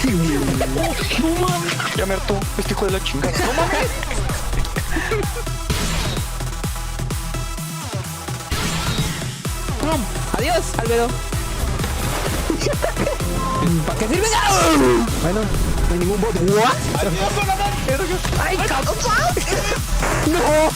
No mames. Ya me hartó este hijo de la chingada. No mames. Adiós, Albedo. ¿Para qué sirve? Bueno, no hay ningún bot. ¿What? ¡Ay, cabrón! ¡No!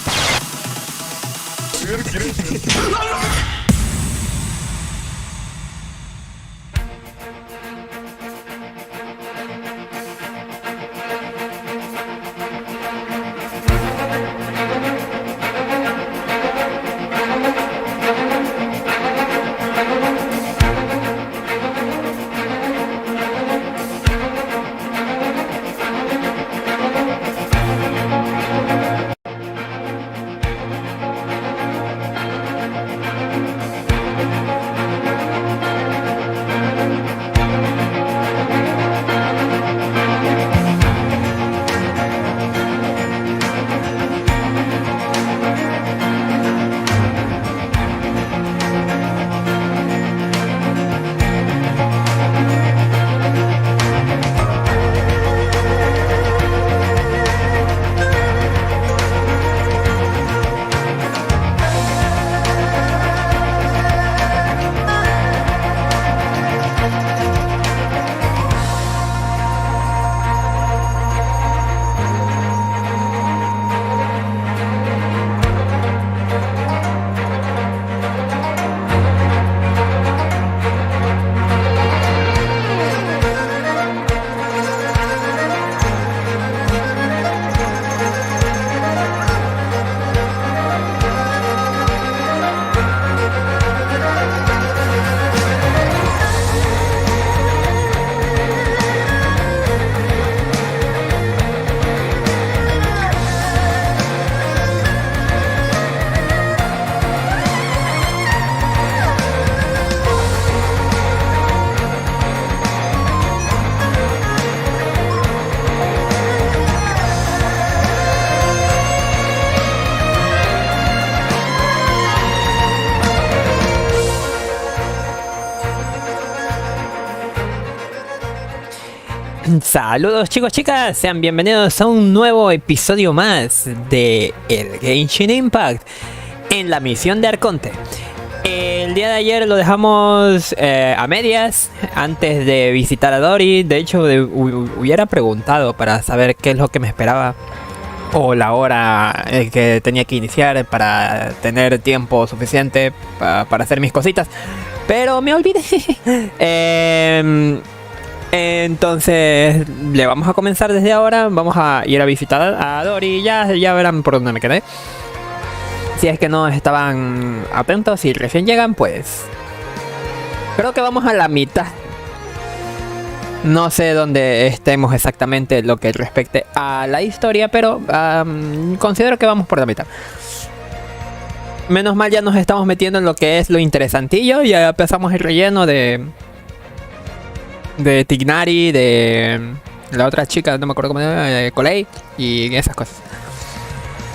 Saludos chicos, chicas, sean bienvenidos a un nuevo episodio más de el Genshin Impact en la misión de Arconte. El día de ayer lo dejamos a medias antes de visitar a Dori. De hecho, hubiera preguntado para saber qué es lo que me esperaba o la hora que tenía que iniciar para tener tiempo suficiente para hacer mis cositas, pero me olvidé. Entonces le vamos a comenzar desde ahora. Vamos a ir a visitar a Dori. Ya verán por dónde me quedé. Si es que no estaban atentos y recién llegan, pues creo que vamos a la mitad. No sé dónde estemos exactamente lo que respecte a la historia, pero considero que vamos por la mitad. Menos mal ya nos estamos metiendo en lo que es lo interesantillo. Ya empezamos el relleno de Tignari, de la otra chica, no me acuerdo cómo se llama, Colei y esas cosas.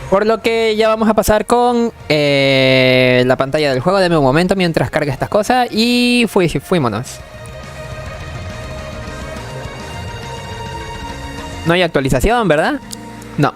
Por lo que ya vamos a pasar con la pantalla del juego. Deme un momento mientras carga estas cosas y fuímonos. No hay actualización, ¿verdad? No.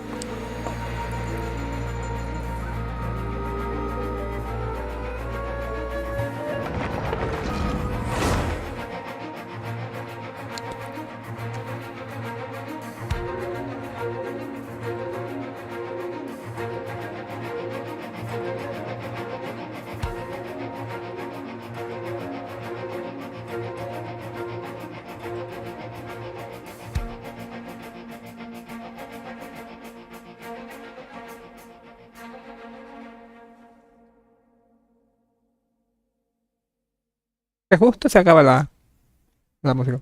Que justo se acaba la música.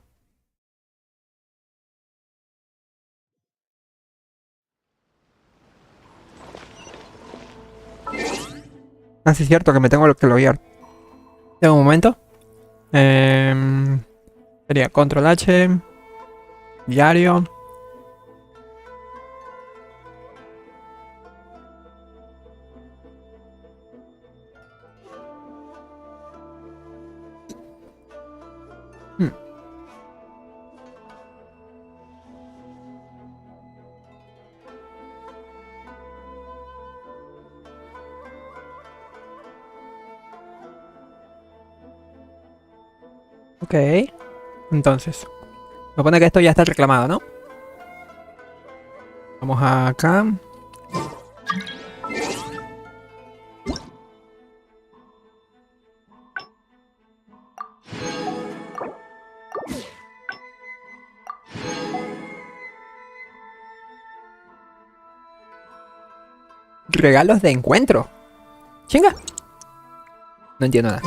Ah, sí es cierto que me tengo que loguear. En un momento. Sería control H. Diario. Ok. Entonces. Me pone que esto ya está reclamado, ¿no? Vamos acá. Regalos de encuentro. Chinga. No entiendo nada.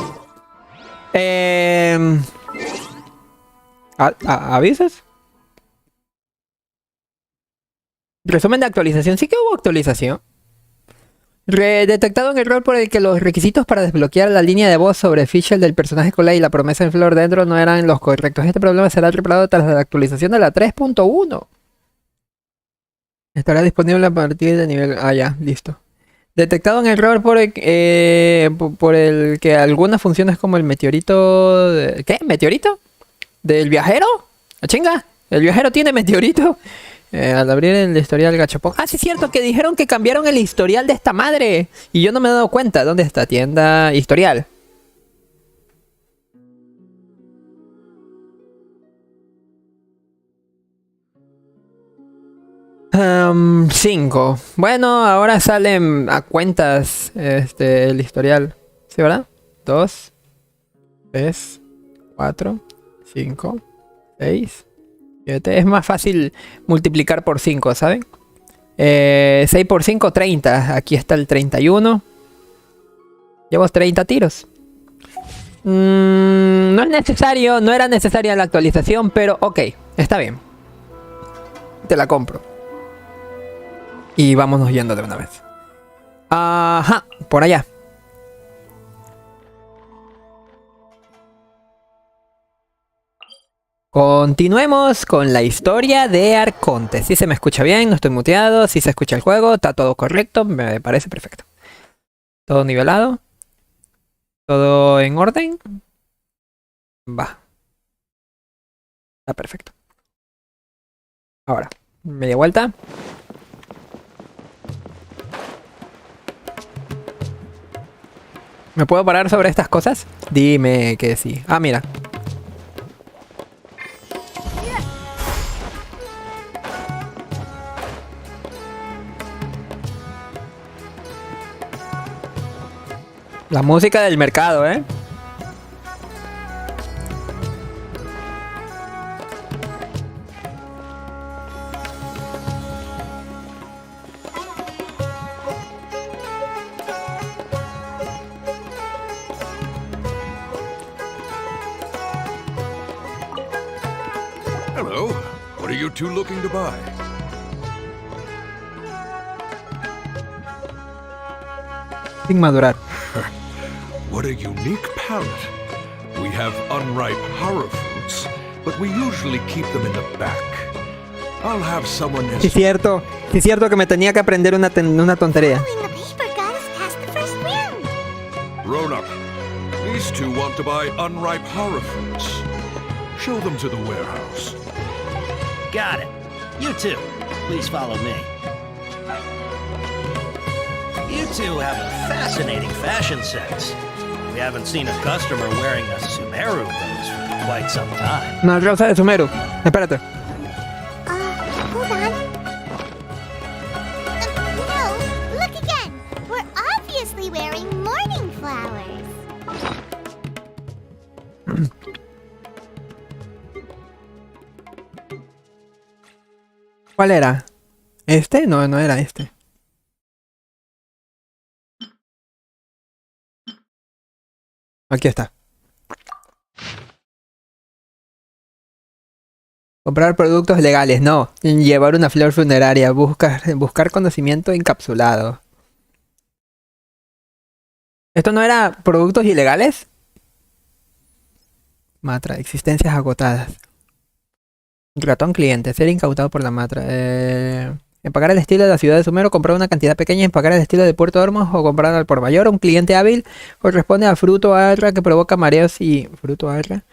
¿Avisos? Resumen de actualización. Sí que hubo actualización. Detectado un error por el que los requisitos para desbloquear la línea de voz sobre Fischl del personaje Colette y la promesa en flor dentro no eran los correctos. Este problema será reparado tras la actualización de la 3.1. Estará disponible a partir de nivel... Ah, ya, listo. Detectado un error por el que algunas funciones como el meteorito... ¿Qué? ¿Meteorito? ¿Del viajero? ¿A chinga? ¿El viajero tiene meteorito? Al abrir el historial gachapón. Ah, sí es cierto que dijeron que cambiaron el historial de esta madre. Y yo no me he dado cuenta. ¿Dónde está? Tienda historial. Cinco. Bueno, ahora salen a cuentas el historial. ¿Sí, verdad? 2, 3, 4, 5, 6, 7. Es más fácil multiplicar por 5, ¿saben? 6 por 5, 30. Aquí está el 31. Llevo 30 tiros. No es necesario, no era necesaria la actualización, pero ok, está bien. Te la compro. Y vámonos yendo de una vez. Ajá, por allá. Continuemos con la historia de Arconte. Si se me escucha bien, no estoy muteado. Si se escucha el juego, está todo correcto. Me parece perfecto. Todo nivelado. Todo en orden. Va. Está perfecto. Ahora, media vuelta. ¿Me puedo parar sobre estas cosas? Dime que sí. Ah, mira. La música del mercado, ¿eh? Hello. What are you two looking to buy? Sin madurar. What a unique palate. We have unripe horror fruits, but we usually keep them in the back. I'll have someone Sí, cierto que me tenía que aprender una tontería. Grown up. These two want to buy unripe horror fruits. Show them to the warehouse. Got it. You two, please follow me. You two have a fascinating fashion sense. We haven't seen a customer wearing a Sumeru rose for quite some time. Una rosa de Sumeru. Espérate. Hold on. No, look again. We're obviously wearing morning flowers. ¿Cuál era? ¿Este? No, no era este. Aquí está. Comprar productos legales, no. Llevar una flor funeraria. Buscar conocimiento encapsulado. ¿Esto no era productos ilegales? Matra, existencias agotadas. Ratón cliente, ser incautado por la matra. Empacar el estilo de la ciudad de Sumero, comprar una cantidad pequeña, empacar el estilo de Puerto Hormos o comprar al por mayor. Un cliente hábil corresponde a fruto arra que provoca mareos y... ¿Fruto arra?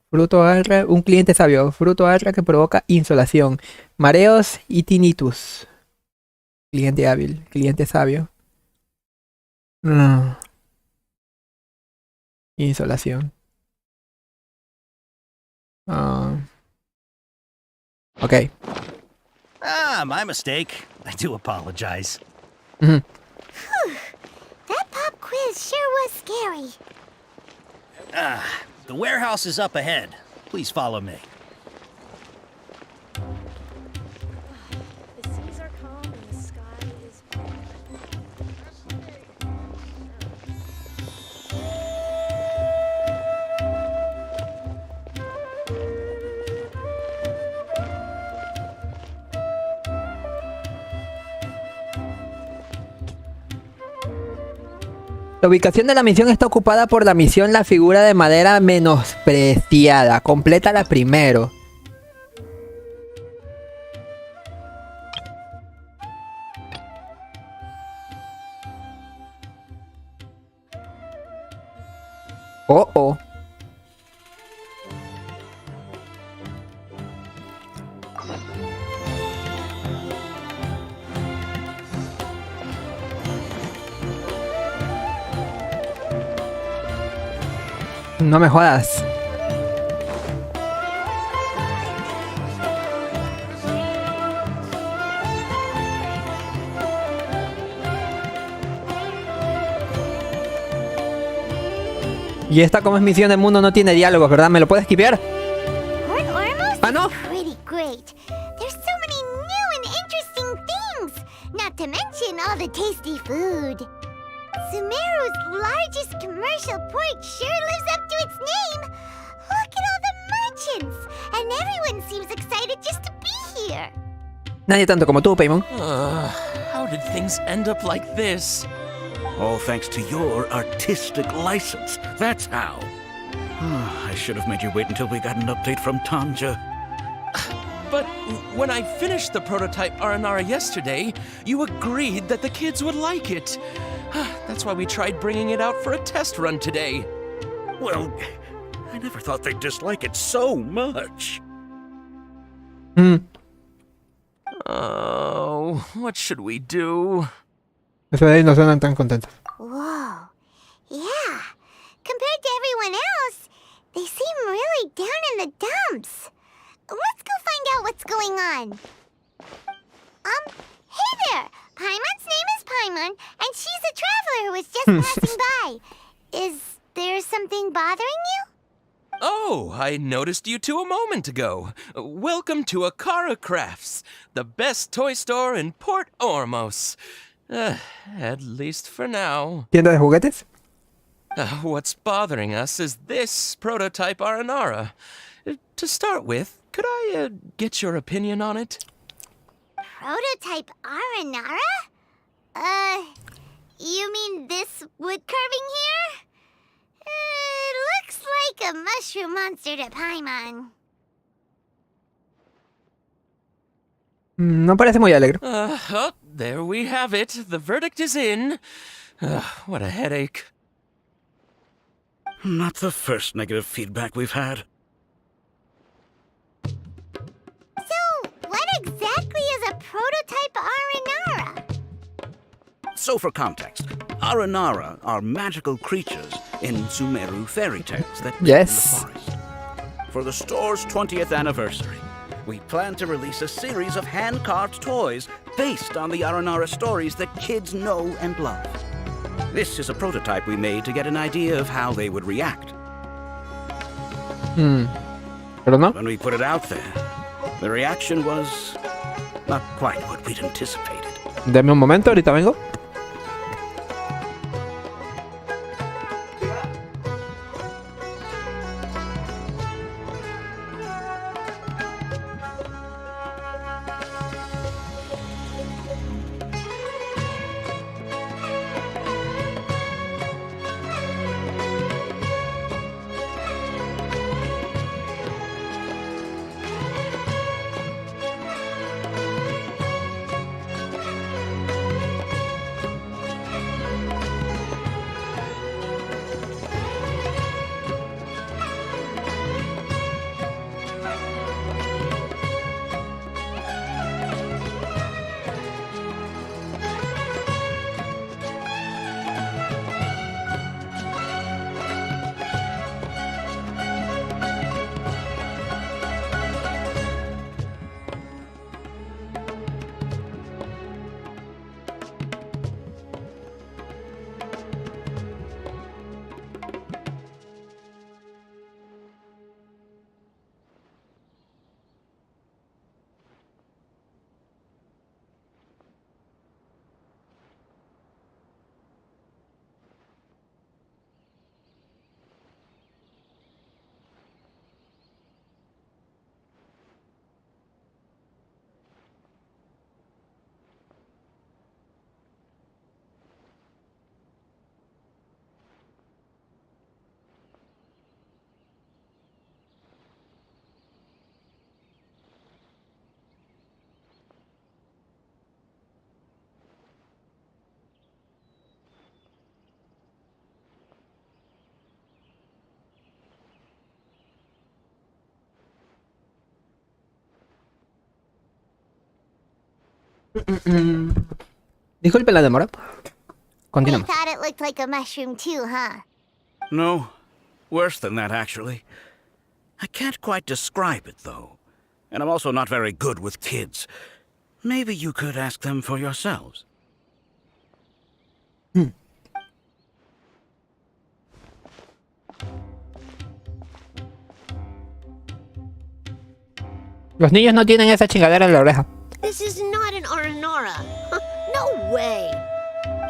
Fruto arra, un cliente sabio. Fruto arra que provoca insolación, mareos y tinnitus. Cliente hábil, cliente sabio. Insolación. Ok. Ah, my mistake. I do apologize. That pop quiz sure was scary. The warehouse is up ahead. Please follow me. The seas are calm and the sky is blue. La ubicación de la misión está ocupada por la misión La figura de madera menospreciada. Complétala primero. Oh, oh. No me jodas. Y esta, como es misión del mundo, no tiene diálogos, ¿verdad? ¿Me lo puedes skipear? Port Ormos Ah, no. is pretty great. There's so many new and interesting things, not to mention all the tasty food. Sumeru's largest commercial port sure lives up to its name. Look at all the merchants, and everyone seems excited just to be here. Nadie tanto como tú, Paimon. How did things end up like this? All thanks to your artistic license. That's how. I should have made you wait until we got an update from Tanja. But when I finished the prototype Aranara yesterday, you agreed that the kids would like it. That's why we tried bringing it out for a test run today. Well, I never thought they'd dislike it so much. Oh, what should we do? Eso de ahí no suenan tan contentos. Whoa. Yeah. Compared to everyone else, they seem really down in the dumps. Let's go find out what's going on. Hey there! Paimon's name is Paimon, and she's a traveler who was just passing by. Is there something bothering you? Oh, I noticed you two a moment ago. Welcome to Akara Crafts, the best toy store in Port Ormos. At least for now. ¿Tienda de juguetes? What's bothering us is this prototype Aranara. To start with, could I get your opinion on it? Prototype Aranara? You mean this wood carving here? Looks like a mushroom monster to Paimon. No parece muy alegre. Oh, there we have it. The verdict is in. What a headache. Not the first negative feedback we've had. So, what exactly is a prototype Aranara? So for context, Aranara are magical creatures in Sumeru fairy tales that live Yes. in the forest. For the store's 20th anniversary, we plan to release a series of hand-carved toys based on the Aranara stories that kids know and love. This is a prototype we made to get an idea of how they would react. Pero no. When we put it out there, the reaction was not quite what we'd anticipated. Deme un momento, ahorita vengo. Disculpe la demora. You Continuamos. thought it looked like a mushroom too, huh? No, worse than that, actually. I can't quite describe it, though. And I'm also not very good with kids. Maybe you could ask them for yourselves. Los niños no tienen esa chingadera en la oreja. This is not an Aranara. No way.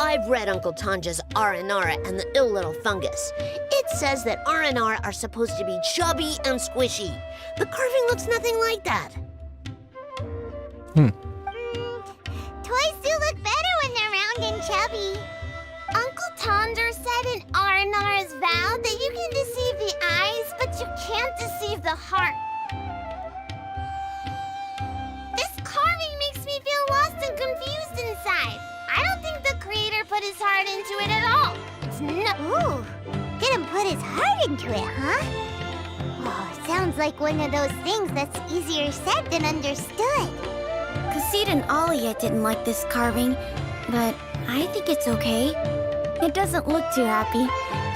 I've read Uncle Tanja's Aranara and the ill little fungus. It says that Aranara are supposed to be chubby and squishy. The carving looks nothing like that. Toys do look better when they're round and chubby. Uncle Tonder said in Aranara's vow that you can deceive the eyes, but you can't deceive the heart. This carving makes me feel lost and confused inside. I don't think the creator put his heart into it at all. It's Ooh, didn't put his heart into it, huh? Oh, sounds like one of those things that's easier said than understood. Cassid and Alia didn't like this carving, but I think it's okay. It doesn't look too happy,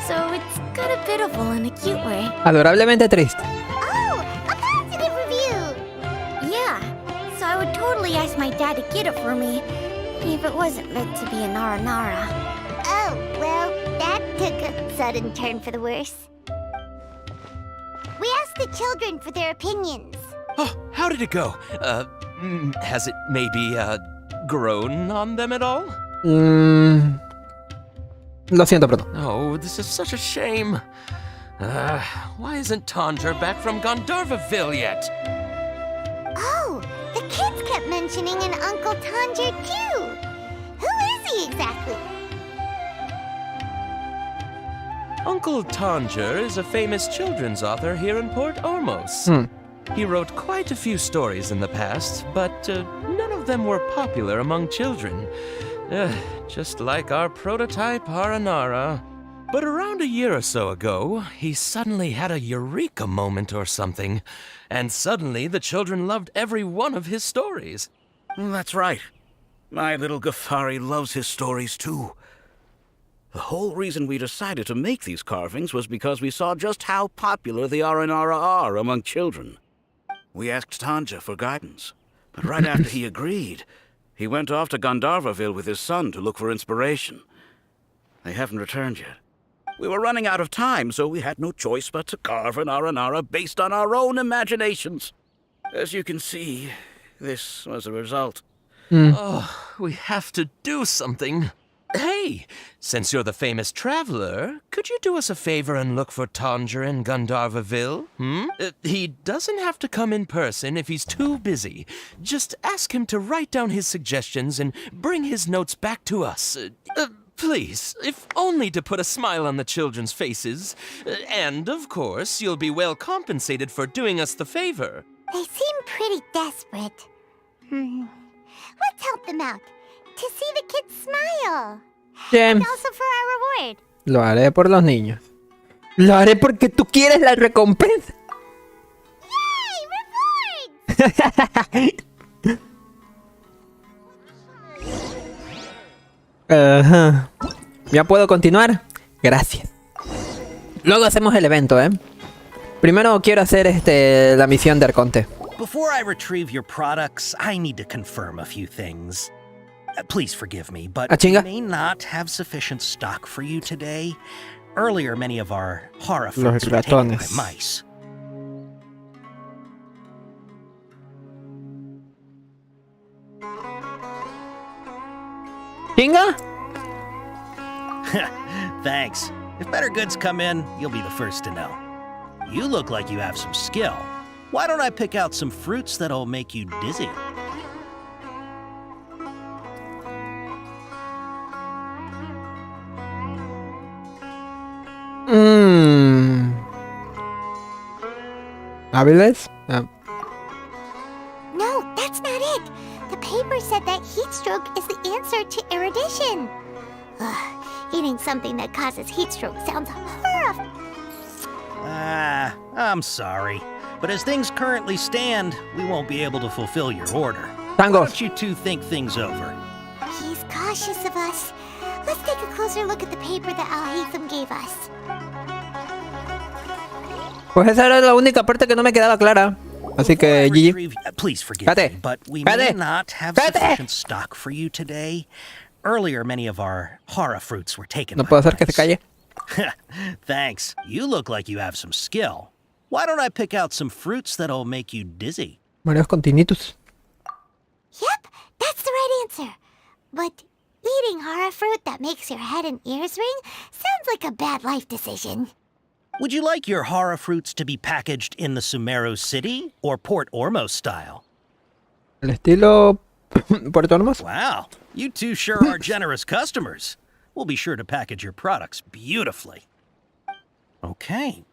so it's kind of pitiful in a cute way. Adorablemente triste. Oh, a positive review! Yeah, so I would totally ask my dad to get it for me, if it wasn't meant to be an Aranara. Oh, well, that took a sudden turn for the worse. We asked the children for their opinions. Oh, how did it go? Has it maybe, grown on them at all? Lo siento, perdón. Oh, this is such a shame. Why isn't Tanger back from Gandharvaville yet? Oh, the kids kept mentioning an Uncle Tanger too. Who is he exactly? Uncle Tanger is a famous children's author here in Port Ormos. He wrote quite a few stories in the past, but none of them were popular among children. Just like our prototype Aranara. But around a year or so ago, he suddenly had a eureka moment or something. And suddenly the children loved every one of his stories. That's right. My little Ghaffari loves his stories too. The whole reason we decided to make these carvings was because we saw just how popular the Aranara are among children. We asked Tanja for guidance, but right after he agreed, he went off to Gandharvaville with his son to look for inspiration. They haven't returned yet. We were running out of time, so we had no choice but to carve an Aranara based on our own imaginations. As you can see, this was the result. Oh, we have to do something. Hey, since you're the famous traveler, could you do us a favor and look for Tanger in Gandharvaville? He doesn't have to come in person if he's too busy. Just ask him to write down his suggestions and bring his notes back to us. Please, if only to put a smile on the children's faces. And, of course, you'll be well compensated for doing us the favor. They seem pretty desperate. Let's help them out. To see the kids smile. Bien. And also for our reward. Lo haré por los niños. Lo haré porque tú quieres la recompensa. Yay, reward! Ajá. ¿Ya puedo continuar? Gracias. Luego hacemos el evento, ¿eh? Primero quiero hacer la misión de Arconte. Before I retrieve your products, I need to confirm a few things. Please forgive me, but we may not have sufficient stock for you today. Earlier, many of our horror fruits were taken by mice. ¿Chinga? Thanks. If better goods come in, you'll be the first to know. You look like you have some skill. Why don't I pick out some fruits that'll make you dizzy? ¿Hábiles? No, that's not it. The paper said that heat stroke is the answer to erudition. Eating something that causes heat stroke sounds horrible. I'm sorry. But as things currently stand, we won't be able to fulfill your order. Tango. Why don't you two think things over? He's cautious of us. Let's take a closer look at the paper that Al-Haytham gave us. Pues esa era la única parte que no me quedaba clara. Así que, GG. Please forgive me, but we may not have sufficient stock for you today. Earlier, many of our hara fruits were taken. No puedo hacer que se calle. Thanks. You look like you have some skill. Why don't I pick out some fruits that'll make you dizzy? Mareos con tinnitus. Yep, that's the right answer. But eating hara fruit that makes your head and ears ring sounds like a bad life decision. Would you like your hara fruits to be packaged in the Sumeru City or Port Ormos style? El estilo Puerto Ormos. Wow, you two sure are generous customers. We'll be sure to package your products beautifully. Okay,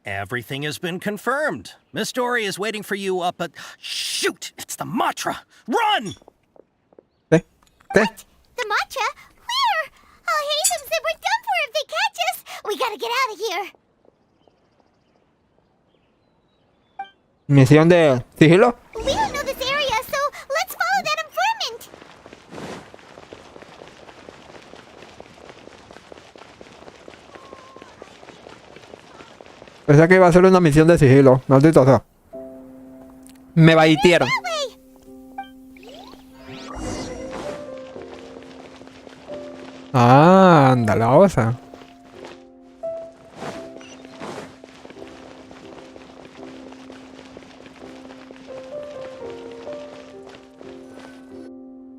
everything has been confirmed. Miss Dory is waiting for you up at... Shoot, it's the Matra! Run! What? The Matra? Where? Al-Haytham said we're done for if they catch us. We gotta get out of here. Misión de sigilo. We don't know this area, so let's follow that informant. Pensé que iba a ser una misión de sigilo. Maldito sea. Me baitieron. Ah, anda la osa.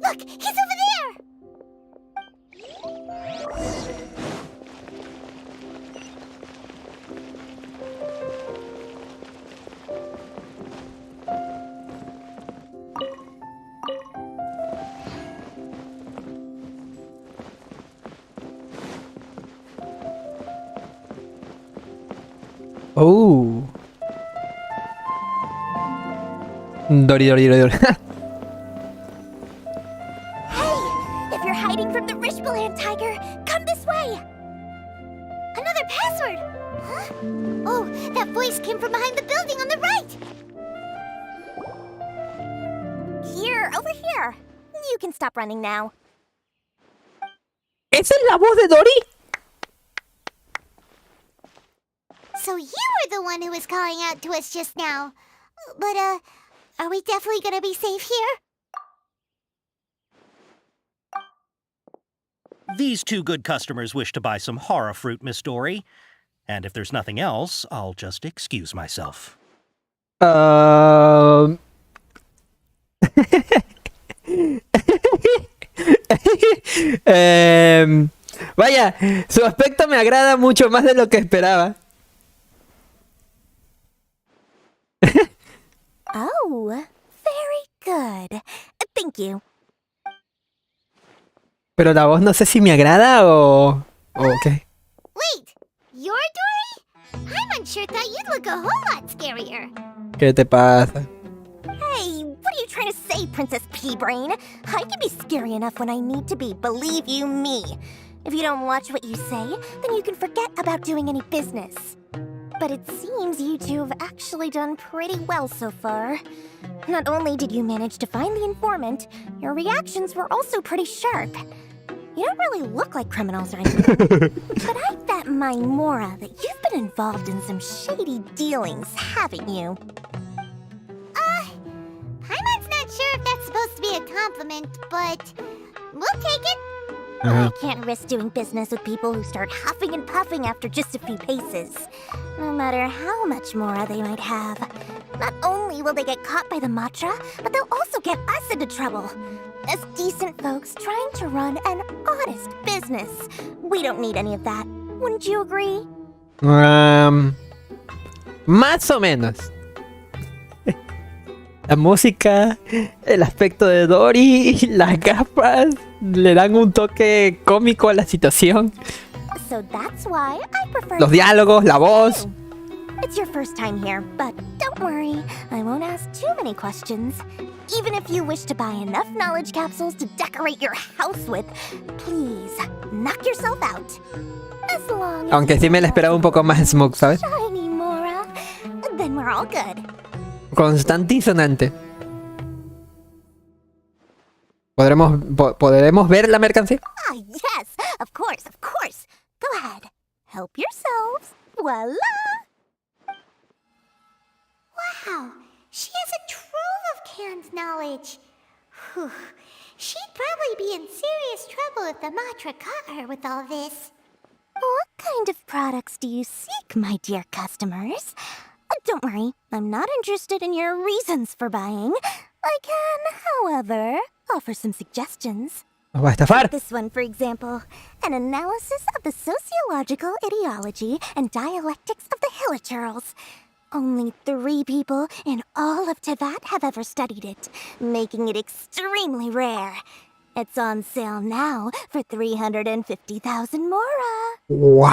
Look, he's over there. Oh. Dori. If you're hiding from the Rishbaland tiger, come this way! Another password! Huh? Oh, that voice came from behind the building on the right! Here, over here. You can stop running now. ¿Esa es la voz de Dori? So you were the one who was calling out to us just now. But, are we definitely gonna be safe here? These two good customers wish to buy some hara fruit, Miss Dory. And if there's nothing else, I'll just excuse myself. Vaya, su aspecto me agrada mucho más de lo que esperaba. Oh, very good. Thank you. Pero la voz no sé si me agrada o qué. Wait, you're Dory? I'm unsure thought you'd look a whole lot scarier. ¿Qué te pasa? Hey, what are you trying to say, Princess Pea-Brain? I can be scary enough when I need to be, believe you me. If you don't watch what you say, then you can forget about doing any business. But it seems you two have actually done pretty well so far. Not only did you manage to find the informant, your reactions were also pretty sharp. You don't really look like criminals or anything. But I bet my Mora that you've been involved in some shady dealings, haven't you? Paimon's not sure if that's supposed to be a compliment, but we'll take it. I can't risk doing business with people who start huffing and puffing after just a few paces. No matter how much Mora they might have. Not only will they get caught by the Matra, but they'll also get us into trouble. As decent folks trying to run an honest business. We don't need any of that. Wouldn't you agree? Más o menos. La música, el aspecto de Dory, las gafas le dan un toque cómico a la situación. So that's why I prefer Los diálogos, la voz. It's your first time here, but don't worry, I won't ask too many questions. Even if you wish to buy enough knowledge capsules to decorate your house with, please, knock yourself out. As long as Aunque sí me la esperaba un poco más smooth, ¿sabes? shiny Mora, then we're all good. Constante y sonante. ¿Podremos ver la mercancía? Ah, yes, of course, of course. Go ahead. Help yourselves. Voila! Wow, she has a trove of canned knowledge. Whew. She'd probably be in serious trouble if the Matra caught her with all this. What kind of products do you seek, my dear customers? Don't worry, I'm not interested in your reasons for buying. I can, however, offer some suggestions. Nos va a estafar. This one, for example, an analysis of the sociological ideology and dialectics of the Hilichurls. Only 3 people in all of Teyvat have ever studied it, making it extremely rare. It's on sale now for 350,000 mora. ¡Wow!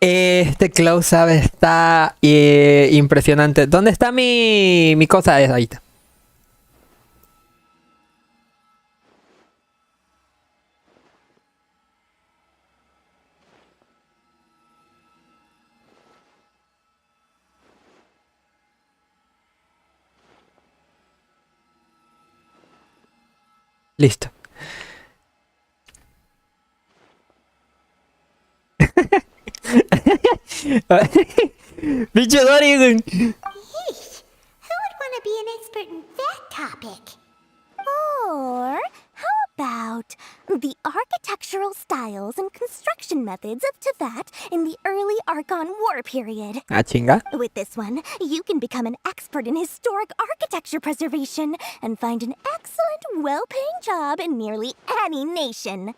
Este close-up está impresionante. ¿Dónde está mi cosa? Ahí está. Listo. Bicho Dorian. Yeesh, who would want to be an expert in that topic? Or how about the architectural styles and construction methods of Teyvat in the early Archon War period? Ah, chinga. With this one, you can become an expert in historic architecture preservation and find an excellent, well-paying job in nearly any nation.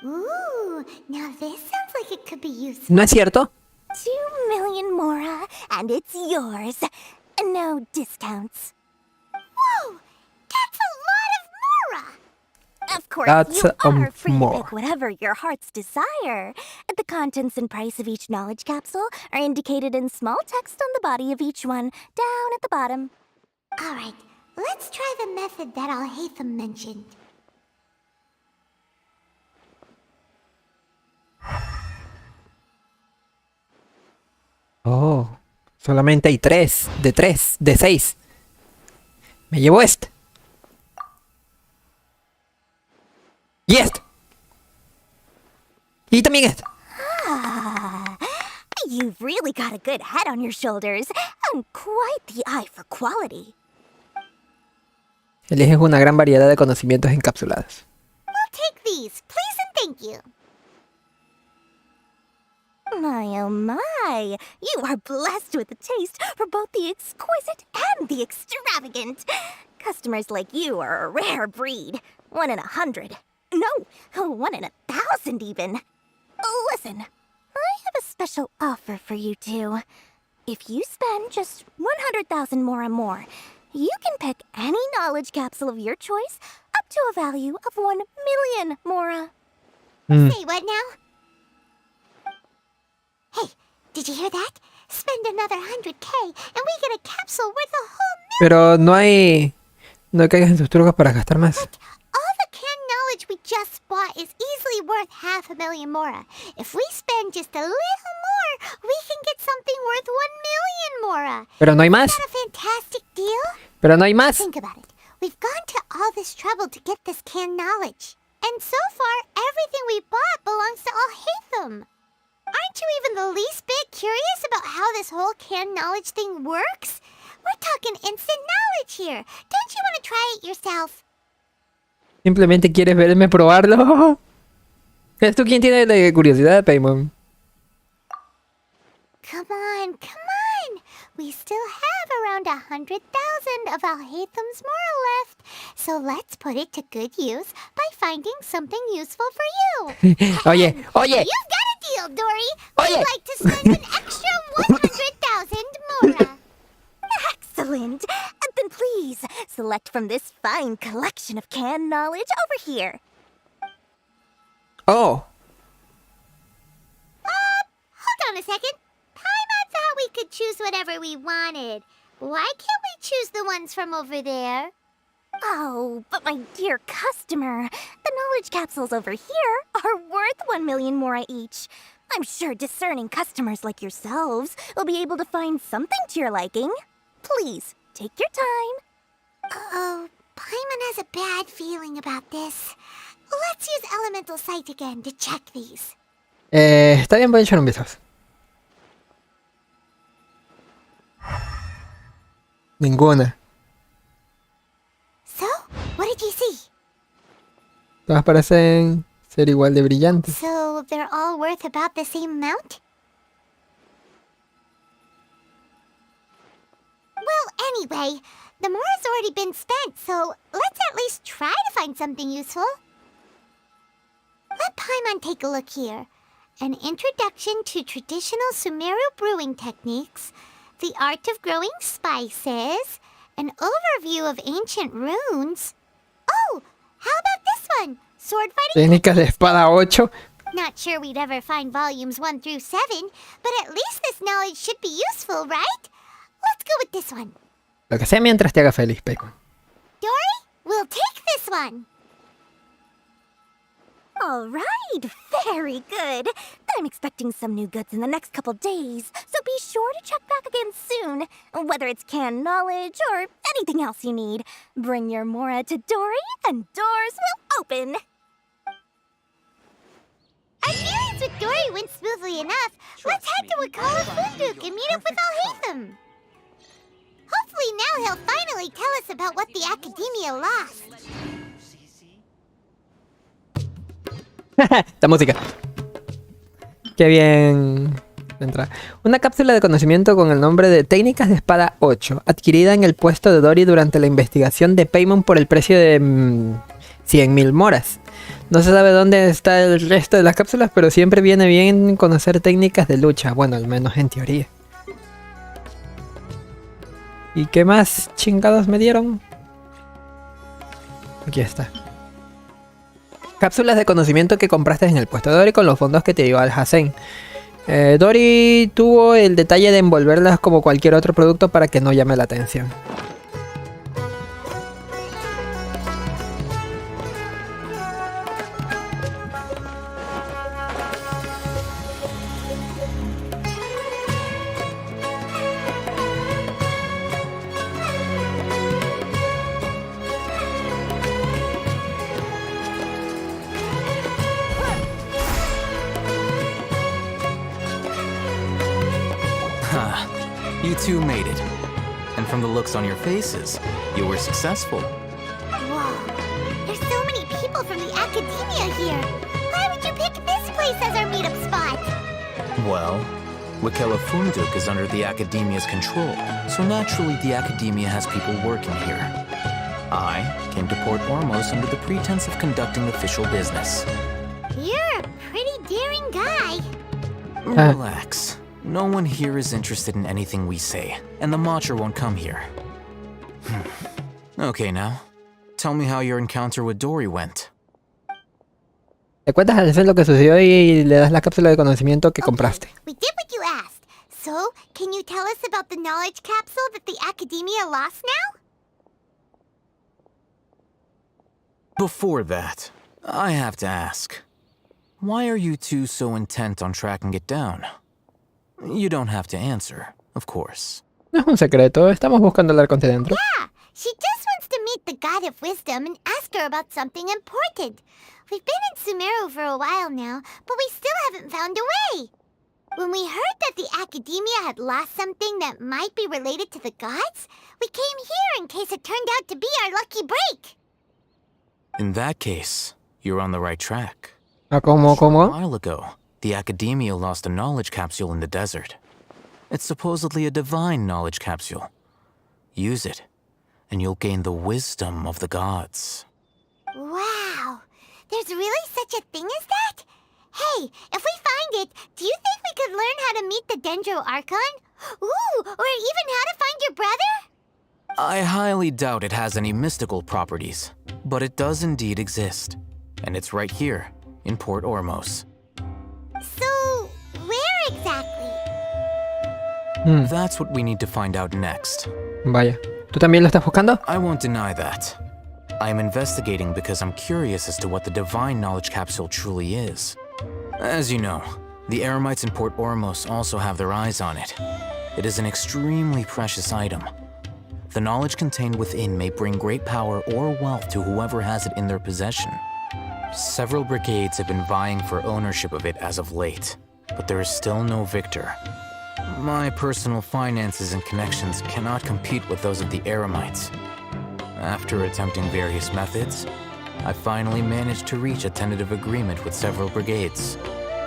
Ooh, now this sounds like it could be useful. ¿No es cierto? 2 million mora, and it's yours. No discounts. Whoa, that's a lot of mora! Of course, That's you are free more. to pick whatever your hearts desire. The contents and price of each knowledge capsule are indicated in small text on the body of each one, down at the bottom. All right, let's try the method that Alhaitham mentioned. Oh, solamente hay 3, de 6. Me llevo este. Y este. Y también este. You've really got a good head on your shoulders, and quite the eye for quality. Eliges una gran variedad de conocimientos encapsulados. We'll take these, please and thank you. My, oh my, you are blessed with a taste for both the exquisite and the extravagant. Customers like you are a rare breed. 1 in 100. No, 1 in 1,000 even. Listen, I have a special offer for you two. If you spend just 100,000 mora more, you can pick any knowledge capsule of your choice up to a value of 1 million mora. Say what now? Hey, did you hear that? Spend another 100K and we get a capsule worth a whole million. Pero no caigas en tus trucos para gastar más. But all the canned knowledge we just bought is easily worth 500,000 mora. If we spend just a little more, we can get something worth 1 million mora. Pero no hay más. Is that a fantastic deal? Pero no hay más. Think about it. We've gone to all this trouble to get this canned knowledge. And so far, everything we bought belongs to Alhaitham. Aren't you even the least bit curious about how this whole canned knowledge thing works? We're talking instant knowledge here. Don't you want to try it yourself? Simplemente quieres verme probarlo. ¿Es tú quien tiene la curiosidad, Paimon? Come on, come on. We still have around 100,000 of Alhaitham's moral left. So let's put it to good use by finding something useful for you. Oye. You've got a deal, Dory. We'd like to spend an extra 100,000 mora. Excellent! Then please, select from this fine collection of canned knowledge over here. Oh. Hold on a second. Paimon thought we could choose whatever we wanted. Why can't we choose the ones from over there? Oh, but my dear customer, the knowledge capsules over here are worth 1 million mora each. I'm sure discerning customers like yourselves will be able to find something to your liking. Please, take your time. Uh-oh, Paimon has a bad feeling about this. Let's use Elemental Sight again to check these. Está bien, voy a echar un vistazo. Ninguna. So, what did you see? Todas parecen ser igual de brillantes. So, they're all worth about the same amount? Well, anyway, the more has already been spent, so let's at least try to find something useful. Let Paimon take a look here. An introduction to traditional Sumeru brewing techniques, the art of growing spices, an overview of ancient runes. Oh, how about this one? Sword fighting. Técnicas de espada 8. Not sure we'd ever find volumes 1 through 7, but at least this knowledge should be useful, right? Let's go with this one. Lo que sea mientras te haga feliz, Peco. Dory, we'll take this one. All right, very good. I'm expecting some new goods in the next couple days, so be sure to check back again soon. Whether it's canned knowledge or anything else you need, bring your Mora to Dory and doors will open. Our dealings with Dory went smoothly enough. Let's head to Wakala Funduk and meet up with Alhaitham. Hopefully now he'll finally tell us about what the Academia lost. La música. Qué bien. Entra. Una cápsula de conocimiento con el nombre de Técnicas de Espada 8, adquirida en el puesto de Dory durante la investigación de Paimon por el precio de 100.000 moras. No se sabe dónde está el resto de las cápsulas, pero siempre viene bien conocer técnicas de lucha. Bueno, al menos en teoría. ¿Y qué más chingados me dieron? Aquí está. Cápsulas de conocimiento que compraste en el puesto de Dory con los fondos que te dio Alhazen. Dory tuvo el detalle de envolverlas como cualquier otro producto para que no llame la atención. You two made it. And from the looks on your faces, you were successful. Whoa, there's so many people from the Academia here. Why would you pick this place as our meetup spot? Well, Wakela Funduk is under the Academia's control, so naturally the Academia has people working here. I came to Port Ormos under the pretense of conducting official business. You're a pretty daring guy. Relax. No one here is interested in anything we say, and the Matcher won't come here. Okay, now, tell me how your encounter with Dory went. Le cuentas al hacer lo que sucedió y le das la cápsula de conocimiento que compraste. We did what you asked. So, can you tell us about the knowledge capsule that the Academia lost now? Before that, I have to ask, why are you two so intent on tracking it down? You don't have to answer, of course. No es un secreto, estamos buscando el arconte dentro. Yeah, she just wants to meet the God of Wisdom and ask her about something important. We've been in Sumeru for a while now, but we still haven't found a way. When we heard that the Academia had lost something that might be related to the gods, we came here in case it turned out to be our lucky break. In that case, you're on the right track. ¿Cómo? A while ago, the Academia lost a knowledge capsule in the desert. It's supposedly a divine knowledge capsule. Use it, and you'll gain the wisdom of the gods. Wow, there's really such a thing as that? Hey, if we find it, do you think we could learn how to meet the Dendro Archon? Ooh, or even how to find your brother? I highly doubt it has any mystical properties, but it does indeed exist. And it's right here, in Port Ormos. So, where exactly? That's what we need to find out next. Vaya. ¿Tú también lo estás buscando? I won't deny that. I am investigating because I'm curious as to what the divine knowledge capsule truly is. As you know, the Eremites in Port Ormos also have their eyes on it. It is an extremely precious item. the knowledge contained within may bring great power or wealth to whoever has it in their possession. Several brigades have been vying for ownership of it as of late, but there is still no victor. My personal finances and connections cannot compete with those of the Eremites. After attempting various methods, I finally managed to reach a tentative agreement with several brigades.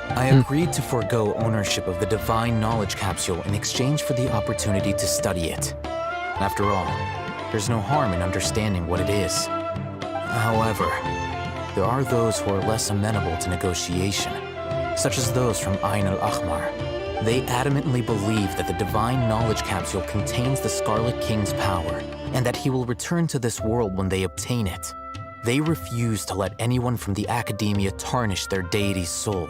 I agreed to forego ownership of the Divine Knowledge Capsule in exchange for the opportunity to study it. After all, there's no harm in understanding what it is. However, there are those who are less amenable to negotiation, such as those from Ain al-Ahmar. They adamantly believe that the Divine Knowledge Capsule contains the Scarlet King's power, and that he will return to this world when they obtain it. They refuse to let anyone from the Academia tarnish their deity's soul.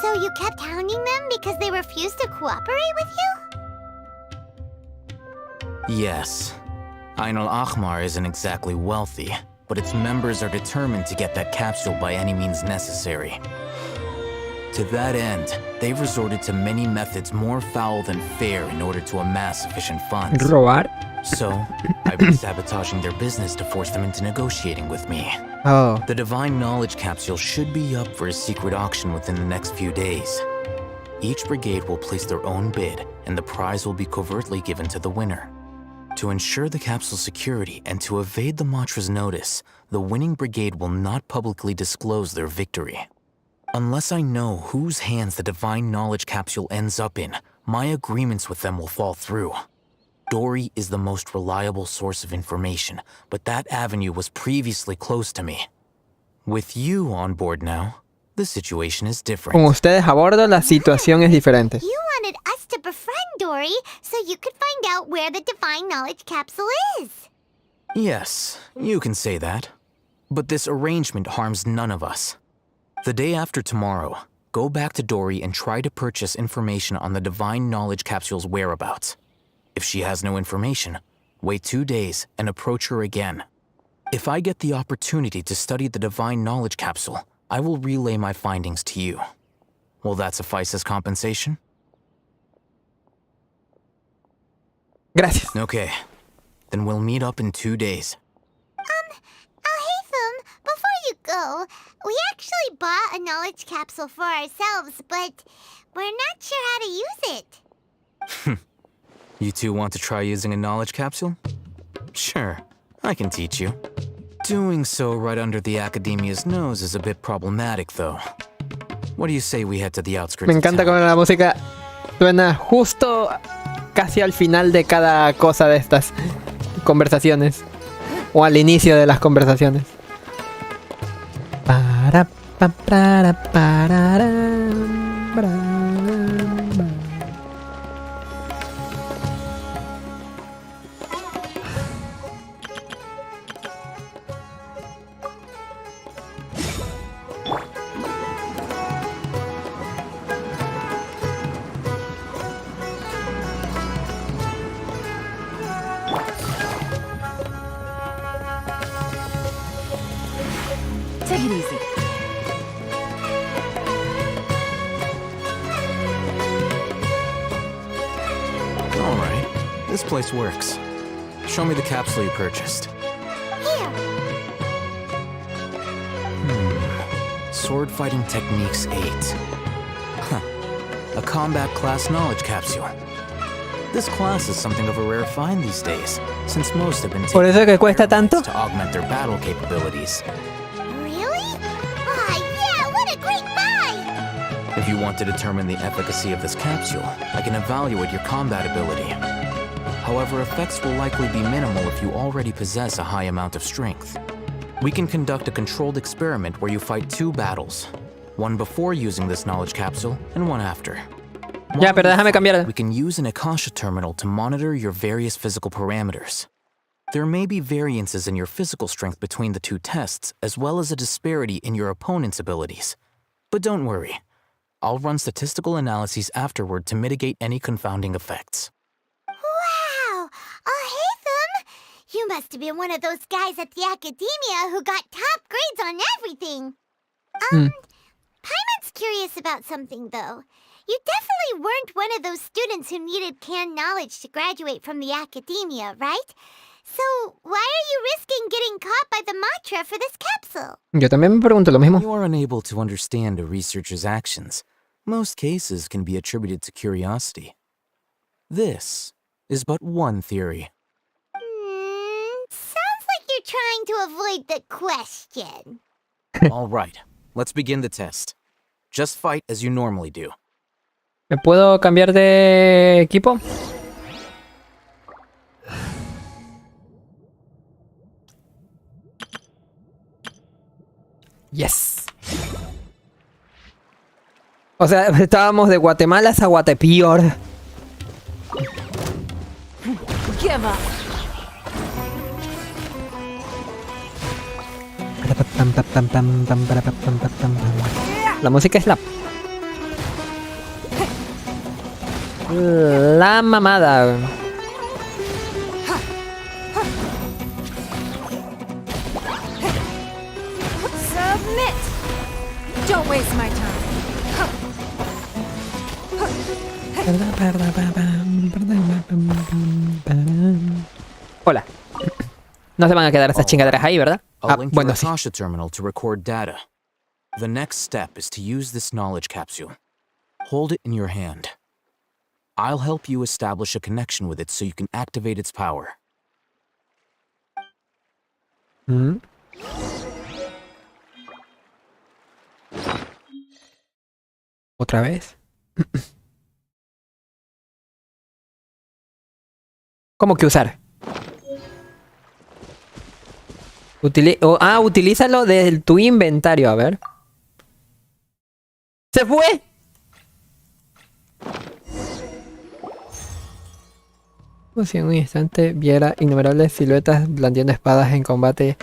So you kept hounding them because they refused to cooperate with you? Yes. Ain al-Ahmar isn't exactly wealthy, but its members are determined to get that capsule by any means necessary. To that end, they've resorted to many methods more foul than fair in order to amass sufficient funds. Robar. So, I've been sabotaging their business to force them into negotiating with me. Oh. The Divine Knowledge Capsule should be up for a secret auction within the next few days. Each brigade will place their own bid, and the prize will be covertly given to the winner. To ensure the capsule's security and to evade the Matra's notice, the winning brigade will not publicly disclose their victory. Unless I know whose hands the Divine Knowledge Capsule ends up in, my agreements with them will fall through. Dory is the most reliable source of information, but that avenue was previously closed to me. With you on board now, the situation is different. Con ustedes a bordo, la situación es diferente. You wanted us to befriend Dory so you could find out where the Divine Knowledge Capsule is. Yes, you can say that. But this arrangement harms none of us. The day after tomorrow, go back to Dory and try to purchase information on the Divine Knowledge Capsule's whereabouts. If she has no information, wait 2 days and approach her again. If I get the opportunity to study the Divine Knowledge Capsule, I will relay my findings to you. Will that suffice as compensation? Gracias. Okay, then we'll meet up in 2 days. Haytham, before you go, we actually bought a knowledge capsule for ourselves, but we're not sure how to use it. You two want to try using a knowledge capsule? Sure, I can teach you. Doing so right under the Academia's nose is a bit problematic, though. What do you say we head to the outskirts? Me encanta cómo la música suena justo casi al final de cada cosa de estas conversaciones. O al inicio de las conversaciones. Para, pa, para, Take it easy. All right, this place works. Show me the capsule you purchased. Here. Sword Fighting Techniques 8. Huh. A combat class knowledge capsule. This class is something of a rare find these days, since most have been Por eso que cuesta tanto. to augment their battle capabilities. Really? Ah, yeah, what a great buy! If you want to determine the efficacy of this capsule, I can evaluate your combat ability. However, effects will likely be minimal if you already possess a high amount of strength. We can conduct a controlled experiment where you fight 2 battles, one before using this knowledge capsule and one after. Ya, pero déjame cambiar. We can use an Akasha terminal to monitor your various physical parameters. There may be variances in your physical strength between the 2 tests, as well as a disparity in your opponent's abilities. But don't worry. I'll run statistical analyses afterward to mitigate any confounding effects. Wow! Haytham! You must have been one of those guys at the Academia who got top grades on everything. Paimon's curious about something, though. You definitely weren't one of those students who needed canned knowledge to graduate from the academia, right? So, why are you risking getting caught by the mantra for this capsule? Yo también me pregunto lo mismo. You are unable to understand a researcher's actions. Most cases can be attributed to curiosity. This is but one theory. Sounds like you're trying to avoid the question. All right, let's begin the test. Just fight as you normally do. ¿Me puedo cambiar de equipo? Yes. O sea, estábamos de Guatemala a Guatepeor. Give up. La música es la mamada. Submit. Don't waste my time. Hola. No se van a quedar esas chingaderas ahí, ¿verdad? I'll link Bueno, your sí. Akasha terminal to record data. The next step is to use this knowledge capsule. Hold it in your hand. I'll help you establish a connection with it so you can activate its power. ¿Otra vez? ¿Cómo que usar? Utilízalo desde tu inventario, a ver. ¡Se fue! Como si en un instante viera innumerables siluetas blandiendo espadas en combate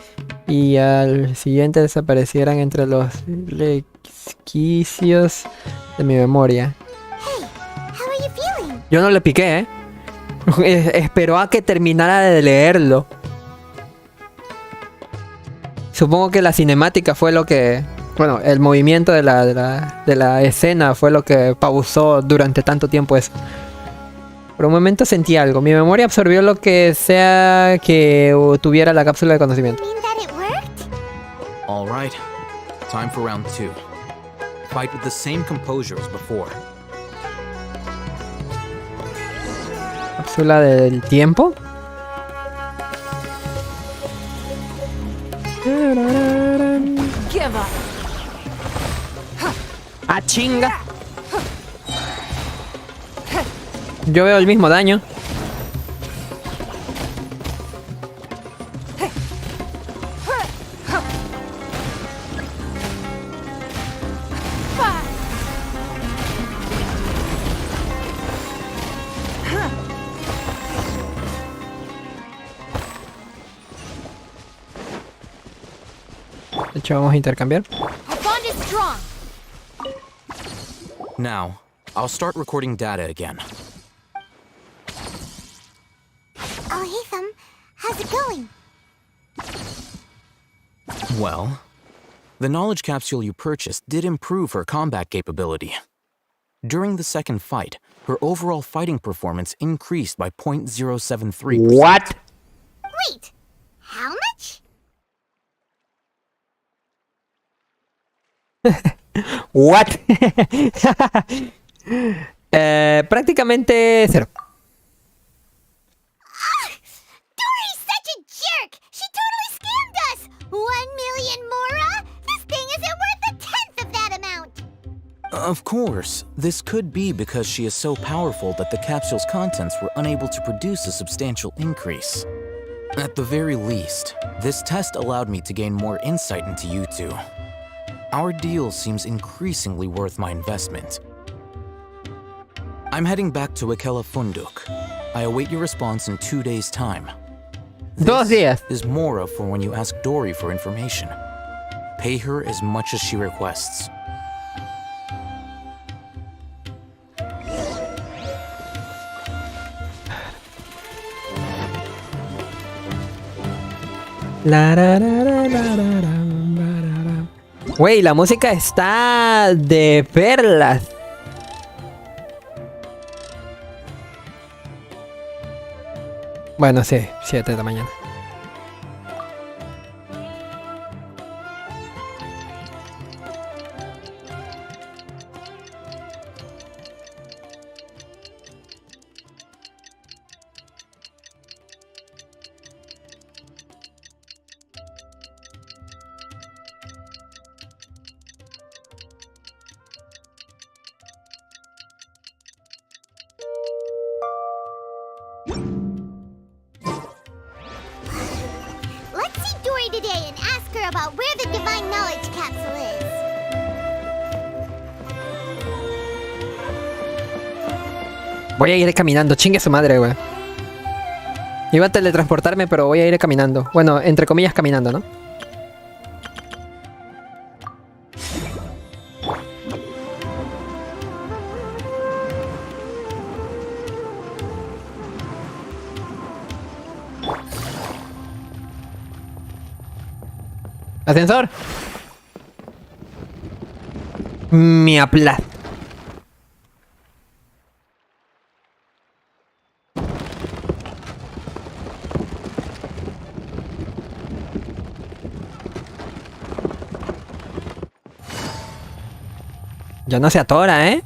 y al siguiente desaparecieran entre los resquicios de mi memoria. Yo no le piqué, ¿eh? Esperó a que terminara de leerlo. Supongo que la cinemática fue lo que... Bueno, el movimiento de la escena fue lo que pausó durante tanto tiempo eso. Por un momento sentí algo. Mi memoria absorbió lo que sea que tuviera la cápsula de conocimiento. All right. Time for round 2. Fight with the same composure as before. Cápsula del tiempo. Give up. ¡Ah, chinga! Yo veo el mismo daño. De hecho, vamos a intercambiar. Now, I'll start recording data again. Oh, hey, Thumb. How's it going? Well, the knowledge capsule you purchased did improve her combat capability. During the second fight, her overall fighting performance increased by 0.073%. What? Wait, how much? What? Prácticamente cero. Dory's such a jerk! She totally scammed us! 1 million mora? This thing isn't worth a tenth of that amount! Of course, this could be because she is so powerful that the capsule's contents were unable to produce a substantial increase. At the very least, this test allowed me to gain more insight into you two. Our deal seems increasingly worth my investment. I'm heading back to Akela Funduk. I await your response in 2 days' time. Dos días. Is Mora for when you ask Dory for information. Pay her as much as she requests. Güey, la música está de perlas. Bueno, sí, 7 de la mañana. Let's see Dory today and ask her about where the divine knowledge capsule is. Voy a ir caminando, chingue su madre, güey. Iba a teletransportarme, pero voy a ir caminando. Bueno, entre comillas caminando, ¿no? Ascensor. Me aplaza. Ya no se atora, ¿eh?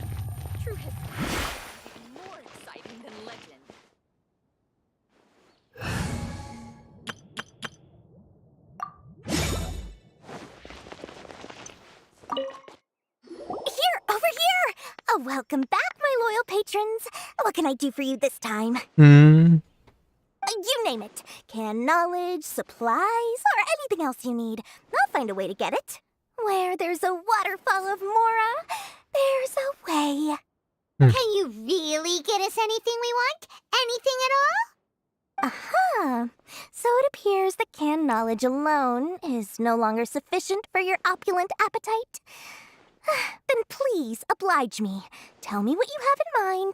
Oh, welcome back, my loyal patrons. What can I do for you this time? Mm. You name it. Canned knowledge, supplies, or anything else you need. I'll find a way to get it. Where there's a waterfall of Mora, there's a way. Can you really get us anything we want? Anything at all? Aha. So it appears that canned knowledge alone is no longer sufficient for your opulent appetite. Then please oblige me. Tell me what you have in mind.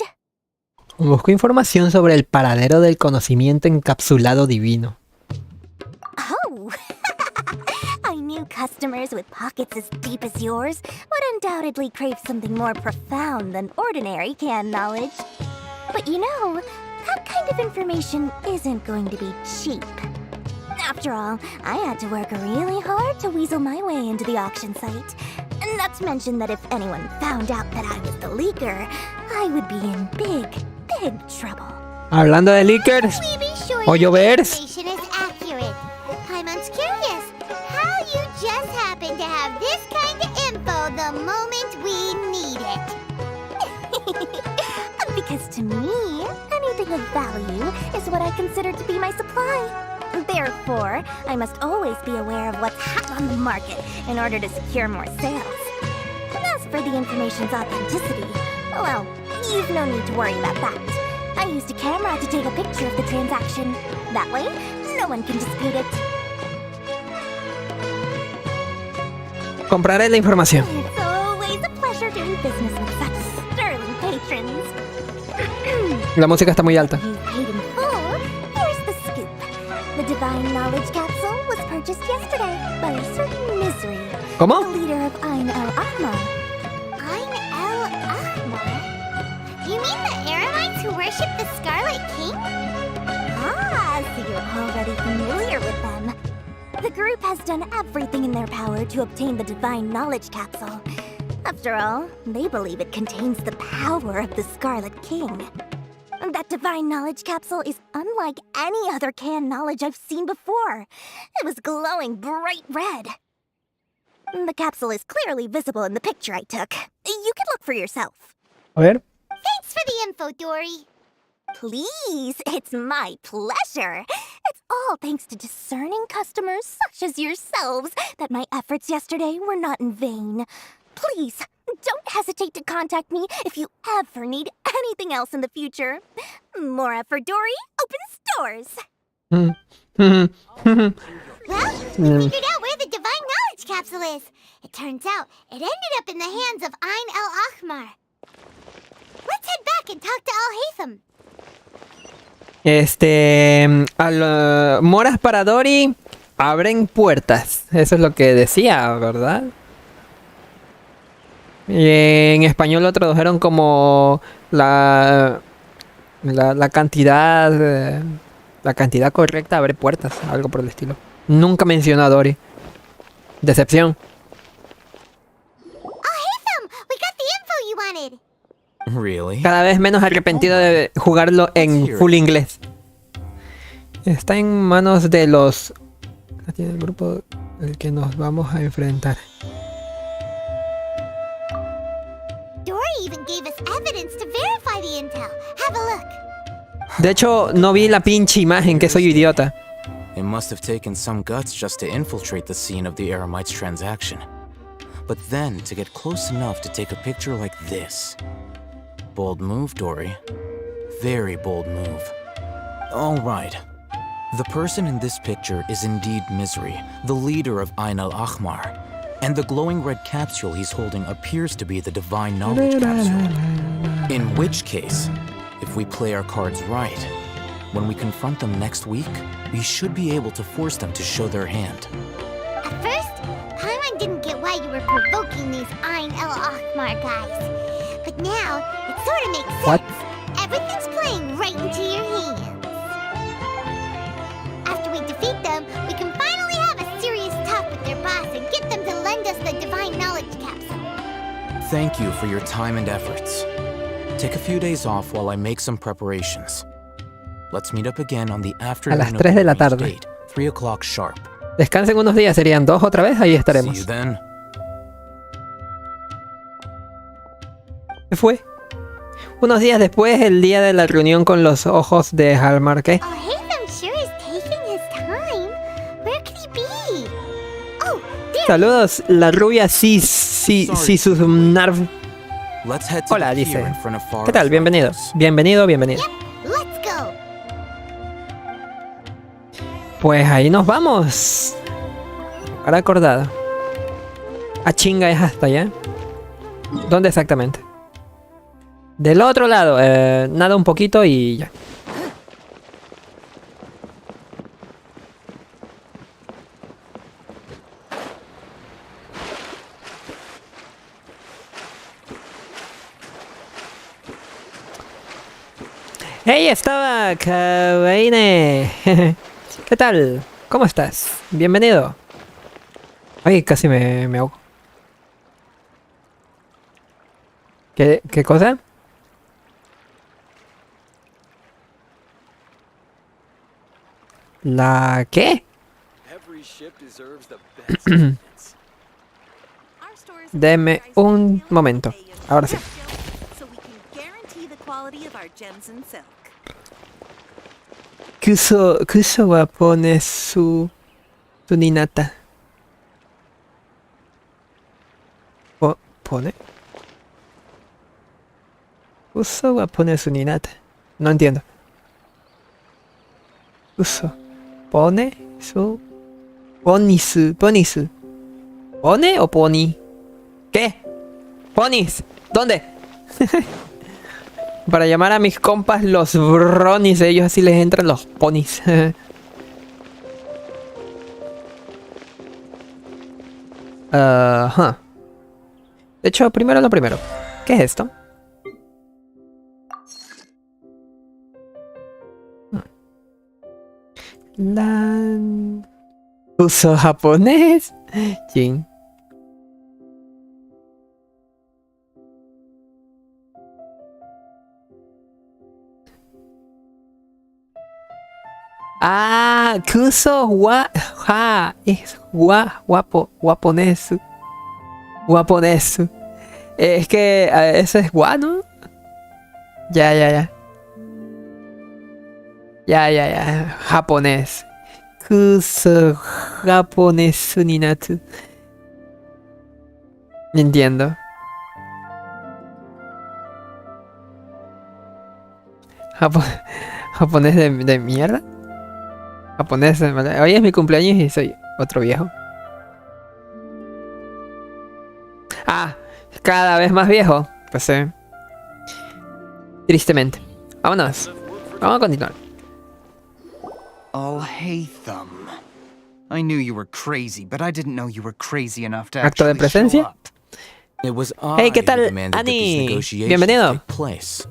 Busco información sobre el paradero del conocimiento encapsulado divino. Oh! I knew customers with pockets as deep as yours would undoubtedly crave something more profound than ordinary canned knowledge. But you know, that kind of information isn't going to be cheap. After all, I had to work really hard to weasel my way into the auction site. Not to mention that if anyone found out that I was the leaker, I would be in big, big trouble. Hablando de leakers, We be sure o the llovers. information is accurate. Paimon's curious how you just happen to have this kind of info the moment we need it. Because to me, anything of value is what I consider to be my supply. Therefore, I must always be aware of what's hot on the market in order to secure more sales. As for the information's authenticity, well, you've no need to worry about that. I used a camera to take a picture of the transaction. That way, no one can dispute it. Compraré la información. It's always a pleasure doing business with such sterling patrons. La música está muy alta. You paid in full. Here's the scoop. The divine knowledge capsule was purchased yesterday by a certain misery. ¿Cómo? The leader of Ain el-Ahmar. Ain el-Ahmar? You mean the Aramites who worship the Scarlet King? Ah, so you're already familiar with them. The group has done everything in their power to obtain the divine knowledge capsule. After all, they believe it contains the power of the Scarlet King. That divine knowledge capsule is unlike any other canned knowledge I've seen before. It was glowing bright red. The capsule is clearly visible in the picture I took. You can look for yourself. A ver. Thanks for the info, Dory. Please, it's my pleasure. It's all thanks to discerning customers such as yourselves that my efforts yesterday were not in vain. Please, don't hesitate to contact me if you ever need anything else in the future. Mora for Dory opens doors. Well, we figured out where the divine knowledge capsule is. It turns out it ended up in the hands of Ain el-Ahmar. Let's head back and talk to Al-Haytham. Moras para Dory abren puertas. Eso es lo que decía, ¿verdad? Y en español lo tradujeron como la cantidad La cantidad correcta abre puertas, algo por el estilo. Nunca mencionó a Dory. Decepción. Oh, hey, Thumb! We got the info you wanted! Really? Cada vez menos arrepentido de jugarlo en full inglés. Está en manos de los... Tiene el grupo al que nos vamos a enfrentar. Dory even gave us evidence to verify the intel. Have a look. De hecho, no vi la pinche imagen, que soy idiota. It must have taken some guts just to infiltrate the scene of the Eremites transaction. But then to get close enough to take a picture like this. Bold move, Dory. Very bold move. All right. The person in this picture is indeed Misery, the leader of Ain al-Ahmar. And the glowing red capsule he's holding appears to be the Divine Knowledge capsule. In which case, if we play our cards right, when we confront them next week, we should be able to force them to show their hand. At first, Paimon didn't get why you were provoking these Ain al-Ahmar guys. But now, it sort of makes sense. What? Everything's playing right into your hands. After we defeat them, we can finally have a serious talk with their boss and get them to lend us the Divine Knowledge capsule. Thank you for your time and efforts. Take a few days off while I make some preparations. Let's meet up again on the afternoon A las 3 de la tarde. date, 3 o'clock sharp. Descansen unos días, serían 2 otra vez, ahí estaremos. See you then. ¿Qué fue? Unos días después, el día de la reunión con los ojos de Halmar, ¿qué? Oh, Haytham sure is taking his time. Where could he be? Oh, there. Saludos, la rubia Narv. Let's head to Hola, the pier dice. in front of ¿Qué tal? Bienvenido. Bienvenido, bienvenido. Let's go. Pues ahí nos vamos. Ahora acordado. A chinga es hasta allá. ¿Dónde exactamente? Del otro lado. Nada un poquito y ya. ¡Hey, estaba Kawaine! ¿Qué tal? ¿Cómo estás? Bienvenido. Ay, casi me ahogo. ¿Qué cosa? ¿La qué? Deme un momento. Ahora sí. Kuso wa pone su ninata. ¿Pone? Kuso wa pone su ninata. No entiendo. Kuso. Pone su... Ponisu. ¿Pone o poni? ¿Qué? ¿Ponis? ¿Dónde? Para llamar a mis compas los bronis, ellos así les entran los ponis. Ajá. De hecho, primero lo primero. ¿Qué es esto? Uso japonés. Jin. Ah, kuso wa ha es guaponesu. Guaponesu. Es que eso es wa, ¿no? Ya. Japonés. Kuso japonesu ni natsu. Entiendo. Japonés de mierda. Japonés, hoy es mi cumpleaños y soy otro viejo. Ah, cada vez más viejo. Pues tristemente. Vámonos. Vamos a continuar. Oh, hey, Thumb. I knew you were crazy, but I didn't know you were crazy enough to Acto de actually show presencia. up. It was Hey, I ¿qué who tal, demanded that these Ani? negotiations Bienvenido. take place.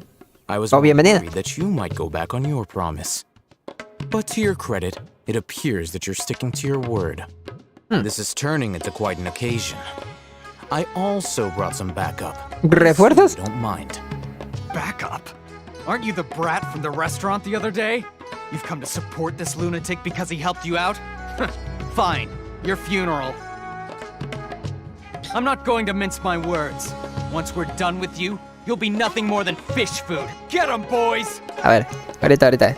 I was Oh, bienvenida. worried that you might go back on your promise. But to your credit, it appears that you're sticking to your word. This is turning into quite an occasion. I also brought some backup. ¿Refuerzos? Don't mind. Backup? Aren't you the brat from the restaurant the other day? You've come to support this lunatic because he helped you out? Fine, your funeral. I'm not going to mince my words. Once we're done with you, you'll be nothing more than fish food. Get 'em, boys! A ver, ahorita.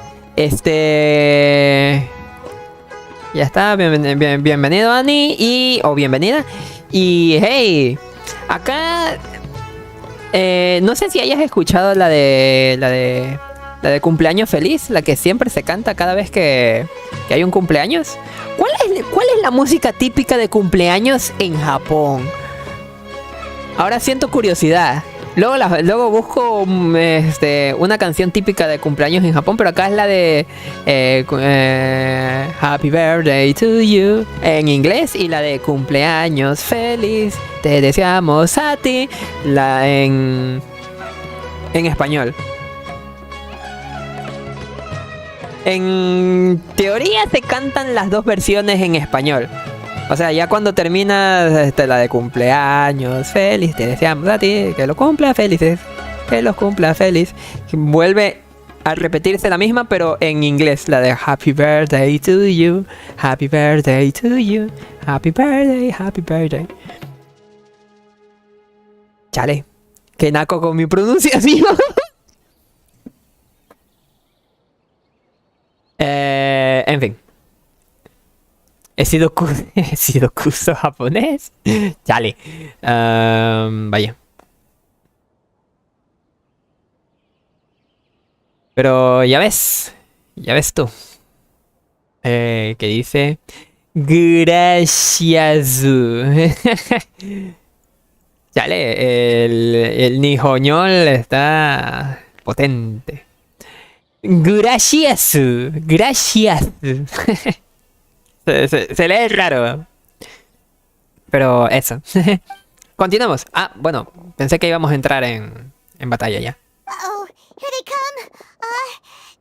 Ya está, bienvenido Annie o bienvenida. Y hey, acá no sé si hayas escuchado la de cumpleaños feliz, la que siempre se canta cada vez que hay un cumpleaños. ¿Cuál es la música típica de cumpleaños en Japón? Ahora siento curiosidad. Luego busco una canción típica de cumpleaños en Japón, pero acá es la de Happy Birthday to You en inglés y la de cumpleaños feliz, te deseamos a ti, en español. En teoría se cantan las dos versiones en español. O sea, ya cuando termina la de cumpleaños feliz, te deseamos a ti, que lo cumpla felices, que los cumpla feliz. Vuelve a repetirse la misma, pero en inglés, la de Happy Birthday to You, Happy Birthday to You, Happy Birthday, Happy Birthday. Chale, qué naco con mi pronunciación. En fin. He sido curso japonés. Chale. Vaya. Pero ya ves tú. Que dice gracias. Chale, el nijoñol está potente. Gracias. Se lee raro. Pero eso. Continuamos. Ah, bueno, pensé que íbamos a entrar en batalla ya. Uh-oh, here they come.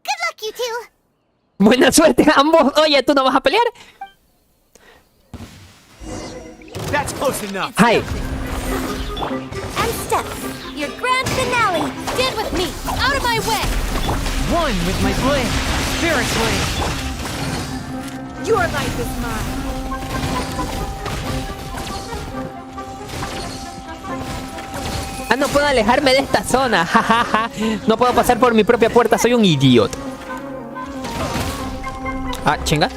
Good luck, you two. Buena suerte ambos. Oye, ¿tú no vas a pelear? That's close enough. Hi. And step. Your grand finale. Stand with me. Out of my way. One with my blade. Spirit blade. Your life is mine. Ah, no puedo alejarme de esta zona. No puedo pasar por mi propia puerta. Soy un idiota. Ah, chinga.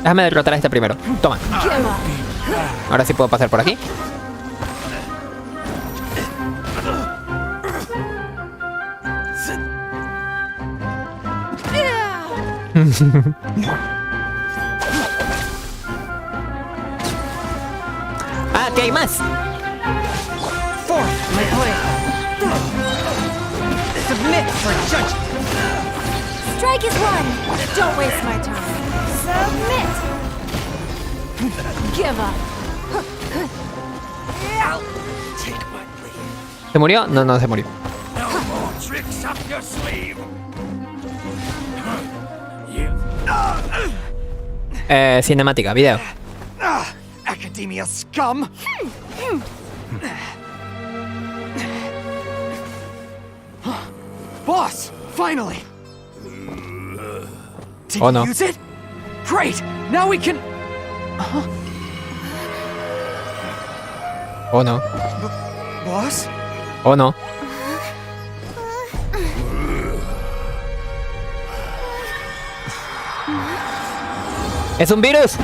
Déjame derrotar a este primero. Toma. Ahora sí puedo pasar por aquí. Ah, ¿qué hay más? Fourth, my blade. Submit for judgment. Strike is one. Don't waste my time. Submit. Give up. Take my blade. ¿Se murió? No, no se murió. No more tricks up your sleeve. Cinemática, video. Academia scum. Boss, finally. Did Oh, you no. use it? Great. Now we can. Oh no. Boss? Oh no. ¡Es un virus!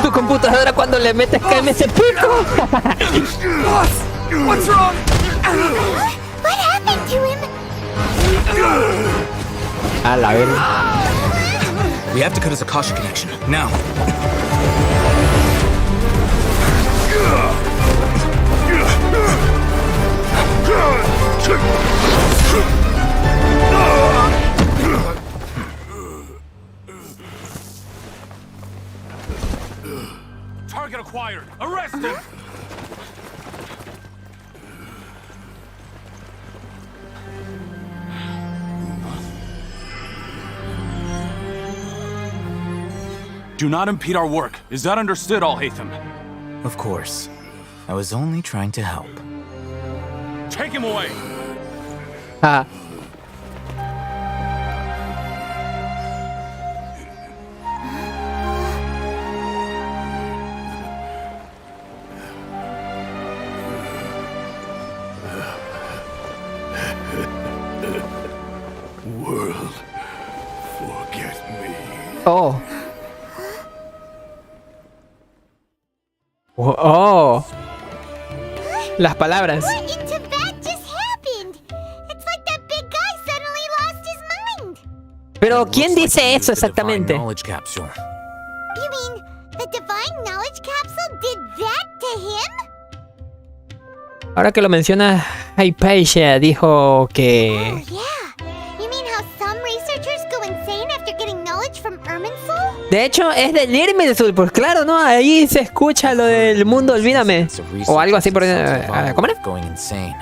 Tu computadora cuando le metes cae ese pico. Boss, what's wrong? What happened to him? A la verga. We have to cut his Akasha connection, now. Target acquired. Arrest him. Do not impede our work. Is that understood, Al-Haytham? Of course. I was only trying to help. Take him away. Ah. World, forget me. Oh. Oh. Las palabras. What in Tibet just happened? It's like that big guy suddenly lost his mind. Pero ¿quién dice eso exactamente? Knowledge capsule. You mean the divine knowledge capsule did that to him? Ahora que lo menciona, Hypatia dijo que... Oh, yeah. You mean how some researchers go insane after getting knowledge from Irminsul? De hecho, es del Irminsul, pues claro, ¿no? Ahí se escucha lo del mundo olvídame. O algo así por... ¿Cómo era? Going insane.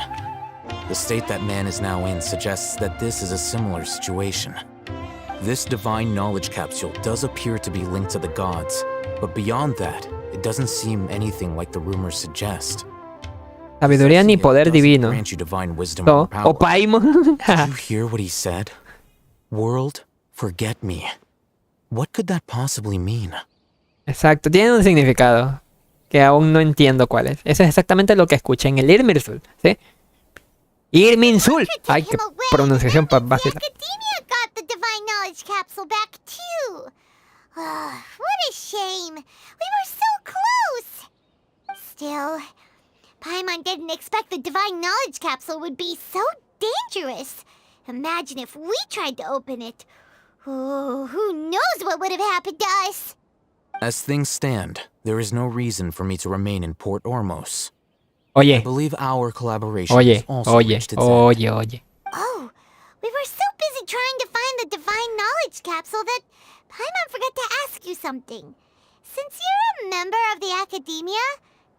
The state that man is now in suggests that this is a similar situation. This divine knowledge capsule does appear to be linked to the gods, but beyond that, it doesn't seem anything like the rumors suggest. Sabiduría ni poder divino. No, o Paimon. Did you hear what he said? World, forget me. What could that possibly mean? Exacto, tiene un significado que aún no entiendo cuál es. Eso es exactamente lo que escuché en el Irminsul, ¿sí? Irminsul. Ay, qué pronunciación básica. Academia got the divine knowledge capsule back too. What a shame. We were so close. Still, Paimon didn't expect the divine knowledge capsule would be so dangerous. Imagine if we tried to open it. Oh, who knows what would have happened to us? As things stand, there is no reason for me to remain in Port Ormos. Oye. I believe our collaboration has also reached its end. Oh, we were so busy trying to find the divine knowledge capsule that Paimon forgot to ask you something. Since you're a member of the Academia,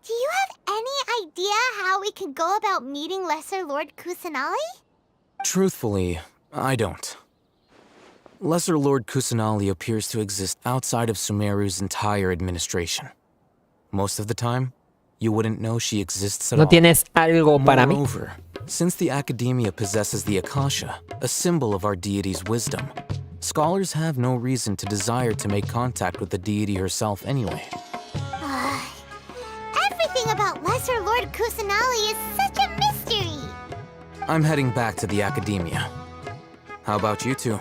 do you have any idea how we can go about meeting Lesser Lord Kusanali? Truthfully, I don't. Lesser Lord Kusanali appears to exist outside of Sumeru's entire administration. Most of the time, you wouldn't know she exists at all. ¿No tienes algo para mí? Moreover, since the Academia possesses the Akasha, a symbol of our deity's wisdom, scholars have no reason to desire to make contact with the deity herself anyway. Everything about Lesser Lord Kusanali is such a mystery. I'm heading back to the Academia. How about you two?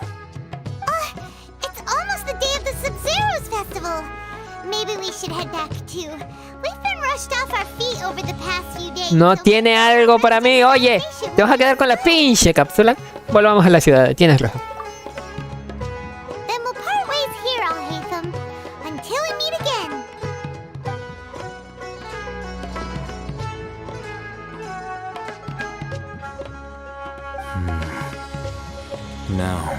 It's almost the day of the Sub-Zero's festival. Maybe we should head back too. We've been rushed off our feet over the past few days. No tiene algo para mí. Oye, te vas a quedar con la pinche cápsula. Volvamos a la ciudad. Tienes razón. Then we'll part ways here, Al-Haytham, until we meet again. Now,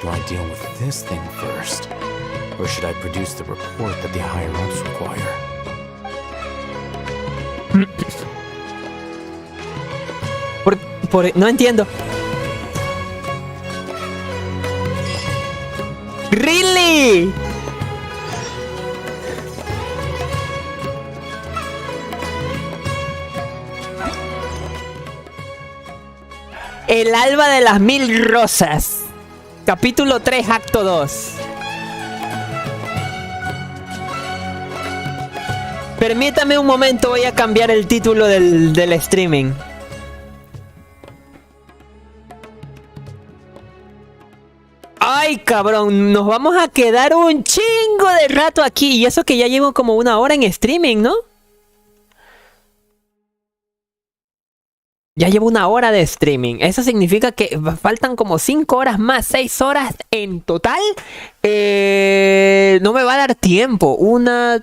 do I deal with this thing first? Or should I produce the report that the higher-ups require? No entiendo. ¿Really? El alba de las 1000 rosas. Capítulo 3, acto 2. Permítame un momento, voy a cambiar el título del streaming. Ay, cabrón, nos vamos a quedar un chingo de rato aquí. Y eso que ya llevo como 1 hora en streaming, ¿no? Ya llevo 1 hora de streaming. Eso significa que faltan como 5 horas más, 6 horas en total. No me va a dar tiempo. 1,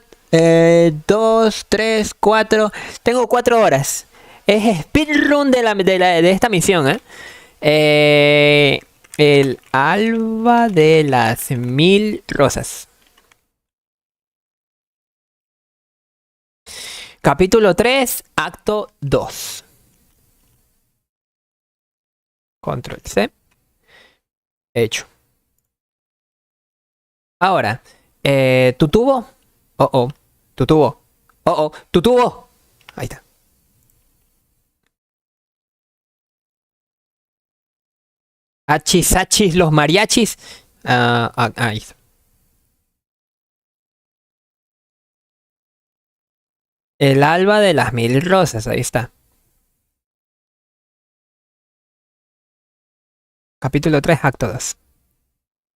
2, 3, 4. Tengo 4 horas. Es speedrun de esta misión, el alba de las 1000 rosas. Capítulo 3, acto 2. Control C. Hecho. Ahora, tu tubo. Tu tubo. Tu tubo. Ahí está. Achis, los mariachis. Ahí está. El alba de las 1000 rosas, ahí está. Capítulo 3, acto 2.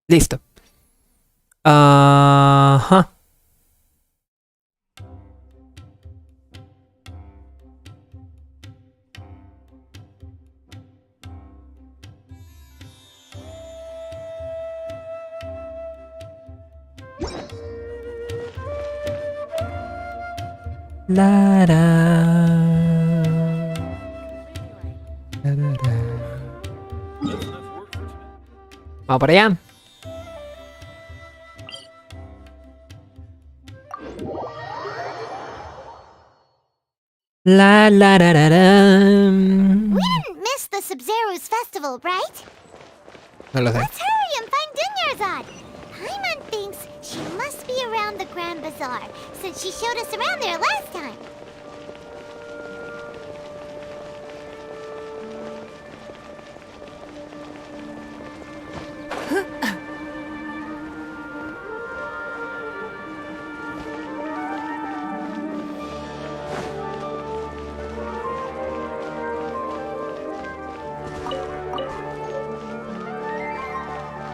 Listo. Ajá. Vamos por allá. We didn't miss the Sub-Zero's festival, right? No lo sé. Let's hurry and find Dunyarzad. Paimon thinks she must be around the Grand Bazaar, since she showed us around there last time.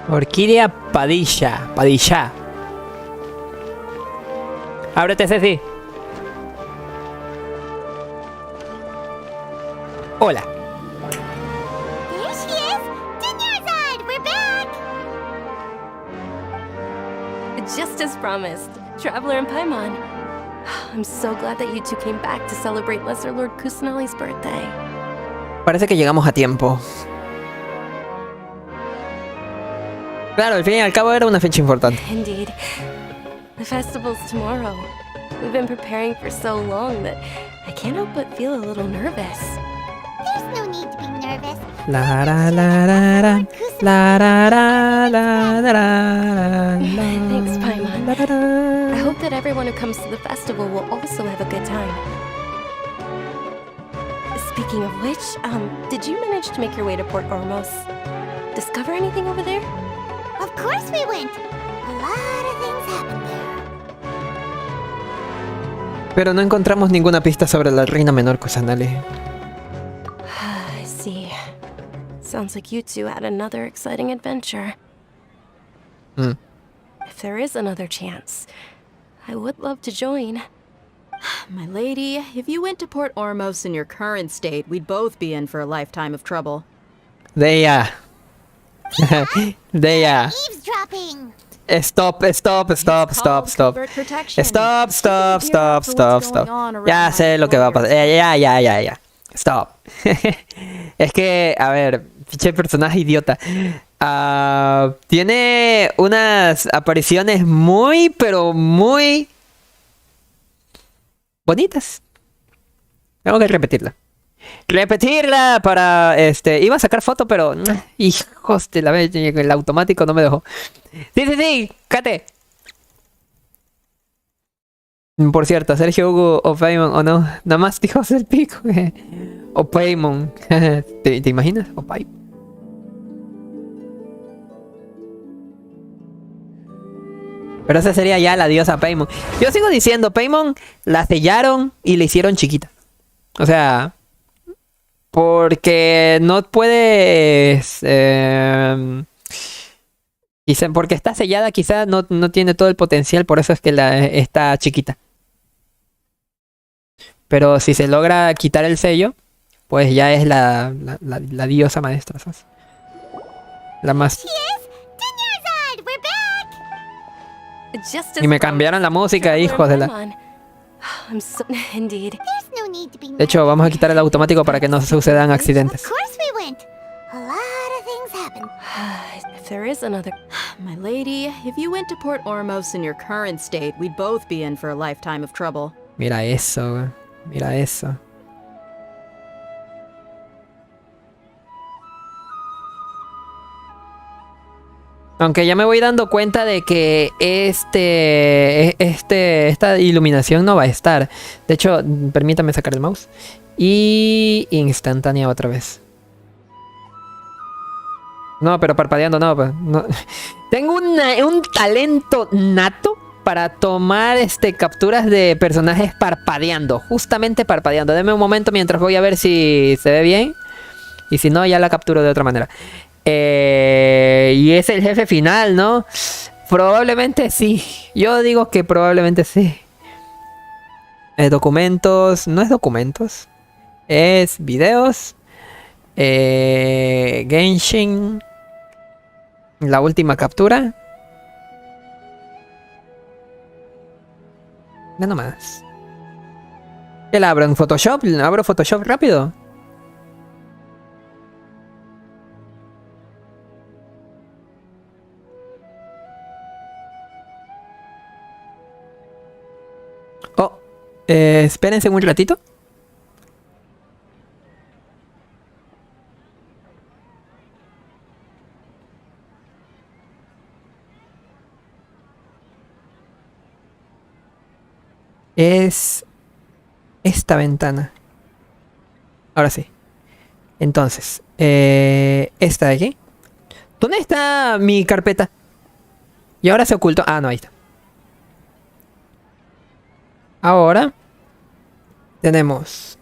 Orquídea Padilla. Ábrete, Ceci. Hola. There she is! Dunyarzad, we're back! Just as promised, Traveler and Paimon. I'm so glad that you two came back to celebrate Lesser Lord Kusanali's birthday. Parece que llegamos a tiempo. Claro, al fin y al cabo era una fecha importante. Indeed. The festival's tomorrow. We've been preparing for so long that I can't help but feel a little nervous. There's no need to be nervous. La la la la la la la la la la. Thanks, Paimon. I hope that everyone who comes to the festival will also have a good time. Speaking of which, did you manage to make your way to Port Ormos? Discover anything over there? Of course we went. A lot of things happened there. Pero no encontramos ninguna pista sobre la reina menor Kusanali. I see. Sounds like you two had another exciting adventure. If there is another chance, I would love to join. My lady, if you went to Port Ormos in your current state, we'd both be in for a lifetime of trouble. They are. Eavesdropping. Stop. Ya sé lo que va a pasar. Ya. Stop. Es que, a ver, pinche personaje idiota. Tiene unas apariciones muy, pero muy bonitas. Tengo que repetirla para iba a sacar foto, pero hijos de la vez, el automático no me dejó. Sí, Kate. Por cierto, Sergio Hugo o Paimon o no, nada más hijos del pico. O Paimon. ¿Te imaginas? O Paimon. Pero esa sería ya la diosa Paimon. Yo sigo diciendo, Paimon la sellaron y la hicieron chiquita. O sea, porque no puedes... quizá, porque está sellada, quizá no tiene todo el potencial, por eso es que está chiquita. Pero si se logra quitar el sello, pues ya es la diosa maestra, ¿sabes? La más... Y me cambiaron la música, hijos de la... De hecho, vamos a quitar el automático para que no sucedan accidentes. If there is another... My lady, if you went to Port Ormos in your current state, we'd both be in for a lifetime of trouble. Mira eso, güey. Mira eso. Aunque ya me voy dando cuenta de que esta iluminación no va a estar. De hecho, permítame sacar el mouse. Y instantánea otra vez. No, pero parpadeando no. Tengo un talento nato para tomar capturas de personajes parpadeando. Justamente parpadeando. Deme un momento mientras voy a ver si se ve bien. Y si no, ya la capturo de otra manera. Y es el jefe final, ¿no? Probablemente sí. Yo digo que probablemente sí. Documentos. No es documentos. Es videos. Genshin. La última captura. Ya nomás. ¿Qué la abro en Photoshop? ¿Abro Photoshop rápido? Oh, espérense un ratito. Es esta ventana. Ahora sí. Entonces, esta de aquí. ¿Dónde está mi carpeta? Y ahora se ocultó. Ah, no, ahí está. Ahora tenemos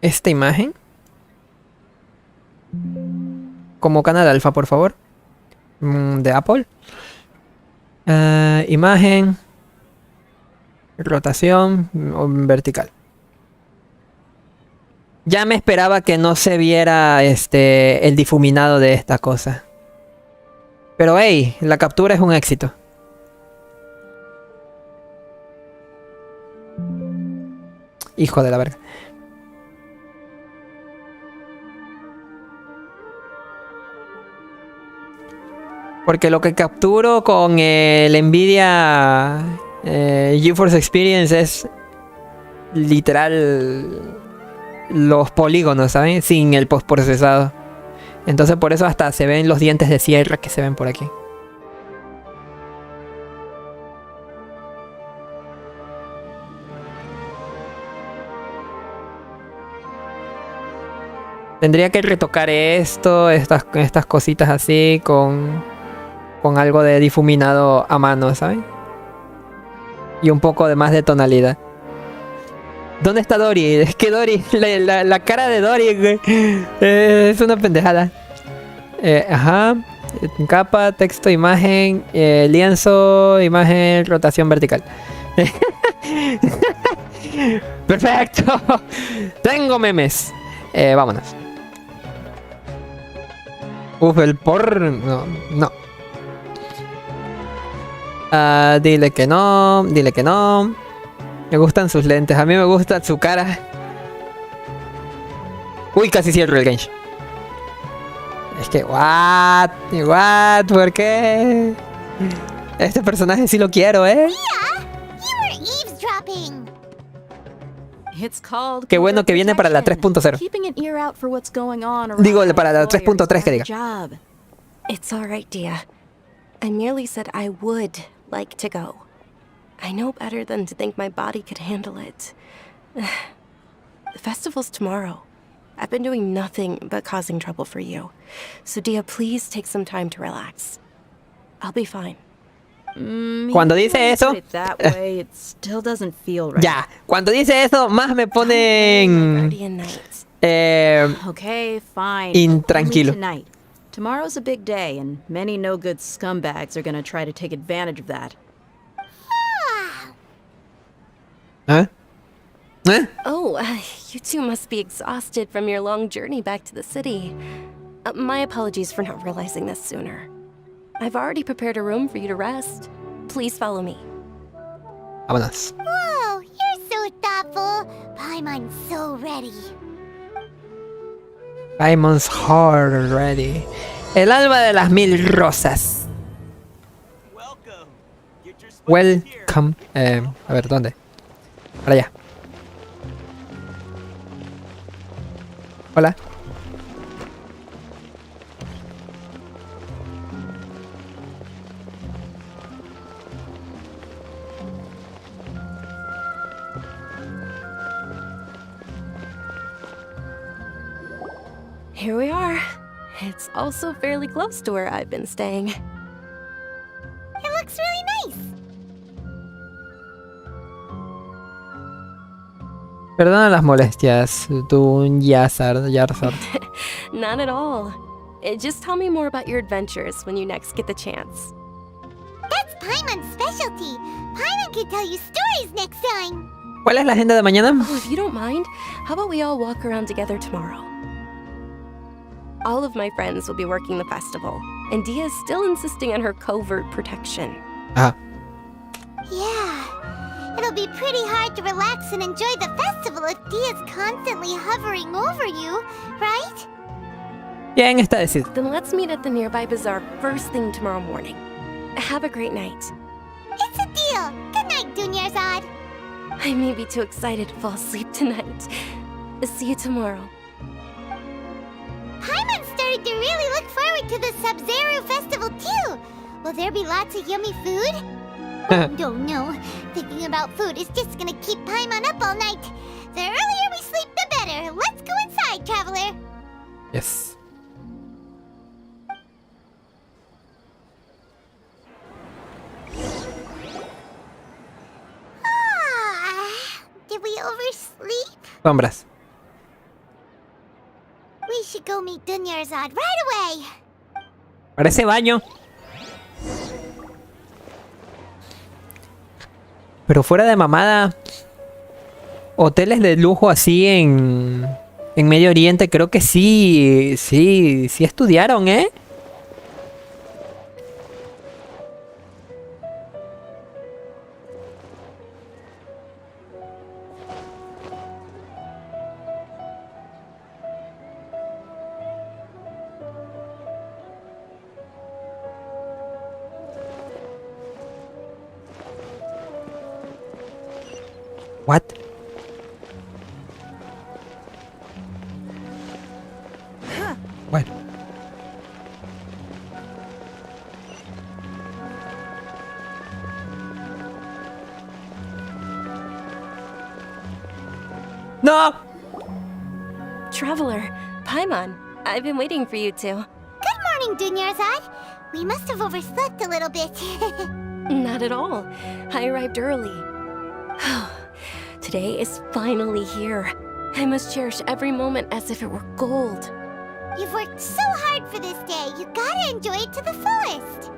esta imagen como canal alfa, por favor, de Apple. Imagen, rotación vertical. Ya me esperaba que no se viera el difuminado de esta cosa. Pero hey, la captura es un éxito. Hijo de la verga. Porque lo que capturo con el Nvidia GeForce Experience es literal los polígonos, ¿saben? Sin el postprocesado. Entonces por eso hasta se ven los dientes de sierra que se ven por aquí. Tendría que retocar esto, estas cositas así con algo de difuminado a mano, ¿saben? Y un poco de más de tonalidad. ¿Dónde está Dory? Es que Dory, la cara de Dory, güey, es una pendejada. Ajá. Capa, texto, imagen, lienzo, imagen, rotación vertical. Perfecto. Tengo memes. Vámonos. Uf, el porno. No. Dile que no. Dile que no. Me gustan sus lentes. A mí me gusta su cara. Uy, casi cierro el Genshin. Es que, what? ¿Por qué? Este personaje sí lo quiero, ¿eh? Qué bueno que viene para la 3.0. Digo, para la 3.3 que diga. It's all right, Dia. I merely said I would like to go. I know better than to think my body could handle it. The festival's tomorrow. I've been doing nothing but causing trouble for you. So, Dia, please take some time to relax. I'll be fine. Cuando dice eso, ya, cuando dice eso, más me ponen intranquilo. Tomorrow's a big day, and many no-good scumbags are gonna try to take advantage of that. Oh, you two must be exhausted from your long journey back to the city. My apologies for not realizing this sooner. I've already prepared a room for you to rest. Please follow me. Vámonos. Whoa, you're so thoughtful. Paimon's so ready. Paimon's heart ready. El alba de las 1000 rosas. Welcome. A ver, ¿dónde? Para allá. Hola. Here we are. It's also fairly close to where I've been staying. It looks really nice. Perdona las molestias, Yarzard. Not at all. Just tell me more about your adventures when you next get the chance. That's Paimon's specialty. Paimon can tell you stories next time. ¿Cuál es la agenda de mañana? Oh, if you don't mind, how about we all walk around together tomorrow? All of my friends will be working the festival, and Dia's still insisting on her covert protection. Ah. Yeah. It'll be pretty hard to relax and enjoy the festival if Dia's constantly hovering over you, right? Bien, está decidido. Then let's meet at the nearby bazaar first thing tomorrow morning. Have a great night. It's a deal. Good night, Dunyarzad. I may be too excited to fall asleep tonight. See you tomorrow. Paimon started to really look forward to the Sub-Zero festival too. Will there be lots of yummy food? Oh, no. Thinking about food is just gonna keep Paimon up all night. The earlier we sleep, the better. Let's go inside, traveler. Yes. Did we oversleep? Sombras. We should go meet Dunyarzad right away. Parece baño. Pero fuera de mamada, hoteles de lujo así en Medio Oriente, creo que sí estudiaron, ¿eh? What? Bueno. No! Traveler, Paimon, I've been waiting for you two. Good morning, Dunyarzad. We must have overslept a little bit. Not at all. I arrived early. Today is finally here. I must cherish every moment as if it were gold. You've worked so hard for this day. You gotta enjoy it to the fullest.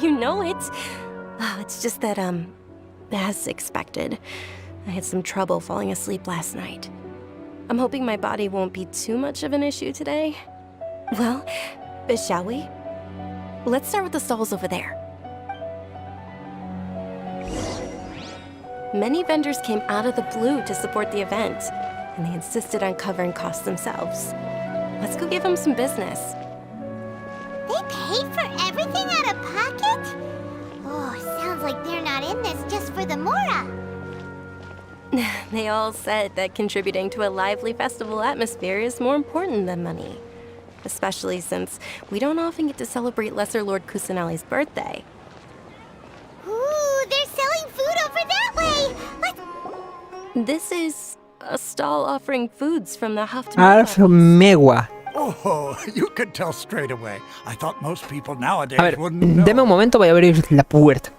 You know it. Oh, it's just that, as expected, I had some trouble falling asleep last night. I'm hoping my body won't be too much of an issue today. Well, shall we? Let's start with the stalls over there. Many vendors came out of the blue to support the event, and they insisted on covering costs themselves. Let's go give them some business. They paid for everything out of pocket? Oh, sounds like they're not in this just for the Mora. They all said that contributing to a lively festival atmosphere is more important than money. Especially since we don't often get to celebrate Lesser Lord Kusanali's birthday. Ooh, they're selling food over that way! Let's... This is a stall offering foods from the Megua. Oh, you could tell straight away. I thought most people nowadays A ver, wouldn't know. deme un momento, voy a abrir la puerta.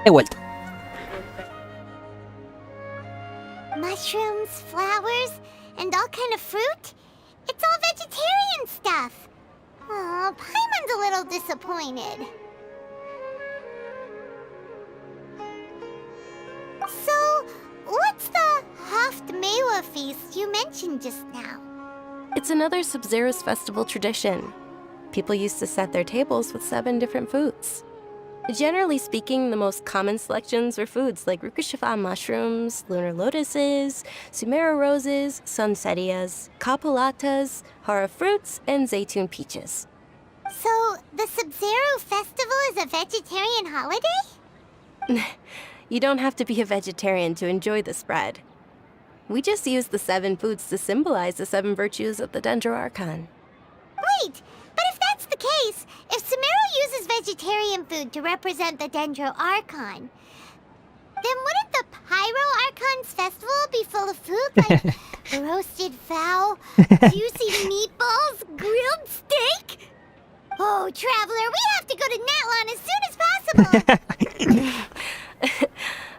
He vuelto. Mushrooms, flowers, and all kind of fruit? It's all vegetarian stuff. Oh, Paimon's a little disappointed. So, what's the Haft-Mewa feast you mentioned just now? It's another Sub-Zero's festival tradition. People used to set their tables with 7 different foods. Generally speaking, the most common selections were foods like Rukkhashava mushrooms, lunar lotuses, Sumera roses, sunsetias, kapulatas, hara fruits, and zaytun peaches. So, the Sub-Zero festival is a vegetarian holiday? You don't have to be a vegetarian to enjoy the spread. We just use the 7 foods to symbolize the 7 virtues of the Dendro Archon. Wait, but if that's the case, if Sumero uses vegetarian food to represent the Dendro Archon, then wouldn't the Pyro Archon's festival be full of food like roasted fowl, juicy meatballs, grilled steak? Oh, Traveler, we have to go to Natlan as soon as possible!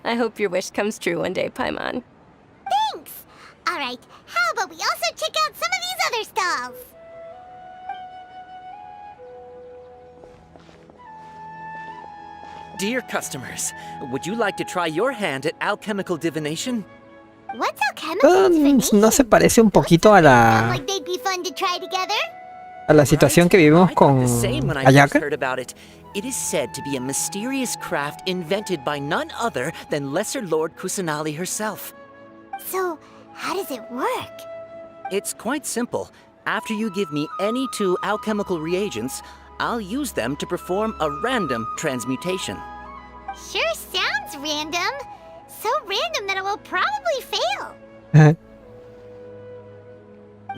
I hope your wish comes true one day, Paimon. Thanks! Alright, how about we also check out some of these other stalls? Dear customers, would you like to try your hand at alchemical divination? What's alchemical divination? ¿No se parece un poquito a Like they'd be fun to try together? la situación que vivimos con Same when I first Ayaka? heard about it. It is said to be a mysterious craft invented by none other than Lesser Lord Kusanali herself. So, how does it work? It's quite simple. After you give me any 2 alchemical reagents, I'll use them to perform a random transmutation. Sure sounds random. So random that it will probably fail.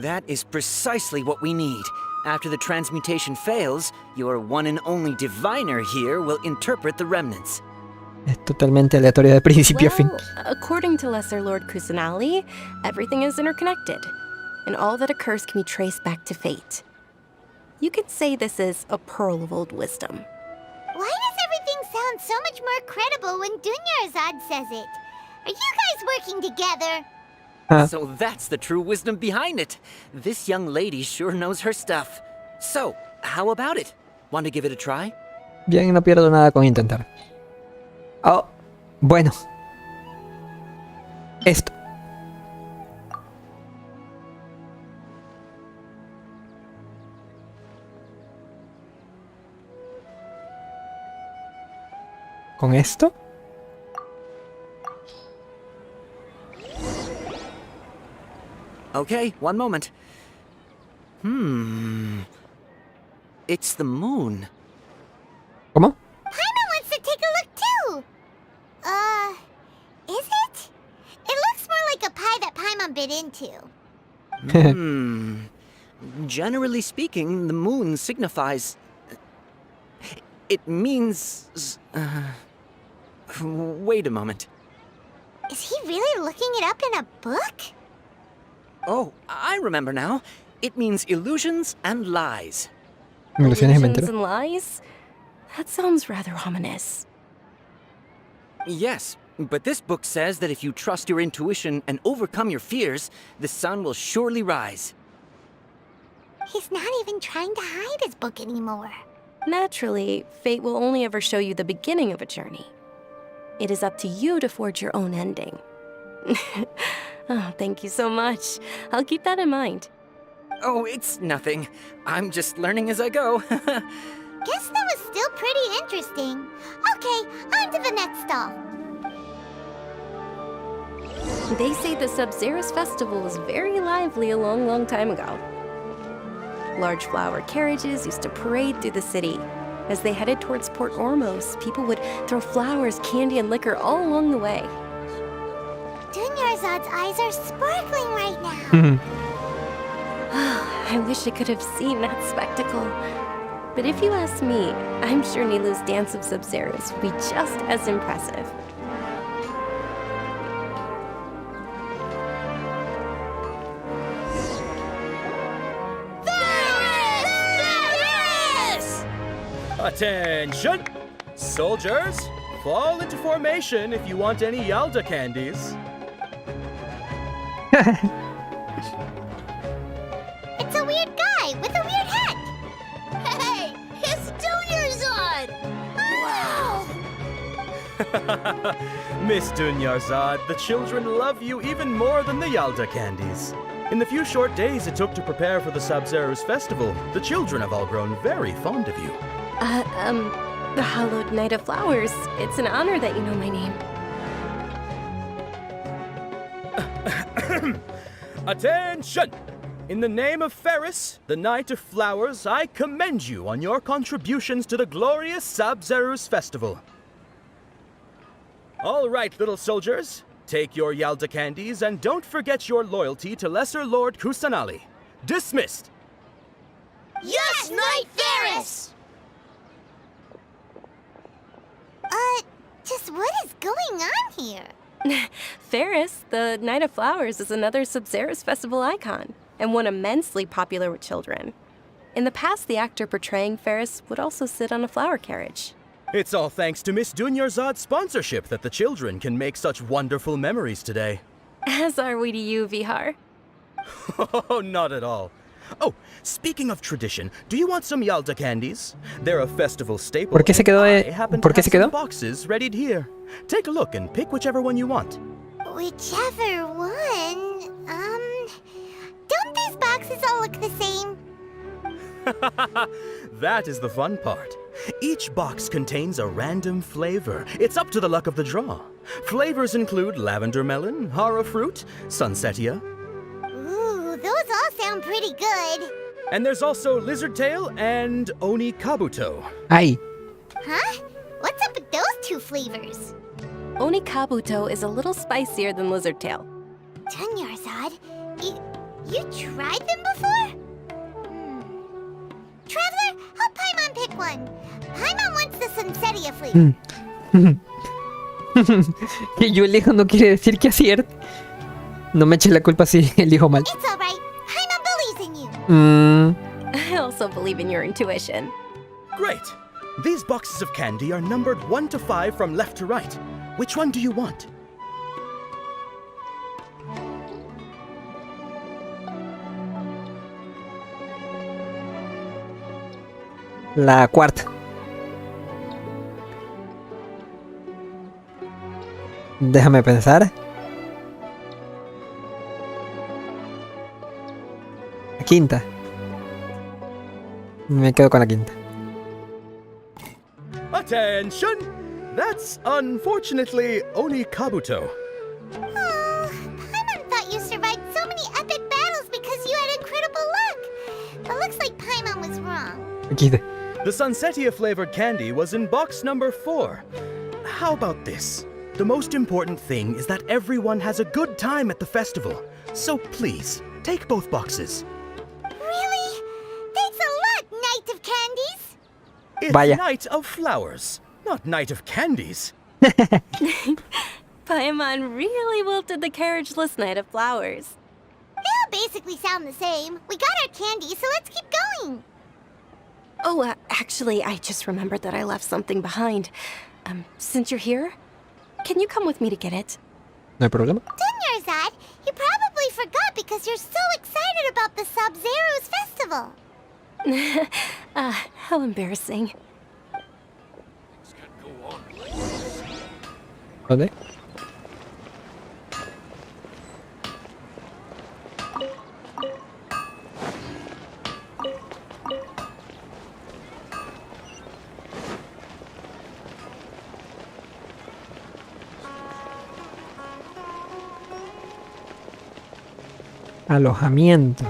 That is precisely what we need. After the transmutation fails, your one and only diviner here will interpret the remnants. Es totalmente aleatorio de principio a fin. Well, according to Lesser Lord Kusanali, everything is interconnected, and all that occurs can be traced back to fate. You could say this is a pearl of old wisdom. Why does everything sound so much more credible when Dunyarzad says it? Are you guys working together? So that's the true wisdom behind it. This young lady sure knows her stuff. So, how about it? Want to give it a try? Bien, no pierdo nada con intentar. Oh, bueno. Esto. ¿Con esto? Okay, one moment. It's the moon. ¿Cómo? Paimon wants to take a look too. Is it? It looks more like a pie that Paimon bit into. Generally speaking, the moon signifies... It means... Wait a moment. Is he really looking it up in a book? Oh, I remember now. It means illusions and lies. Illusions and lies? That sounds rather ominous. Yes, but this book says that if you trust your intuition and overcome your fears, the sun will surely rise. He's not even trying to hide his book anymore. Naturally, fate will only ever show you the beginning of a journey. It is up to you to forge your own ending. Oh, thank you so much. I'll keep that in mind. Oh, it's nothing. I'm just learning as I go. Guess that was still pretty interesting. Okay, on to the next stall. They say the Sub-Zero's festival was very lively a long time ago. Large flower carriages used to parade through the city. As they headed towards Port Ormos, people would throw flowers, candy, and liquor all along the way. Dunyarzad's eyes are sparkling right now. I wish I could have seen that spectacle. But if you ask me, I'm sure Nilu's Dance of Sub-Zeros would be just as impressive. Attention! Soldiers, Fall into formation if you want any Yalda candies. It's a weird guy with a weird hat. Hey, it's Dunyarzad! Wow! Miss Dunyarzad, the children love you even more than the Yalda candies. In the few short days it took to prepare for the Sabzeruz festival, the children have all grown very fond of you. The hallowed Night of Flowers. It's an honor that you know my name. Attention! In the name of Ferris, the Night of Flowers, I commend you on your contributions to the glorious Sabzeruz festival. All right, little soldiers, take your Yalda candies and don't forget your loyalty to Lesser Lord Kusanali. Dismissed! Yes, Knight Ferris! Just what is going on here? Ferris, the Night of Flowers, is another Sabzeruz festival icon, and one immensely popular with children. In the past, the actor portraying Ferris would also sit on a flower carriage. It's all thanks to Miss Dunyarzad's sponsorship that the children can make such wonderful memories today. As are we to you, Vihar. Oh, not at all. Oh, speaking of tradition, do you want some Yalda candies? They're a festival staple. ¿Por qué se quedó? ¿Por qué se quedó? Boxes readied here. Take a look and pick whichever one you want. Whichever one? Don't these boxes all look the same? That is the fun part. Each box contains a random flavor. It's up to the luck of the draw. Flavors include lavender melon, hara fruit, sunsetia. Ooh, those all sound pretty good. And there's also lizard tail and oni kabuto. Ay. Huh? What's up with those two flavors? Oni kabuto is a little spicier than lizard tail. Dunyarzad, you tried them before? Traveler, help Paimon pick one. Paimon wants the sunsetia flavor. Que yo elijo no quiere decir que acierte. No me eches la culpa si elijo mal. It's alright. Paimon believes in you. I also believe in your intuition. Great. These boxes of candy are numbered 1 to 5 from left to right. Which one do you want? La cuarta. Déjame pensar. La quinta. Me quedo con la quinta. Attention! That's unfortunately Oni Kabuto. Oh, Paimon thought you survived so many epic battles because you had incredible luck. But looks like Paimon was wrong. Quinta. The sunsetia flavored candy was in box number 4. How about this? The most important thing is that everyone has a good time at the festival. So please, take both boxes. Really? Thanks a lot, Knight of Candies. It's Vaya. Night of Flowers, not Night of Candies. Paimon really wilted the carriageless Night of Flowers. They all basically sound the same. We got our candy, so let's keep going. Oh, actually, I just remembered that I left something behind. Since you're here, can you come with me to get it? No hay problema. Dunyarzad, you probably forgot because you're so excited about the Sabzeruz festival. How embarrassing. ¿Dónde? Alojamiento.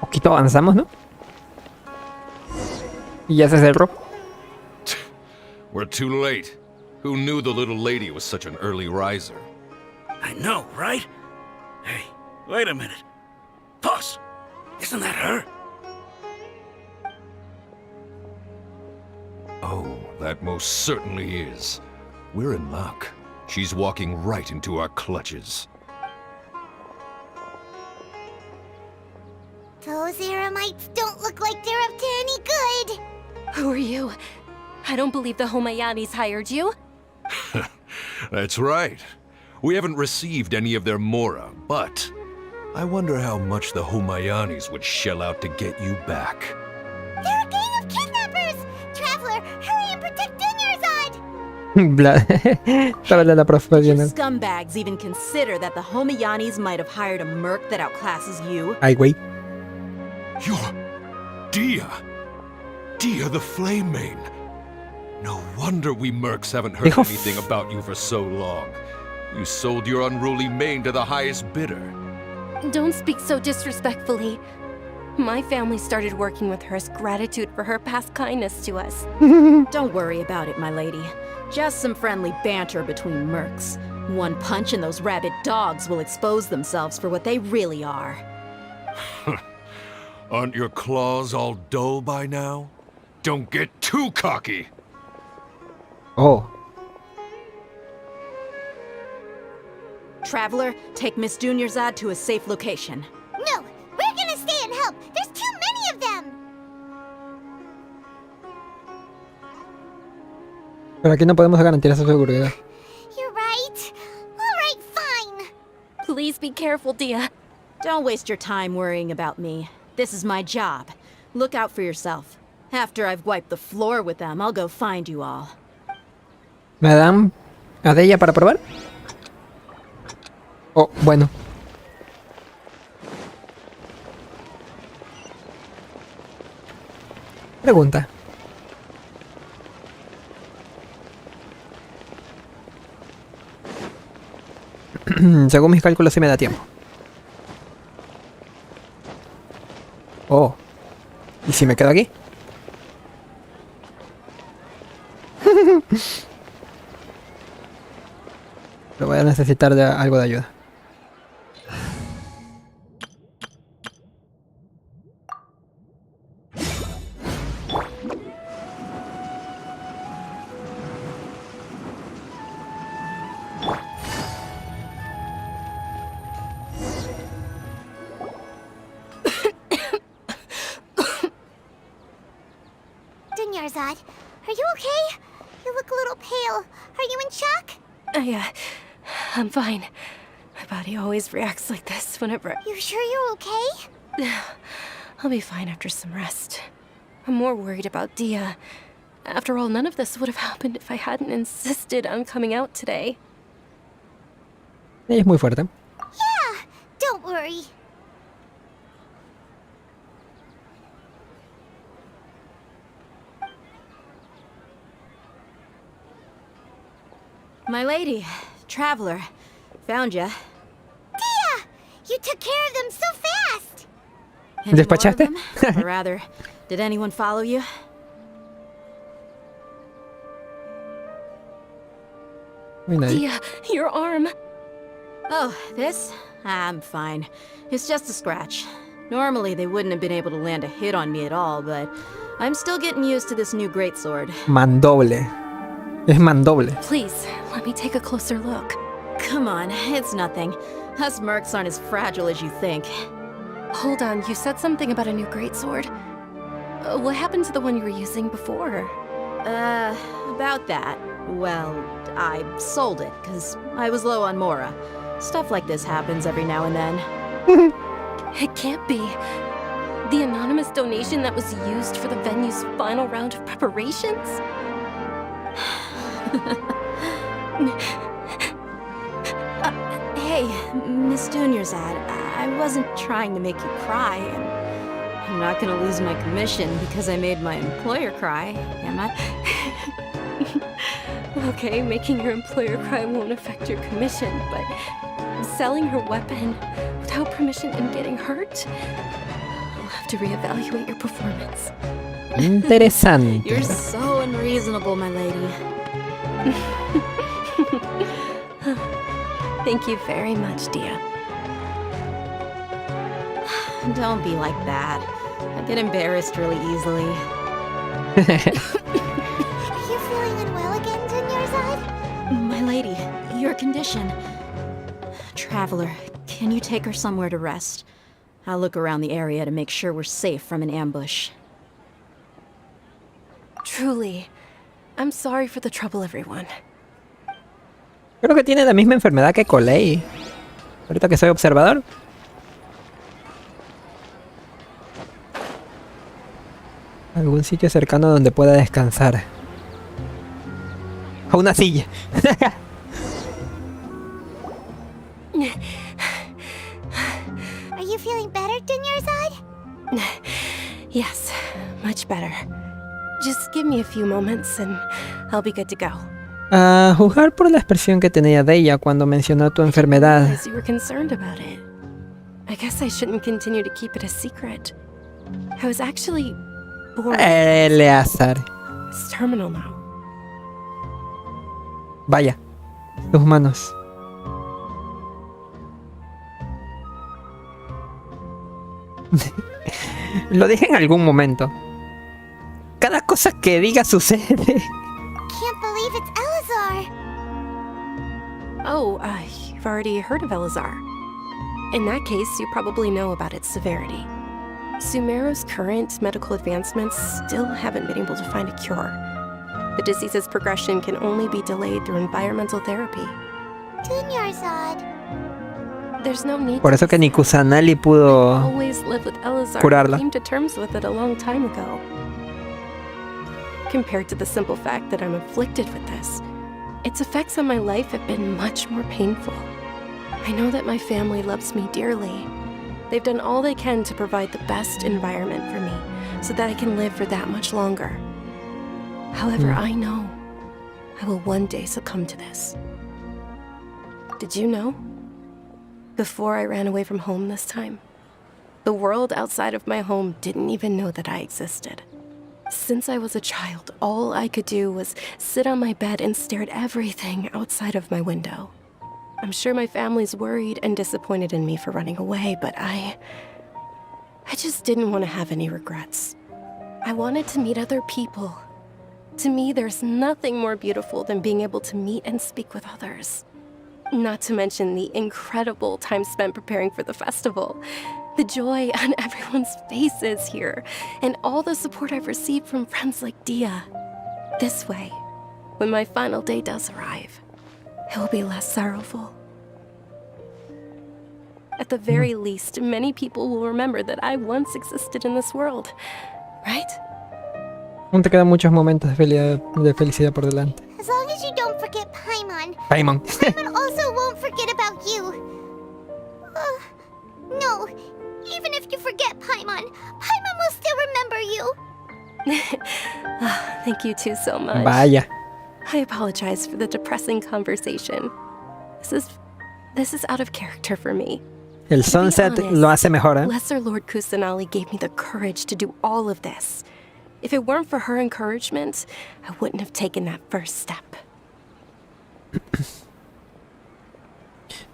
Poquito avanzamos, ¿no? Y ya se cerró. We're too late. Who knew the little lady was such an early riser? I know, right? Hey, wait a minute. Boss, isn't that her? Oh, that most certainly is. We're in luck. She's walking right into our clutches. Those Eremites don't look like they're up to any good. Who are you? I don't believe the Homayanis hired you. That's right. We haven't received any of their mora, but I wonder how much the Homayanis would shell out to get you back. They're a gang of kidnappers! Traveler, hurry and protect Dunyarzad! You scumbags even consider that the Homayanis might have hired a merc that outclasses you? Ay, güey. You're Dia! Dia the Flame Mane! No wonder we mercs haven't heard anything about you for so long. You sold your unruly mane to the highest bidder. Don't speak so disrespectfully. My family started working with her as gratitude for her past kindness to us. Don't worry about it, my lady. Just some friendly banter between mercs. One punch and those rabid dogs will expose themselves for what they really are. Aren't your claws all dull by now? Don't get too cocky! Oh. Traveler, take Miss Dunyarzad to a safe location. No! We're gonna stay and help! There's too many of them! Pero aquí no podemos garantizar su seguridad. You're right. Alright, fine. Please be careful, Dia. Don't waste your time worrying about me. This is my job. Look out for yourself. After I've wiped the floor with them, I'll go find you all. ¿Me dan a de ella para probar? Oh, bueno. Pregunta. Según mis cálculos sí me da tiempo. Oh. ¿Y si me quedo aquí? Pero voy a necesitar algo de ayuda. Dunyarzad, are you okay? You look a little pale. Are you in shock? I'm fine. My body always reacts like this whenever... You sure you're okay? I'll be fine after some rest. I'm more worried about Dia. After all, none of this would have happened if I hadn't insisted on coming out today. Ella es muy fuerte. Yeah, don't worry. My lady, Traveler, found ya. Dia! You took care of them so fast! ¿Despachaste? Or rather, did anyone follow you? Dia, your arm. Oh, this? I'm fine. It's just a scratch. Normally, they wouldn't have been able to land a hit on me at all, but I'm still getting used to this new greatsword. Mandoble. Es mandoble. Please, let me take a closer look. Come on, it's nothing. Us mercs aren't as fragile as you think. Hold on, you said something about a new greatsword. What happened to the one you were using before? About that. Well, I sold it, because I was low on mora. Stuff like this happens every now and then. It can't be. The anonymous donation that was used for the venue's final round of preparations? Hey, Miss Dunyarzad, I wasn't trying to make you cry, and I'm not gonna lose my commission because I made my employer cry, am I? Okay, making your employer cry won't affect your commission, but selling her weapon without permission and getting hurt? I'll have to reevaluate your performance. Interesante. You're so unreasonable, my lady. Thank you very much, Dia. Don't be like that. I get embarrassed really easily. Are you feeling unwell again, Dunyarzad? My lady, your condition. Traveler, can you take her somewhere to rest? I'll look around the area to make sure we're safe from an ambush. Truly, I'm sorry for the trouble, everyone. Creo que tiene la misma enfermedad que Coley. Ahorita que soy observador. Algún sitio cercano donde pueda descansar. A una silla. Are you feeling better, Dunyarzad? Yes, much better. Just give me a few moments and I'll be good to go. A juzgar por la expresión que tenía de ella cuando mencionó tu enfermedad. You were concerned about it. I guess I shouldn't continue to keep it a secret. I was actually born. Eleazar. It's terminal now. Vaya, tus manos. Lo dije en algún momento. Cada cosa que diga sucede. Can't believe it's Elazar. Oh, you've already heard of Elazar. In that case, you probably know about its severity. Sumeru's current medical advancements still haven't been able to find a cure. The disease's progression can only be delayed through environmental therapy. Dunyarzad. There's no need. Por eso que ni Kusanali pudo Always lived with Elazar. curarla. I came to terms with it a long time ago. Compared to the simple fact that I'm afflicted with this, its effects on my life have been much more painful. I know that my family loves me dearly. They've done all they can to provide the best environment for me so that I can live for that much longer. However, I know I will one day succumb to this. Did you know? Before I ran away from home this time, the world outside of my home didn't even know that I existed. Since I was a child, all I could do was sit on my bed and stare at everything outside of my window. I'm sure my family's worried and disappointed in me for running away, but I just didn't want to have any regrets. I wanted to meet other people. To me, there's nothing more beautiful than being able to meet and speak with others. Not to mention the incredible time spent preparing for the festival. The joy on everyone's faces here, and all the support I've received from friends like Dia. This way, when my final day does arrive, it will be less sorrowful. At the very least, many people will remember that I once existed in this world, right? Aún te quedan muchos momentos de felicidad por delante. As long as you don't forget Paimon. Paimon. Paimon also won't forget about you. No, even if you forget Paimon, Paimon will still remember you. Thank you two so much. Vaya. I apologize for the depressing conversation. This is out of character for me. El sunset lo hace mejor, ¿eh? Lesser Lord Kusanali gave me the courage to do all of this. If it weren't for her encouragement, I wouldn't have taken that first step.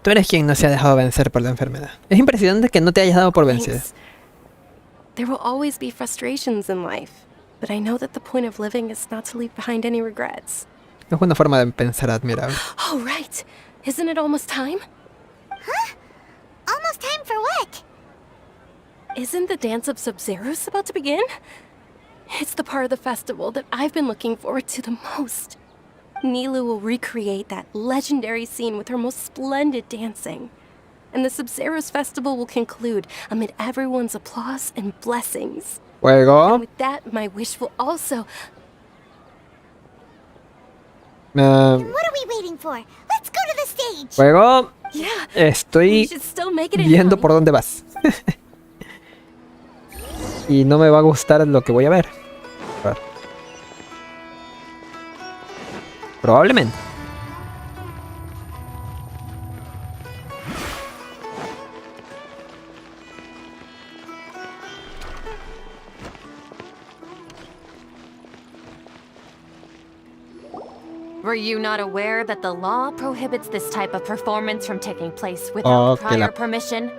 Tú eres quien no se ha dejado vencer por la enfermedad. Es impresionante que no te hayas dado por vencida. There will always be frustrations in life, but I know that the point of living is not to leave behind any regrets. Es una forma de pensar admirable. Oh, right. Isn't it almost time? Huh? Almost time for what? Isn't the dance of Sub-Zeros about to begin? It's the part of the festival that I've been looking forward to the most. Nilu will recreate that legendary scene with her most splendid dancing. And the Sub-Zeros festival will conclude amid everyone's applause and blessings. Luego. And with that, my wish will also... What are we waiting for? Let's go to the stage. Luego. Yeah, Estoy we should still make it in viendo time. por dónde vas. Y no me va a gustar lo que voy a ver. A ver. Probablemente. Were you not aware that the law prohibits this type of performance from taking place without prior permission?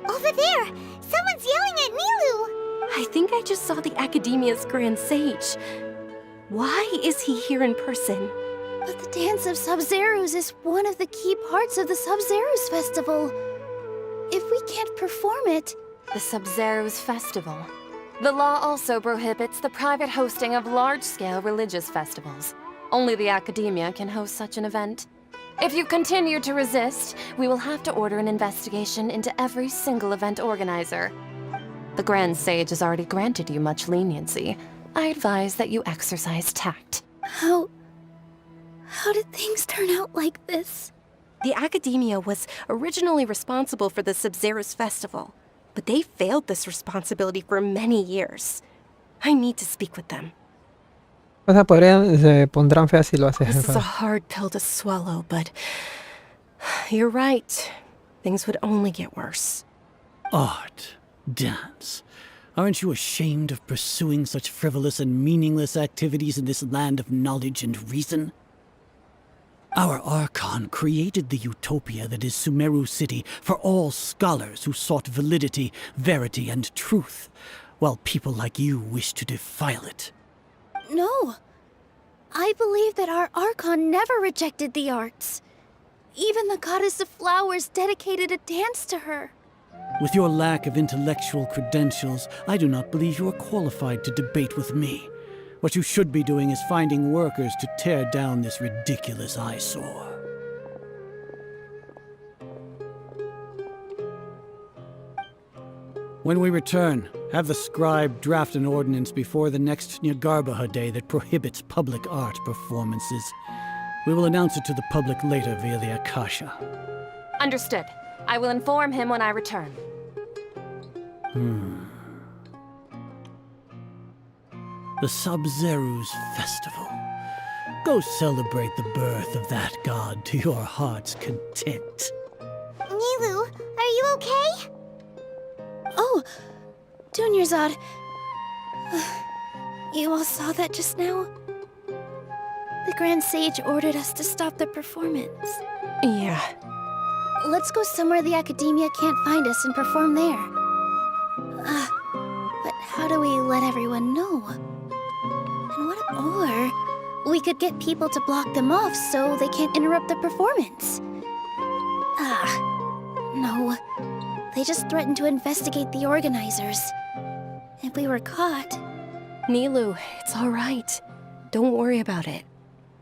Over there! Someone's yelling at Nilu! I think I just saw the Academia's Grand Sage. Why is he here in person? But the Dance of Sub-Zeros is one of the key parts of the Sub-Zeros Festival. If we can't perform it... The Sub-Zeros Festival? The law also prohibits the private hosting of large-scale religious festivals. Only the academia can host such an event. If you continue to resist, we will have to order an investigation into every single event organizer. The Grand Sage has already granted you much leniency. I advise that you exercise tact. How did things turn out like this? The academia was originally responsible for the Sub-Zero's festival, but they failed this responsibility for many years. I need to speak with them. O sea, se pondrán feas si lo haces. This is a hard pill to swallow, but you're right. Things would only get worse. Art, dance. Aren't you ashamed of pursuing such frivolous and meaningless activities in this land of knowledge and reason? Our Archon created the utopia that is Sumeru City for all scholars who sought validity, verity, and truth, while people like you wish to defile it. No. I believe that our Archon never rejected the arts. Even the goddess of flowers dedicated a dance to her. With your lack of intellectual credentials, I do not believe you are qualified to debate with me. What you should be doing is finding workers to tear down this ridiculous eyesore. When we return, have the scribe draft an ordinance before the next Nyagarbha day that prohibits public art performances. We will announce it to the public later via the Akasha. Understood. I will inform him when I return. The Sub-Zero's festival. Go celebrate the birth of that god to your heart's content. Nilou, are you okay? Oh, Dunyarzad. You all saw that just now? The Grand Sage ordered us to stop the performance. Yeah. Let's go somewhere the academia can't find us and perform there. But how do we let everyone know? Or we could get people to block them off so they can't interrupt the performance. No. They just threatened to investigate the organizers. If we were caught... Nilou, it's all right. Don't worry about it.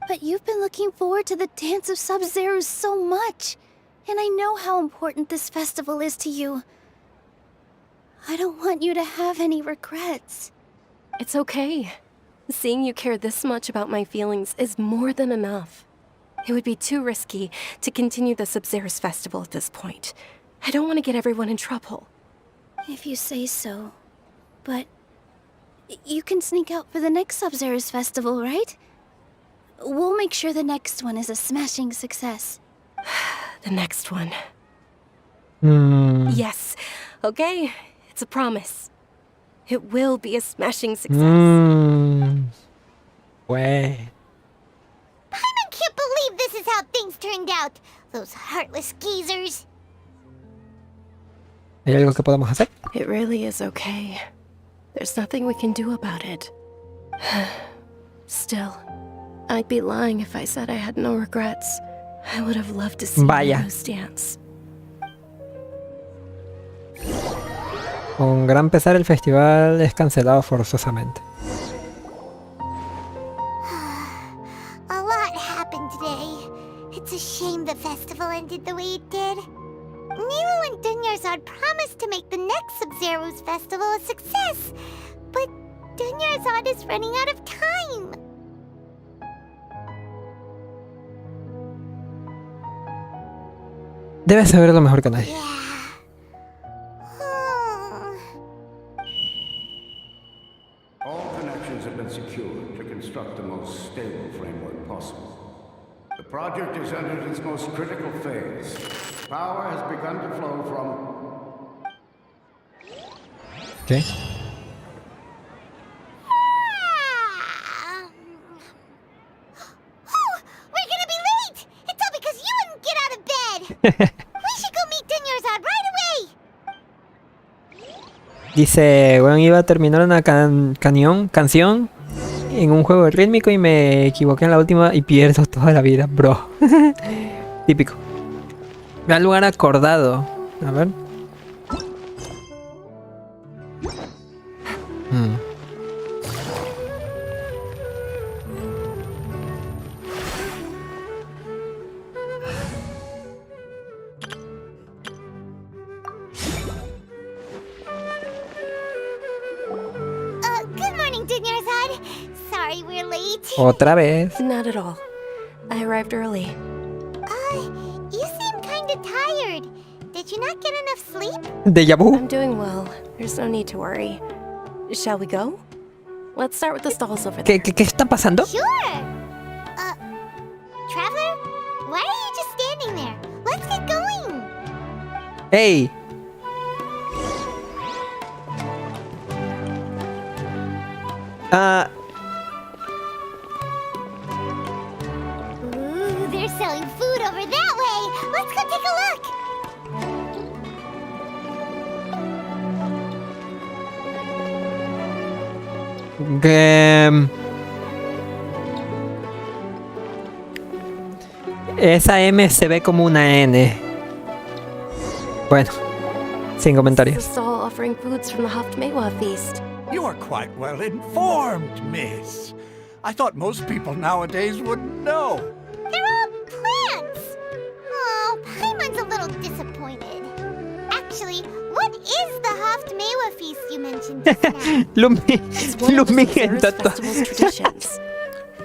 But you've been looking forward to the Dance of Sub-Zeros so much. And I know how important this festival is to you. I don't want you to have any regrets. It's okay. Seeing you care this much about my feelings is more than enough. It would be too risky to continue the Sub-Zero's festival at this point. I don't want to get everyone in trouble. If you say so. But you can sneak out for the next Sub-Zero's festival, right? We'll make sure the next one is a smashing success. The next one. Yes. Okay, it's a promise. It will be a smashing success. Wait. I can't believe this is how things turned out. Those heartless geezers. ¿Hay algo que podamos hacer? It really is okay. There's nothing we can do about it. Still, I'd be lying if I said I had no regrets. I would have loved to see Meadows dance. Con gran pesar el festival es cancelado forzosamente. A lot happened today. It's a shame the festival ended the way it did. Nilou and Dunyarzad promised to make the next Sub-Zero's festival a success, but Dunyarzad is running out of time. Debes saberlo mejor que nadie. All connections have been secured to construct the most stable framework possible. The project has entered its most critical phase. Power has begun to flow from... Okay. We're gonna be late! It's all because you wouldn't get out of bed! We should go meet Dunyarzad right away! Dice, bueno, iba a terminar una canción en un juego rítmico y me equivoqué en la última y pierdo toda la vida, bro. Típico. Ve al lugar acordado. A ver. Good morning, Dunyarzad. Sorry we're late. Otra vez. Not at all. I arrived early. You seem kinda tired. Did you not get enough sleep? Déjà vu. I'm doing well. There's no need to worry. Shall we go? Let's start with the stalls over there. ¿Qué está pasando? Sure. Traveler, why are you just standing there? Let's get going. ¡Ey! Ooh, they're selling food over that way. Let's go take a look. Esa M se ve como una N. Bueno, sin comentarios. This is a stall offering foods from the Haftmewa feast. You are quite well informed, miss. I thought most people nowadays wouldn't know. They're all plants. Oh, Paimon's a little disappointed. Actually, what is the Haftmewa feast you mentioned just now? Lumi festival's traditions.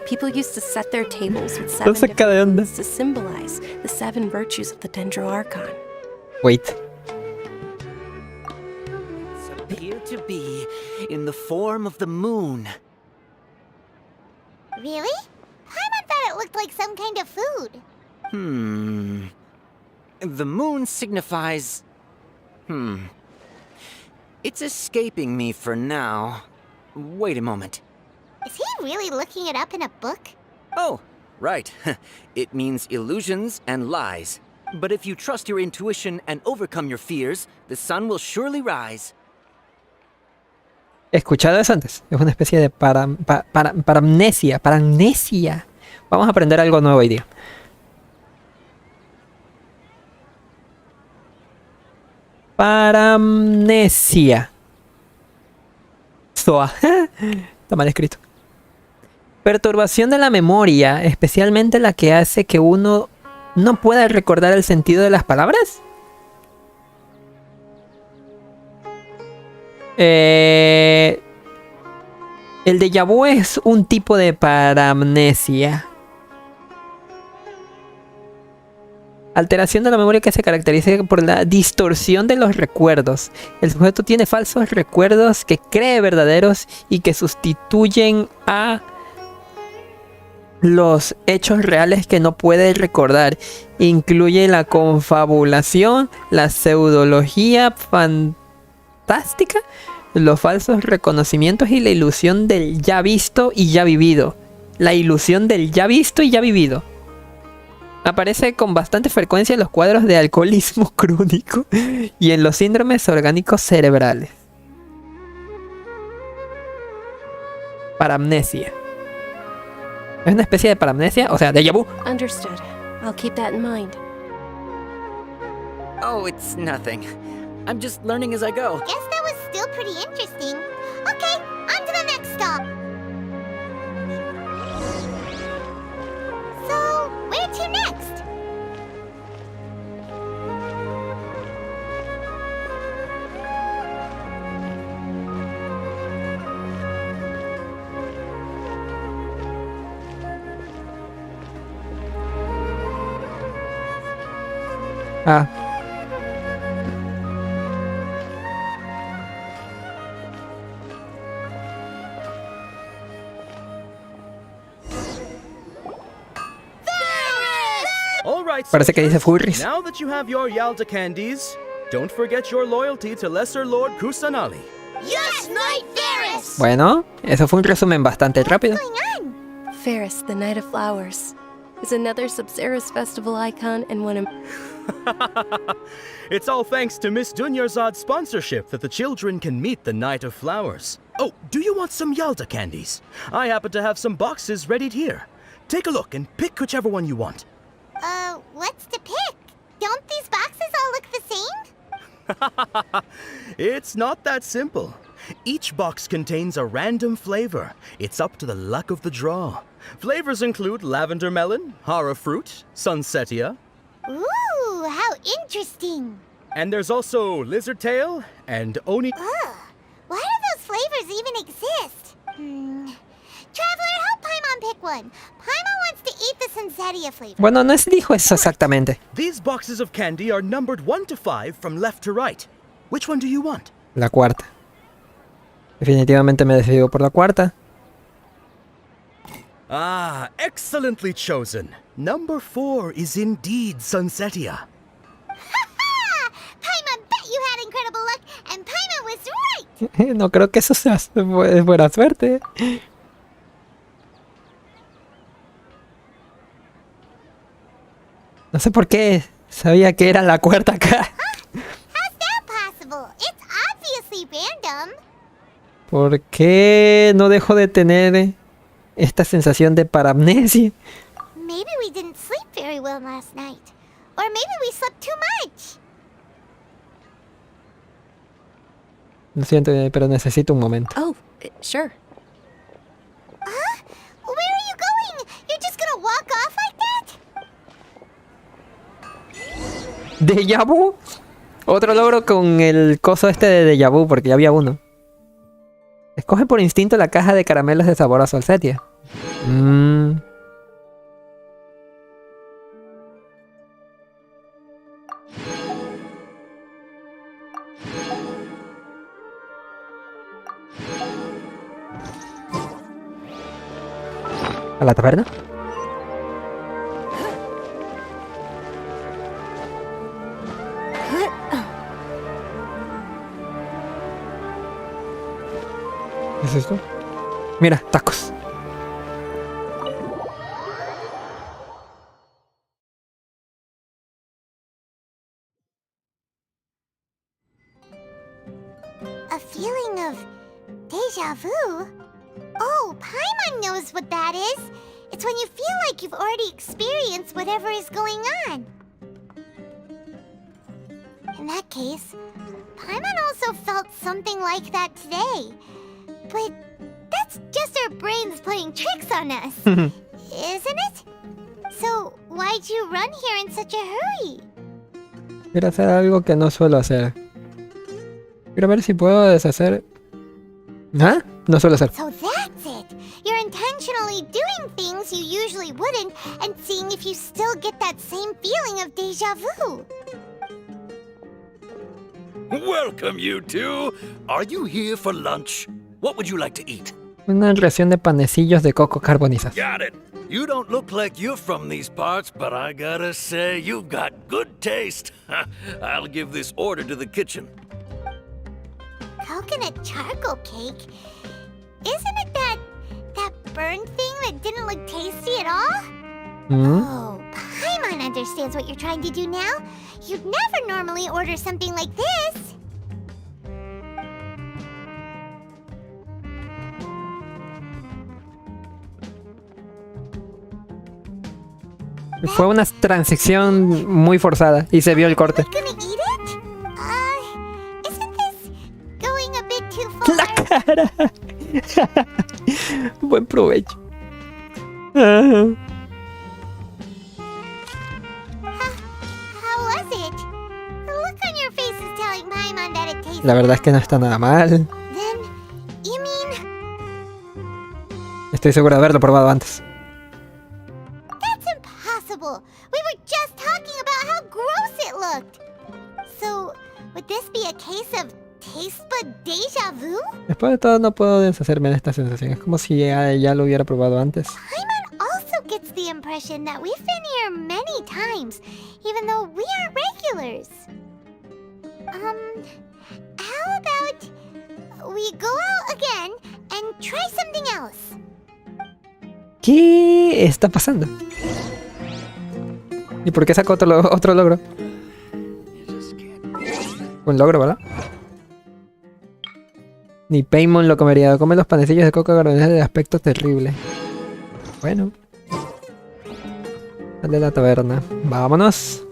People used to set their tables with 7 different foods to symbolize the 7 virtues of the Dendro Archon. Wait. Appear to be in the form of the moon. Really? Paimon thought it looked like some kind of food. The moon signifies... It's escaping me for now. Wait a moment. Is he really looking it up in a book? Oh, right. It means illusions and lies. But if you trust your intuition and overcome your fears, the sun will surely rise. He escuchado eso antes. Es una especie de paramnesia. Paramnesia. Vamos a aprender algo nuevo hoy día. Paramnesia. Soa. Está mal escrito. Perturbación de la memoria, especialmente la que hace que uno no pueda recordar el sentido de las palabras. El déjà vu es un tipo de paramnesia. Alteración de la memoria que se caracteriza por la distorsión de los recuerdos. El sujeto tiene falsos recuerdos que cree verdaderos y que sustituyen a los hechos reales que no puede recordar. Incluye la confabulación, la pseudología fantástica, los falsos reconocimientos y la ilusión del ya visto y ya vivido. La ilusión del ya visto y ya vivido. Aparece con bastante frecuencia en los cuadros de alcoholismo crónico y en los síndromes orgánicos cerebrales. Paramnesia. ¿Es una especie de paramnesia? O sea, déjà vu. Understood. I'll keep that in mind. Oh, it's nothing. I'm just learning as I go. Guess that was still pretty interesting. Okay, on to the next stop. So, where to next? Ah. Parece que dice Furries. Now that you have your Yalda candies, don't forget your loyalty to Lesser Lord Kusanali. Yes, Knight Ferris! Bueno, eso fue un resumen bastante rápido. Ferris, the Night of Flowers, is another Sub-Zerus festival icon and one of... It's all thanks to Miss Dunyarzad's sponsorship that the children can meet the Night of Flowers. Oh, do you want some Yalda candies? I happen to have some boxes readied here. Take a look and pick whichever one you want. What's to pick? Don't these boxes all look the same? It's not that simple. Each box contains a random flavor. It's up to the luck of the draw. Flavors include lavender melon, hara fruit, sunsetia. Ooh, how interesting. And there's also lizard tail and oni. Ugh, why do those flavors even exist? Traveler, help Paimon pick one. Paimon wants to eat the sunsetia flavor. Bueno, no se dijo eso exactamente. These boxes of candy are numbered 1 to 5 from left to right. Which one do you want? La cuarta. Definitivamente me decido por la cuarta. Ah, excellently chosen. Number 4 is indeed sunsetia. Paimon bet you had incredible luck, and Paimon was right. No creo que eso sea buena suerte. No sé por qué sabía que era la cuarta acá. How's that possible? It's obviously random. ¿Por qué no dejo de tener esta sensación de paramnesia? Maybe we didn't sleep very well last night. Or maybe we slept too much. Lo siento, pero necesito un momento. Oh, sure. Huh? Where are you going? You're just gonna walk off like that? ¿Déjà vu? Otro logro con el coso este de déjà vu, porque ya había uno. Escoge por instinto la caja de caramelos de sabor a sunsetia. ¿A la taberna? ¿Qué es esto? Mira, tacos. A feeling of deja vu? Oh, Paimon knows what that is. It's when you feel like you've already experienced whatever is going on. In that case, Paimon also felt something like that today. But that's just our brains playing tricks on us, isn't it? So, why'd you run here in such a hurry? Quiero hacer algo que no suelo hacer. Quiero ver si puedo deshacer... ¿Ah? No suelo hacer. So that's it. You're intentionally doing things you usually wouldn't and seeing if you still get that same feeling of deja vu. Welcome, you two. Are you here for lunch? What would you like to eat? Una ración de panecillos de coco carbonizados. Got it. You don't look like you're from these parts, but I gotta say, you've got good taste. I'll give this order to the kitchen. Coconut charcoal cake? Isn't it that burned thing that didn't look tasty at all? Oh, Paimon understands what you're trying to do now. You'd never normally order something like this. Fue una transición muy forzada y se vio el corte. ¡La cara! Buen provecho. La verdad es que no está nada mal. Estoy seguro de haberlo probado antes. We were just talking about how gross it looked. So, would this be a case of taste bud deja vu? Después de todo no puedo deshacerme de esta sensación. Es como si ya lo hubiera probado antes. Paimon also gets the impression that we've been here many times, even though we aren't regulars. How about we go out again and try something else? ¿Qué está pasando? ¿Y por qué sacó otro logro? Un logro, ¿verdad? Ni Paimon lo comería. Come los panecillos de coca carbonizados de aspecto terrible. Bueno. Sal de la taberna. Vámonos.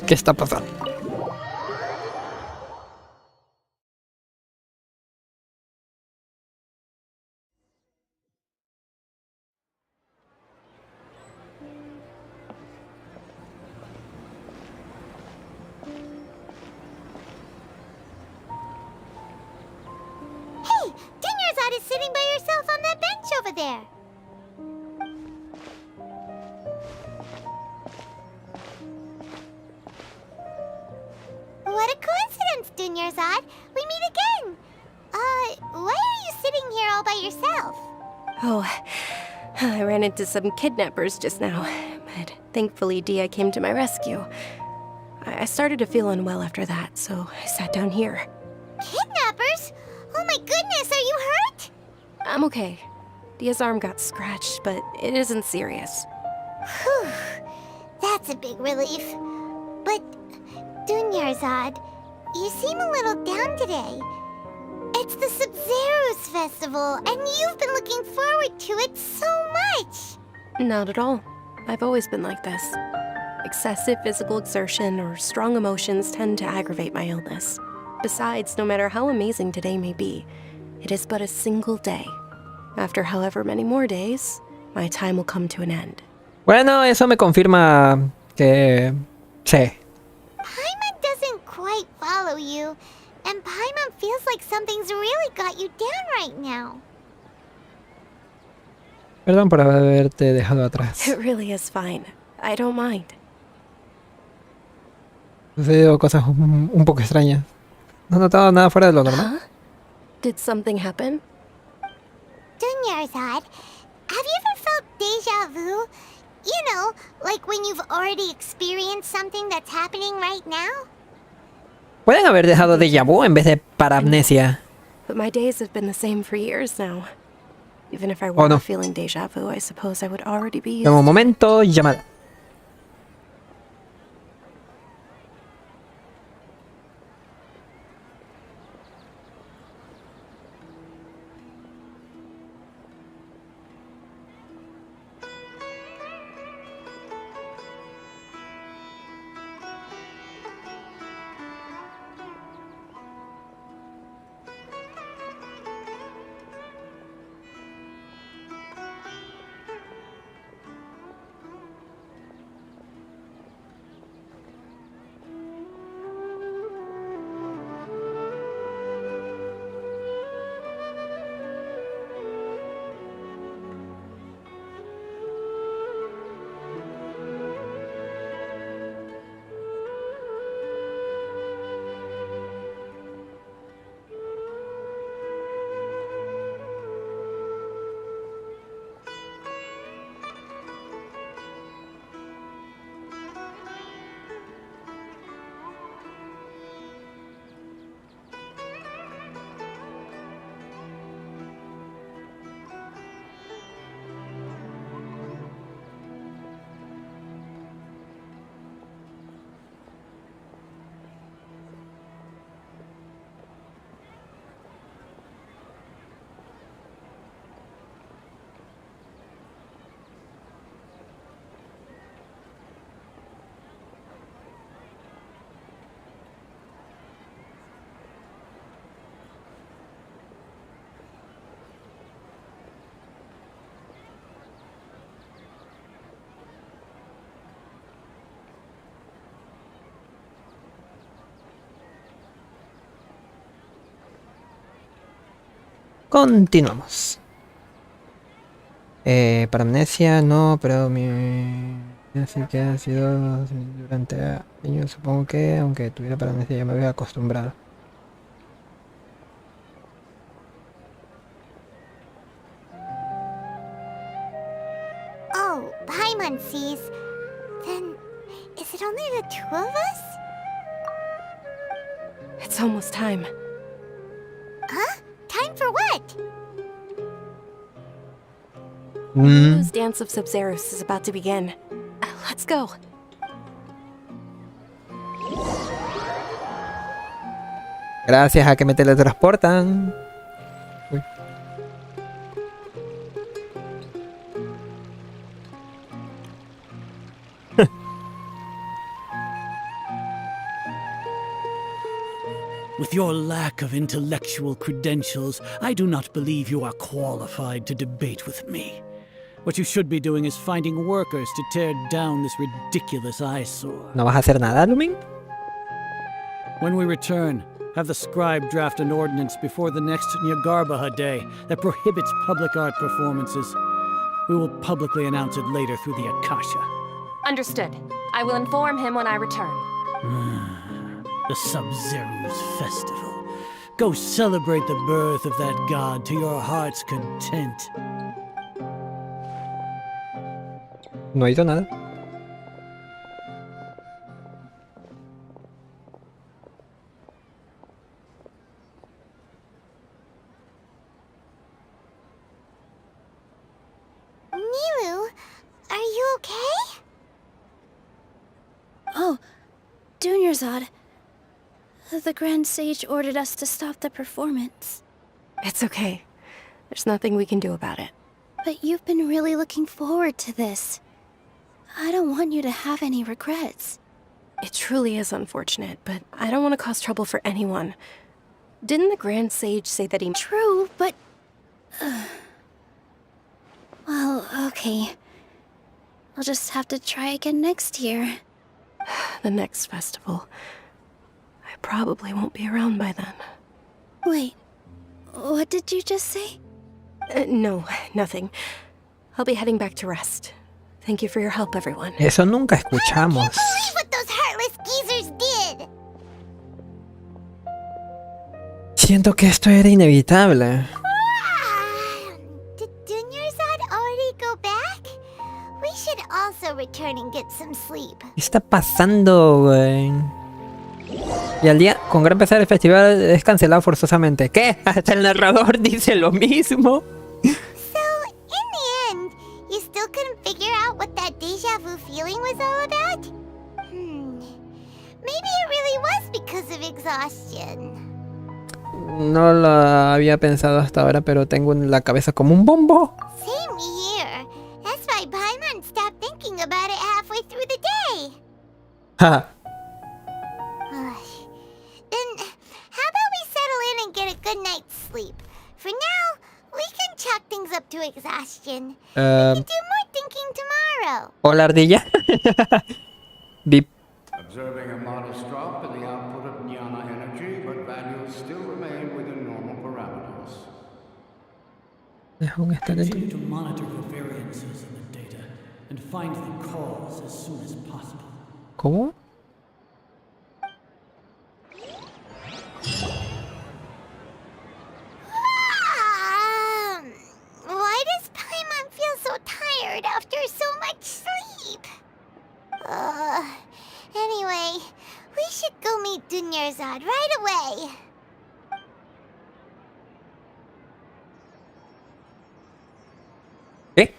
¿Qué está pasando? Hey, Dinyarzad is sitting by herself on that bench over there. What a coincidence, Dinyarzad. We meet again. Why are you sitting here all by yourself? Oh, I ran into some kidnappers just now, but thankfully Dia came to my rescue. I started to feel unwell after that, so I sat down here. Kidnappers? Oh my goodness, are you hurt? I'm okay. Dia's arm got scratched, but it isn't serious. Whew, that's a big relief. But, Dinyarzad, you seem a little down today. It's the Sub-Zero's festival, and you've been looking forward to it so much! Not at all. I've always been like this. Excessive physical exertion or strong emotions tend to aggravate my illness. Besides, no matter how amazing today may be, it is but a single day. After however many more days, my time will come to an end. Bueno, eso me confirma que sí. Paimon doesn't quite follow you, and Paimon feels like something's really got you down right now. Perdón por haberte dejado atrás. It really is fine. I don't mind. Sucedido cosas un poco extrañas. ¿No has notado nada fuera de lo normal? Huh? Did something happen? Dinyarzad, have you ever felt deja vu? You know, like when you've already experienced something that's happening right now? Pueden haber dejado déjà vu en vez de paramnesia. But my days have been the same for years now. Even if I weren't feeling deja vu, I suppose I would already be used En un momento, llamada. Continuamos. Paramnesia, no, pero así que ha sido durante años, supongo que, aunque tuviera paramnesia ya me había acostumbrado. Oh, Paimon sees. Then, is it only the two of us? It's almost time. Huh? Time for what? Blue's Dance of Sub-Zeros is about to begin. Let's go. Gracias a que me teletransportan. Uy. With your lack of intellectual credentials, I do not believe you are qualified to debate with me. What you should be doing is finding workers to tear down this ridiculous eyesore. ¿No vas a hacer nada, Lumin? When we return, have the scribe draft an ordinance before the next Nyagarbha Day that prohibits public art performances. We will publicly announce it later through the Akasha. Understood. I will inform him when I return. The Sub-Zero's festival. Go celebrate the birth of that god to your heart's content. No he ido nada. Nilu, are you okay? Oh, Dunyarzad. The Grand Sage ordered us to stop the performance. It's okay. There's nothing we can do about it. But you've been really looking forward to this. I don't want you to have any regrets. It truly is unfortunate, but I don't want to cause trouble for anyone. Didn't the Grand Sage say that he... True, but... Well, okay. I'll just have to try again next year. The next festival. I probably won't be around by then. Wait, what did you just say? No, nothing. I'll be heading back to rest. Thank you for your help, everyone. Eso nunca escuchamos. I can't believe what those heartless geezers did! Siento que esto era inevitable. Did Dunyarzad already go back? We should also return and get some sleep. ¿Qué está pasando, güey? Y al día, con gran pesar, el festival es cancelado forzosamente. ¿Qué? Hasta el narrador dice lo mismo. So, in the end, you still couldn't figure out what that deja vu feeling was all about? Maybe it really was because of exhaustion. No lo había pensado hasta ahora, pero tengo en la cabeza como un bombo. Same here. That's why Paimon stopped thinking about it halfway through the day. Ja. Then, how about we settle in and get a good night's sleep? For now, we can chalk things up to exhaustion. We can do more thinking tomorrow. Hola, ardilla. Bip. Observing a modest drop in the output of jnana energy, but values still remain within normal parameters. Continue to monitor the variances in the data and find the cause as soon as possible. ¿Cómo? Why does Paimon feel so tired after so much sleep? Anyway, we should go meet Dunyarzad right away. ¿Qué?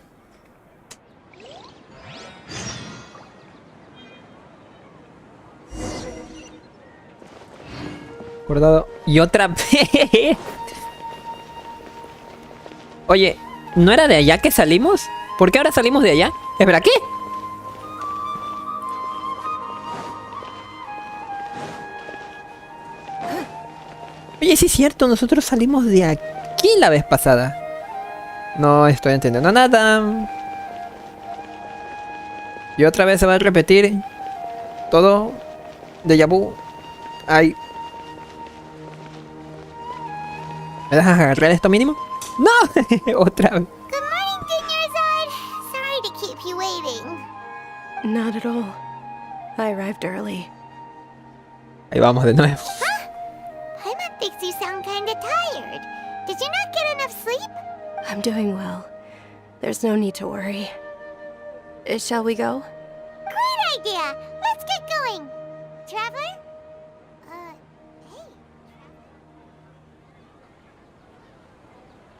Acordado. Y otra vez. Oye, ¿no era de allá que salimos? ¿Por qué ahora salimos de allá? ¿Es verdad qué? Oye, sí es cierto, nosotros salimos de aquí la vez pasada. No estoy entendiendo nada. Y otra vez se va a repetir todo. Déjà vu. Ay. ¿Me dejas agarrar esto mínimo? ¡No! Otra vez. Good morning, Dunyarzad. Sorry to keep you waiting. Not at all. I arrived early. Ahí vamos de nuevo. Paimon thinks you sound kinda tired. Did you not get enough sleep? I'm doing well. There's no need to worry. Shall we go? Great idea! Let's get going! Traveler?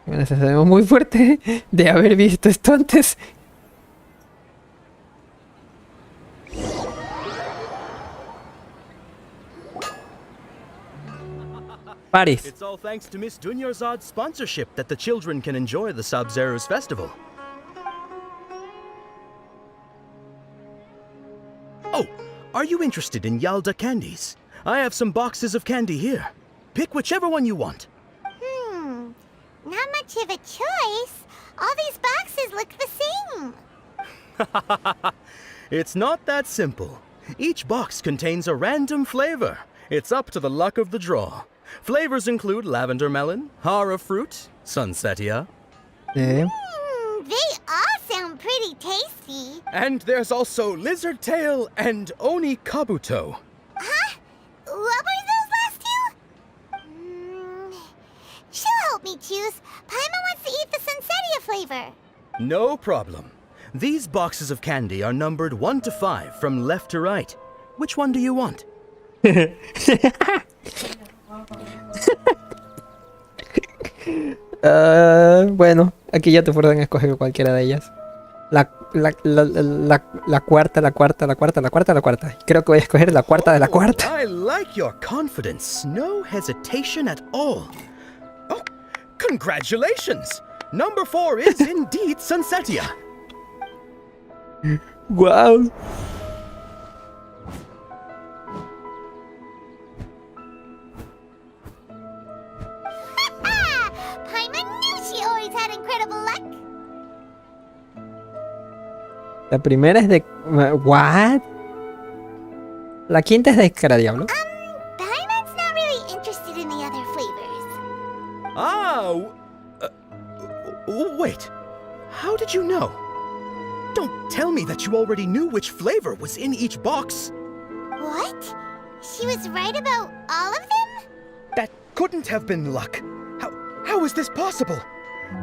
Bueno, se sabemos muy fuerte de haber visto esto antes. Paris. It's all thanks to Miss Dunyarzad's sponsorship that the children can enjoy the Sub-Zero's festival. Oh, are you interested in Yalda candies? I have some boxes of candy here. Pick whichever one you want. Not much of a choice. All these boxes look the same. It's not that simple. Each box contains a random flavor. It's up to the luck of the draw. Flavors include lavender melon, hara fruit, sunsetia. They all sound pretty tasty. And there's also lizard tail and oni kabuto. Huh? What were those last two? She'll help me choose. Paimon wants to eat the sunsetia flavor. No problem. These boxes of candy are numbered 1 to 5 from left to right. Which one do you want? Bueno, aquí ya te fuerzan a escoger cualquiera de ellas. La cuarta. Creo que voy a escoger la cuarta de la cuarta. I like your confidence. No hesitation at all. Oh, congratulations! Number 4 is indeed sunsetia. Wow. Paimon knew she always had incredible luck. La primera es de... ¿What? La quinta es de cara diablo. Paimon's not really interested in the other flavors. Oh! Wait. How did you know? Don't tell me that you already knew which flavor was in each box. What? She was right about all of them? That couldn't have been luck. How is this possible?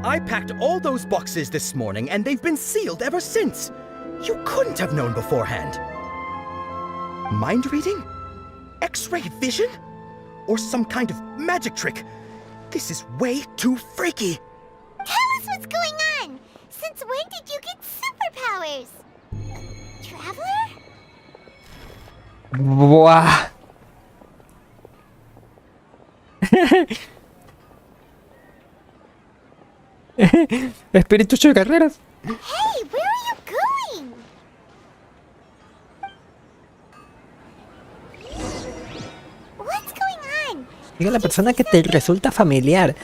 I packed all those boxes this morning and they've been sealed ever since. You couldn't have known beforehand. Mind reading? X-ray vision? Or some kind of magic trick? This is way too freaky. Tell us what's going on. Since when did you get superpowers? Traveler? Wow. Espíritu de carreras. Hey, where are you going? What's going on? Diga la persona que te resulta familiar.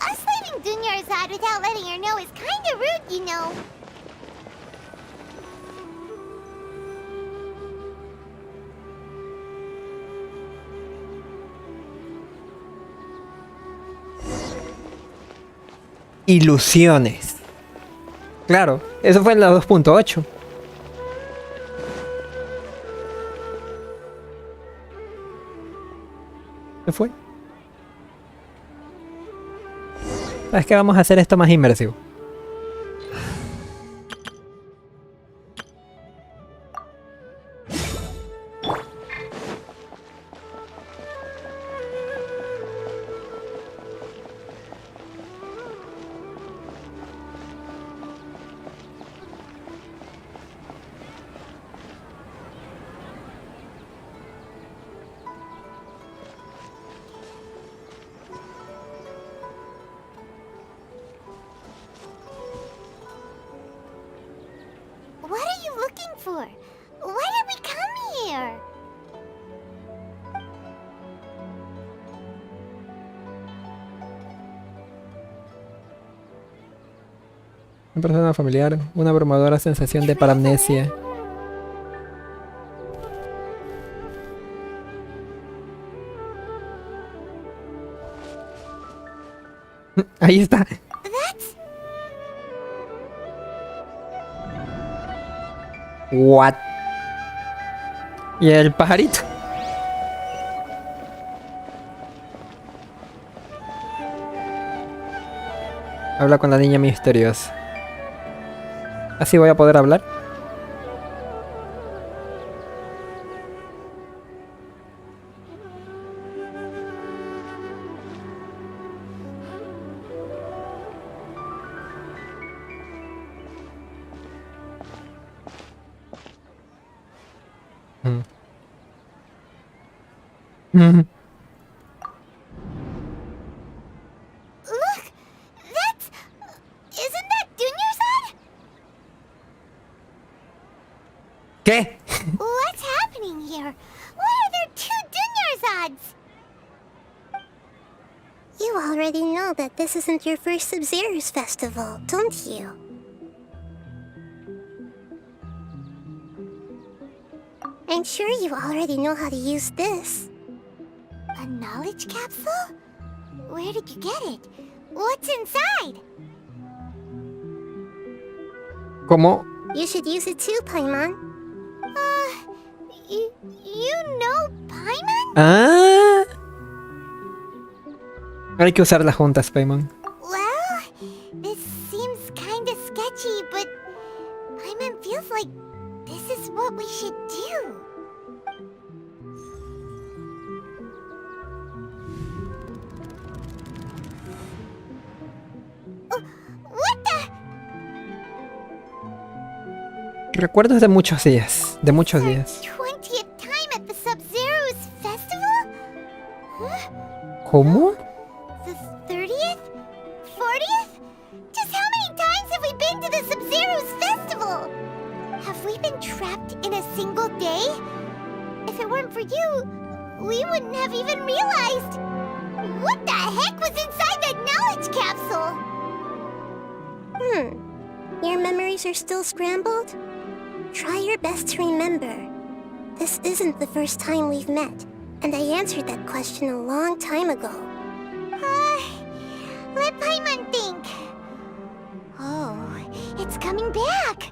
Us leaving Dunyarzad without letting her know is kinda rude, you know. Ilusiones. Claro, eso fue en la 2.8. ¿Qué fue? ¿Sabes qué? Vamos a hacer esto más inmersivo. What are you looking for? Why did we come here? Una persona familiar, una abrumadora sensación de paramnesia. Ahí está. What? Y el pajarito. Habla con la niña misteriosa. ¿Así voy a poder hablar? Look! That's... Isn't that Dunyarzad? ¿Qué? What's happening here? Why are there two Dunyarzads? You already know that this isn't your first Sub-Zero's festival, don't you? I'm sure you already know how to use this. A knowledge capsule? Where did you get it? What's inside? ¿Cómo? You should use it too, Paimon. You know Paimon? Ah. Hay que usarlas juntas, Paimon. Well, this seems kinda sketchy, but Paimon feels like this is what we should do. What the? Recuerdos de muchos días. De muchos días. 20th time at the Sub-Zero's festival? ¿Cómo? The 30th? 40th? Just how many times have we been to the Sub-Zero's festival? Have we been trapped in a single day? If it weren't for you, we wouldn't have even realized. What the heck was inside that knowledge capsule? Your memories are still scrambled? Try your best to remember. This isn't the first time we've met, and I answered that question a long time ago. Let Paimon think. Oh, it's coming back.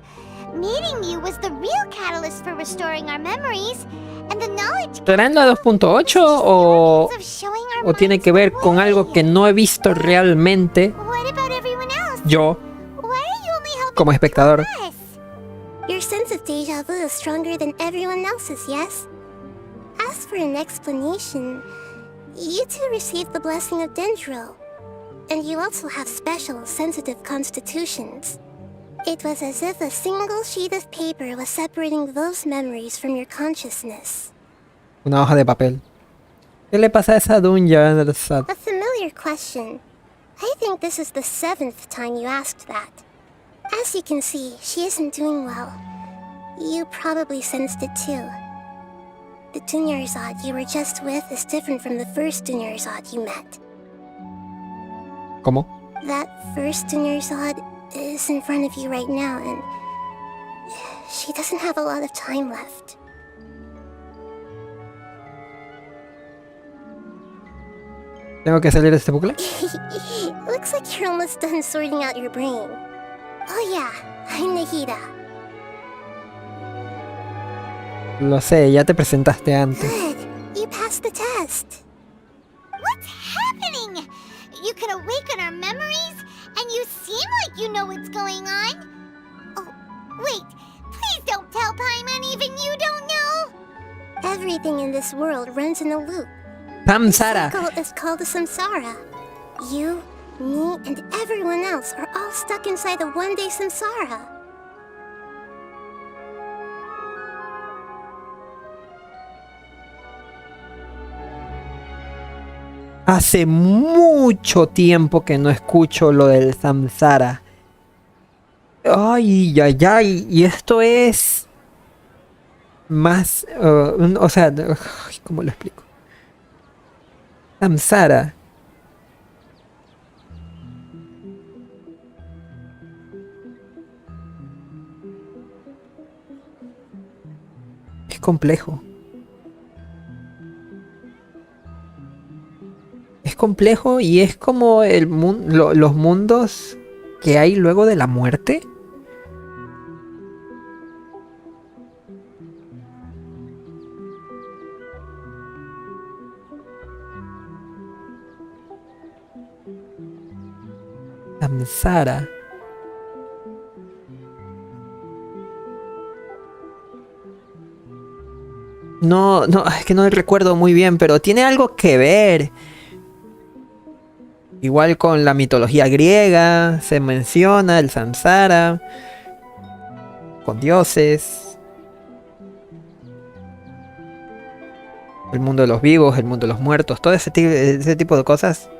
Meeting you was the real catalyst for restoring our memories, and the knowledge... ¿Será en la 2.8 o tiene que ver con algo que no he visto realmente yo como espectador? Your sense of deja vu is stronger than everyone else's, yes? As for an explanation, you two received the blessing of Dendro, and you also have special, sensitive constitutions. It was as if a single sheet of paper was separating those memories from your consciousness. Una hoja de papel. ¿Qué le pasa a esa dunya? A familiar question. I think this is the 7th time you asked that. As you can see, she isn't doing well. You probably sensed it too. The Dunyarzad you were just with is different from the first Dunyarzad you met. ¿Cómo? That first Dunyarzad is in front of you right now, and she doesn't have a lot of time left. ¿Tengo que salir de este bucle? Looks like you're almost done sorting out your brain. Oh yeah, I'm Nahida. Lo sé, ya te presentaste antes. Good, you passed the test. What's happening? You can awaken our memories, and you seem like you know what's going on. Oh, wait, please don't tell Paimon even you don't know. Everything in this world runs in a loop. Samsara. The cycle is called a samsara. You, me, and everyone else are all stuck inside a one-day samsara. Hace mucho tiempo que no escucho lo del samsara. Ay, ay, ay. Y esto es más... o sea, ¿cómo lo explico? Samsara. Es complejo. Es complejo y es como los mundos que hay luego de la muerte. Samsara. No, es que no recuerdo muy bien, pero tiene algo que ver. Igual con la mitología griega, se menciona el samsara, con dioses, el mundo de los vivos, el mundo de los muertos, todo ese tipo de cosas.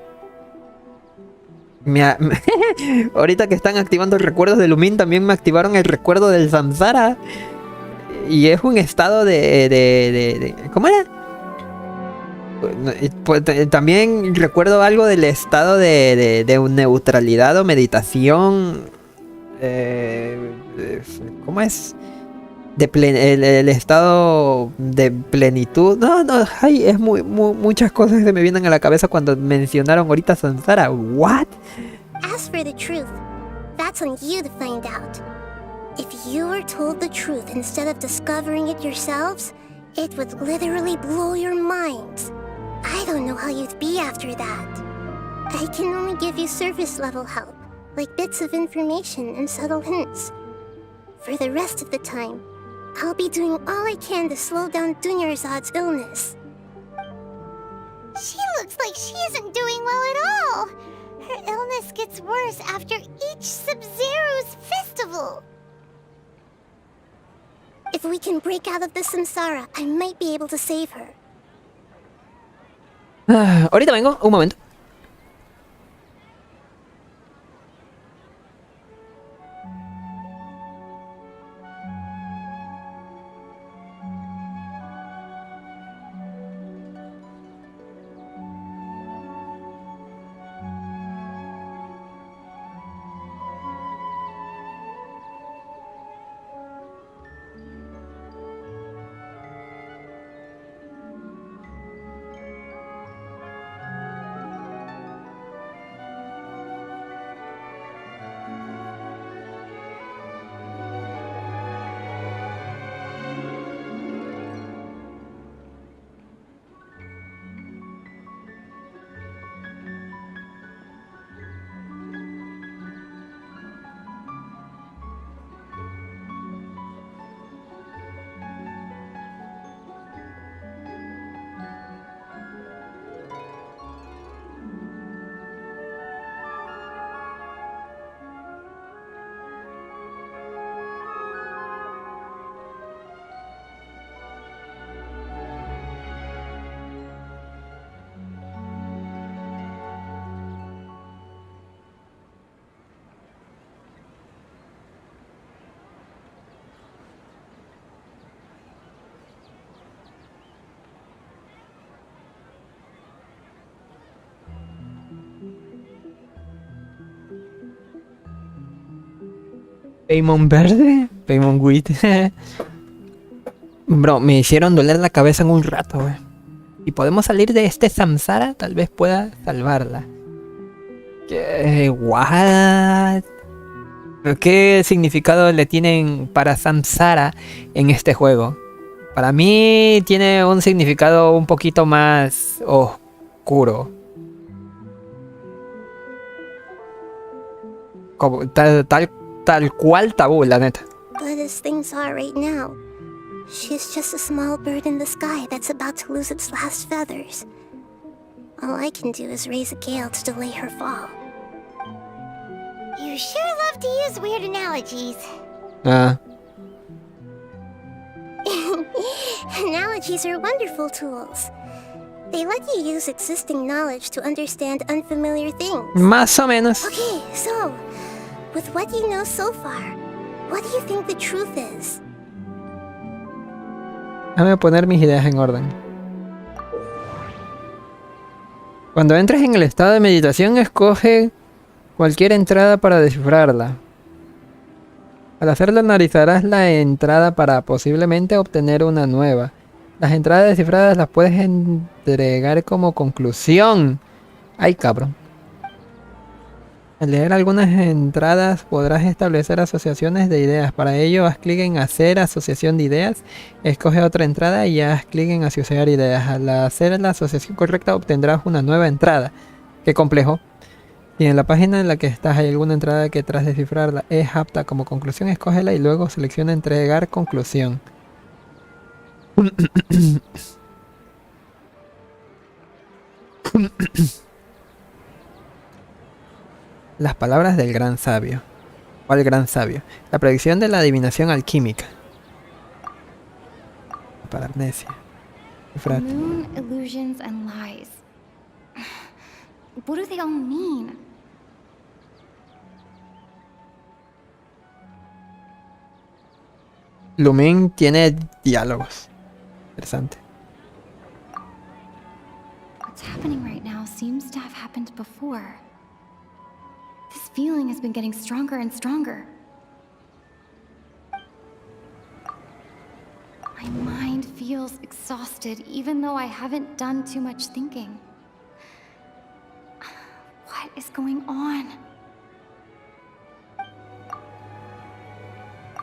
Ahorita que están activando recuerdos de Lumin, también me activaron el recuerdo del samsara. Y es un estado de ¿cómo era? Pues, también recuerdo algo del estado de neutralidad o meditación. ¿Cómo es? El estado de plenitud. No, ay, es muchas cosas que me vienen a la cabeza cuando mencionaron ahorita Samsara. ¿What? As for the truth, that's on you to find out. If you were told the truth instead of discovering it yourselves, it would literally blow your minds. I don't know how you'd be after that. I can only give you surface level help, like bits of information and subtle hints. For the rest of the time, I'll be doing all I can to slow down Dunyarzad's illness. She looks like she isn't doing well at all. Her illness gets worse after each Sub-Zero's festival. If we can break out of the samsara, I might be able to save her. Ahorita vengo, un momento. Paymon verde, Paymon wheat. Bro, me hicieron doler la cabeza en un rato, wey. Si podemos salir de este samsara, tal vez pueda salvarla. ¿Qué? ¿What? ¿Qué significado le tienen para samsara en este juego? Para mí tiene un significado un poquito más oscuro. Como, tal cual tabú, la neta. But as things are right now, she's just a small bird in the sky that's about to lose its last feathers. All I can do is raise a gale to delay her fall. You sure love to use weird analogies. Analogies are wonderful tools. They let you use existing knowledge to understand unfamiliar things. Más o menos. Okay, so, with what you know so far, what do you think the truth is? Déjame poner mis ideas en orden. Cuando entres en el estado de meditación, escoge cualquier entrada para descifrarla. Al hacerlo, analizarás la entrada para posiblemente obtener una nueva. Las entradas descifradas las puedes entregar como conclusión. Ay, cabrón. Al leer algunas entradas podrás establecer asociaciones de ideas. Para ello, haz clic en hacer asociación de ideas. Escoge otra entrada y haz clic en asociar ideas. Al hacer la asociación correcta obtendrás una nueva entrada. Qué complejo. Si en la página en la que estás hay alguna entrada que tras descifrarla es apta como conclusión, escógela y luego selecciona entregar conclusión. Las palabras del gran sabio. ¿Cuál gran sabio? La predicción de la adivinación alquímica. Para amnesia. Moon, illusions, and lies. What do they all mean? Lumen tiene diálogos. Interesante. happening right now seems to have happened before. This feeling has been getting stronger and stronger. My mind feels exhausted even though I haven't done too much thinking. What is going on?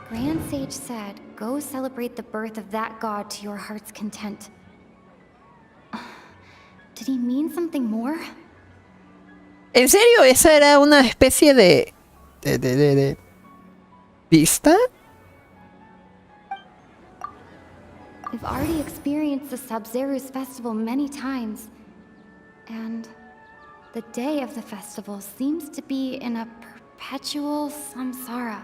Grand Sage said, go celebrate the birth of that god to your heart's content. Did he mean something more? ¿En serio? ¿Esa era una especie de pista? We've already experienced the Sub-Zeru's festival many times. And the day of the festival seems to be in a perpetual samsara.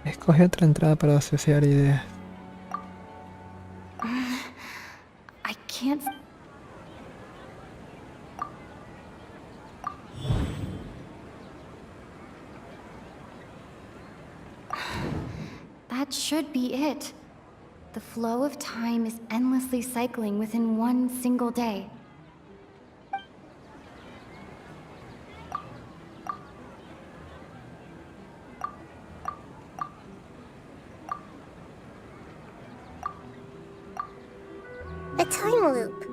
Escoge otra entrada para asociar ideas. I can't... That should be it. The flow of time is endlessly cycling within one single day. A time loop.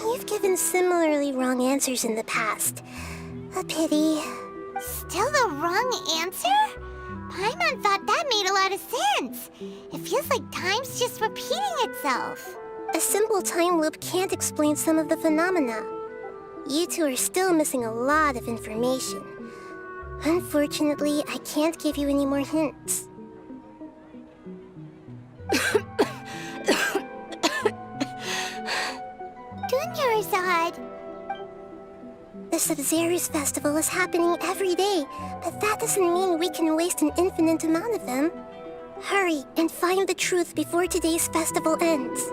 You've given similarly wrong answers in the past. A pity. Still the wrong answer? Paimon thought that made a lot of sense. It feels like time's just repeating itself. A simple time loop can't explain some of the phenomena. You two are still missing a lot of information. Unfortunately, I can't give you any more hints. Dunyarzad! The Sub-Zeru's festival is happening every day, but that doesn't mean we can waste an infinite amount of them. Hurry and find the truth before today's festival ends.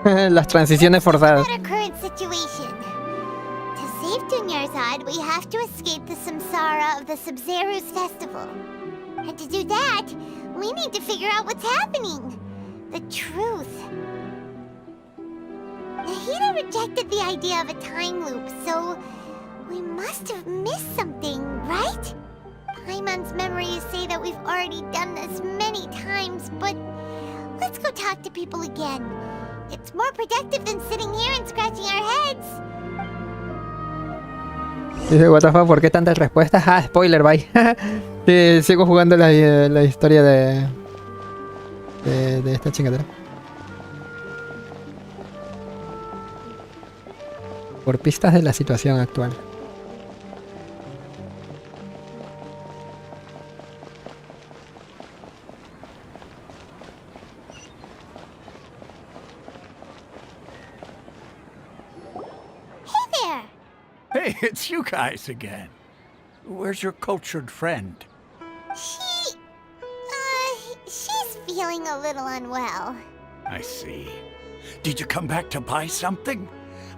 Las transiciones forzadas. Our current situation. To save Dunyarzad, we have to escape the samsara of the Sub-Zeru's festival. And to do that, we need to figure out what's happening. The truth. Nahida rejected the idea of a time loop, so we must have missed something, right? Paimon's memories say that we've already done this many times, but let's go talk to people again. It's more productive than sitting here and scratching our heads. Dice, what the fuck, ¿por qué tantas respuestas? Ah, spoiler, bye. Sigo jugando la historia de esta chingadera. Por pistas de la situación actual. Hey, it's you guys again. Where's your cultured friend? She's feeling a little unwell. I see. Did you come back to buy something?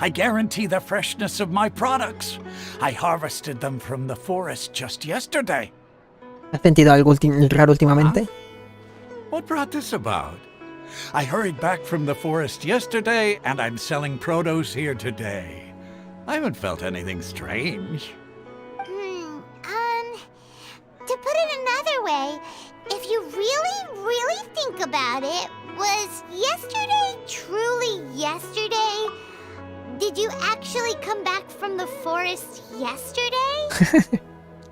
I guarantee the freshness of my products. I harvested them from the forest just yesterday. ¿Has sentido algo raro últimamente? What brought this about? I hurried back from the forest yesterday, and I'm selling produce here today. I haven't felt anything strange. To put it another way, if you really think about it, was yesterday truly yesterday? Did you actually come back from the forest yesterday?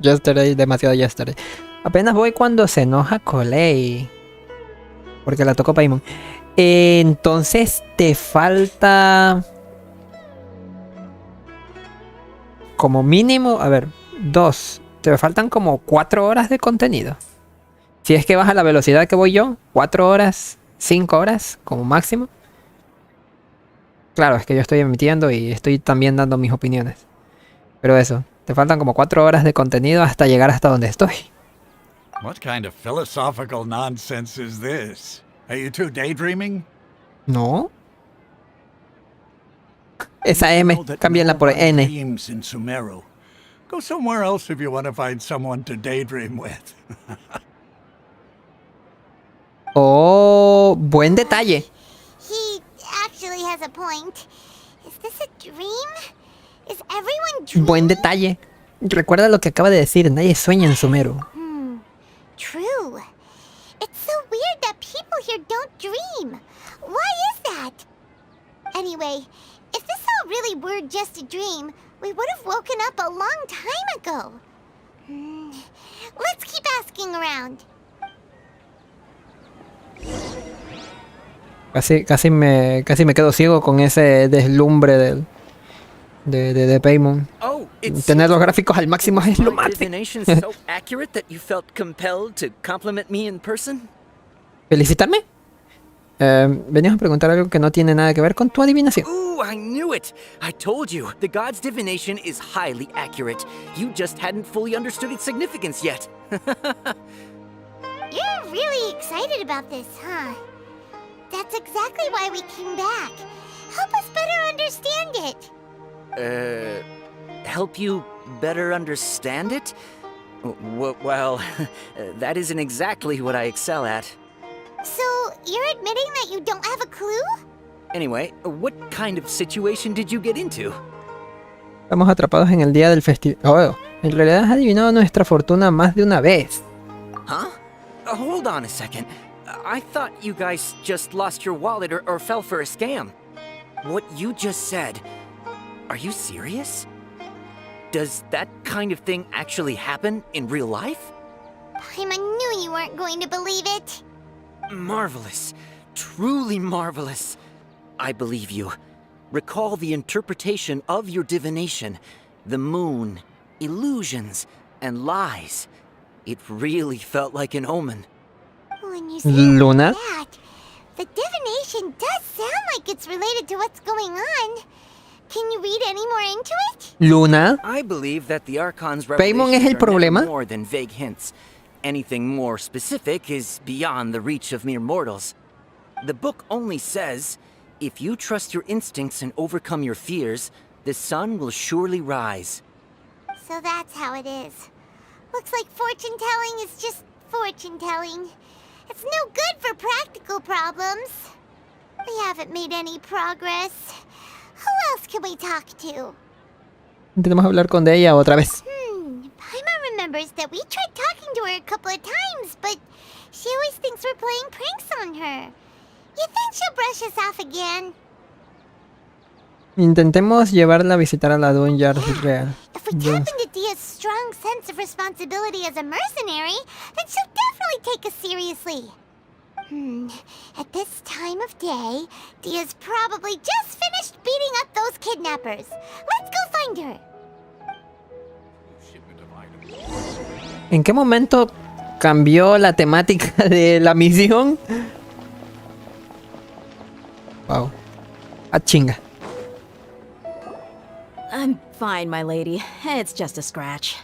Yesterday, demasiado yesterday. Apenas voy cuando se enoja Coley. Porque la tocó Paimon. Entonces te falta... Como mínimo, a ver, 2. Te faltan como 4 horas de contenido. Si es que vas a la velocidad que voy yo, 4 horas, 5 horas como máximo. Claro, es que yo estoy emitiendo y estoy también dando mis opiniones. Pero eso, te faltan como 4 horas de contenido hasta llegar hasta donde estoy. What kind of philosophical nonsense is this? Are you two daydreaming? No. Esa M, cámbienla por N. In Sumeru. Go somewhere else if you want to find someone to daydream with. Oh, buen detalle. He actually has a point. Is this a dream? Is everyone dreaming? Buen detalle. Recuerda lo que acaba de decir, nadie sueña en Sumeru. True. It's so weird that people here don't dream. Why is that? Anyway, if this all really were just a dream, we would have woken up a long time ago. Let's keep asking around. Casi me quedo ciego con ese deslumbre de Paimon. Tener los gráficos al máximo es lo máximo. So accurate that you felt compelled to compliment me in person? ¿Felicitarme? Veníamos a preguntar algo que no tiene nada que ver con tu adivinación. Ooh, I knew it! I told you, the god's divination is highly accurate. You just hadn't fully understood its significance yet. You're really excited about this, huh? That's exactly why we came back. Help us better understand it. Help you better understand it? Well, that isn't exactly what I excel at. So, you're admitting that you don't have a clue? Anyway, what kind of situation did you get into? Estamos atrapados en el día del festival. Oh, en realidad has adivinado nuestra fortuna más de una vez. Huh? Hold on a second. I thought you guys just lost your wallet or fell for a scam. What you just said, are you serious? Does that kind of thing actually happen in real life? I knew you weren't going to believe it. Marvelous. Truly marvelous. I believe you. Recall the interpretation of your divination. The moon, illusions, and lies. It really felt like an omen. When you say Luna? that, the divination does sound like it's related to what's going on. Can you read any more into it? Luna? I believe that the Archon's ¿Paimon es el revelations are problema? never more than vague hints. Anything more specific is beyond the reach of mere mortals. The book only says, if you trust your instincts and overcome your fears, the sun will surely rise. So that's how it is. Looks like fortune-telling is just fortune-telling. It's no good for practical problems. We haven't made any progress. Who else can we talk to? Intentamos hablar con ella otra vez. Paimon remembers that we tried talking to her a couple of times, but she always thinks we're playing pranks on her. You think she'll brush us off again? Intentemos llevarla a visitar a la Dunjar real. If we tap into Dia's strong sense of responsibility as a mercenary, then she'll definitely take us seriously. At this time of day, Dia's probably just finished beating up those kidnappers. Let's go find her. ¿En qué momento cambió la temática de la misión? Wow. Ah, chinga. I'm fine, my lady. It's just a scratch.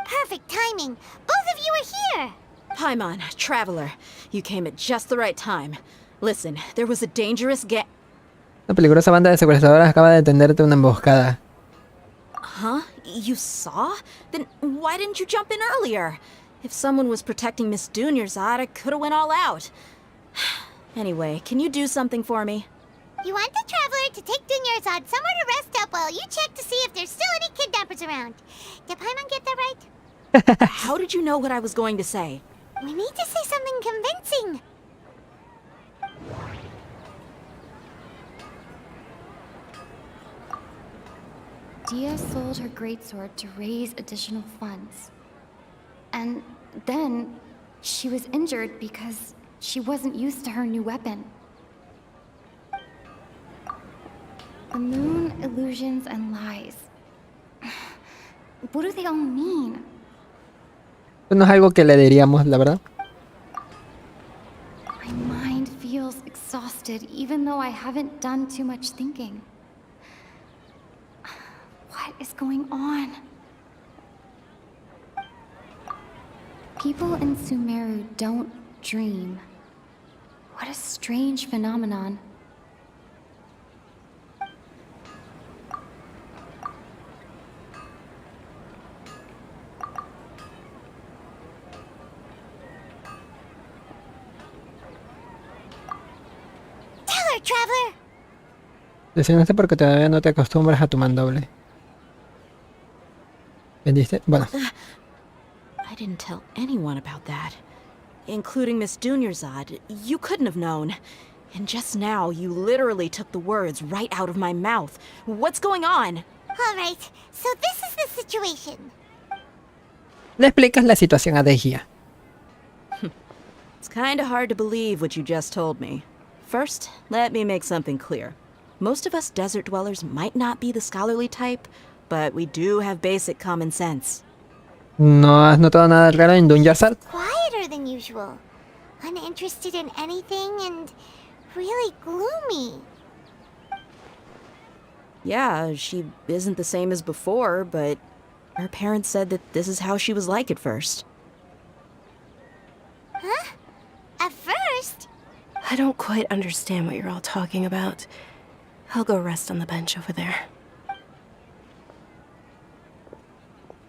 Perfect timing. Both of you are here. Paimon, traveler. You came at just the right time. Listen, there was a dangerous La peligrosa banda de secuestradoras acaba de tenderte una emboscada. Huh? You saw? Then why didn't you jump in earlier? If someone was protecting Miss Dunyarzad, I could have went all out. Anyway, can you do something for me? You want the traveler to take Dunyarzad somewhere to rest up while you check to see if there's still any kidnappers around. Did Paimon get that right? How did you know what I was going to say? We need to say something convincing. Dia sold her greatsword to raise additional funds. And then she was injured because she wasn't used to her new weapon. The moon, illusions, and lies. What do they all mean? No es algo que le diríamos, la verdad. My mind feels exhausted even though I haven't done too much thinking. What is going on? People in Sumeru don't dream. What a strange phenomenon. traveler? Decepcionaste porque todavía no te acostumbras a tu mandoble. ¿Vendiste? Bueno. I didn't tell anyone about that. Including Miss Dunyarzad. You couldn't have known. And just now, you literally took the words right out of my mouth. What's going on? Alright, so this is the situation. Le explicas la situación a Dejia. It's kinda hard to believe what you just told me. First, let me make something clear. Most of us desert dwellers might not be the scholarly type, but we do have basic common sense. ¿No has notado nada raro en Dunyarzad? Quieter than usual. Uninterested in anything and really gloomy. Yeah, she isn't the same as before, but her parents said that this is how she was like at first. Huh? At first? I don't quite understand what you're all talking about. I'll go rest on the bench over there.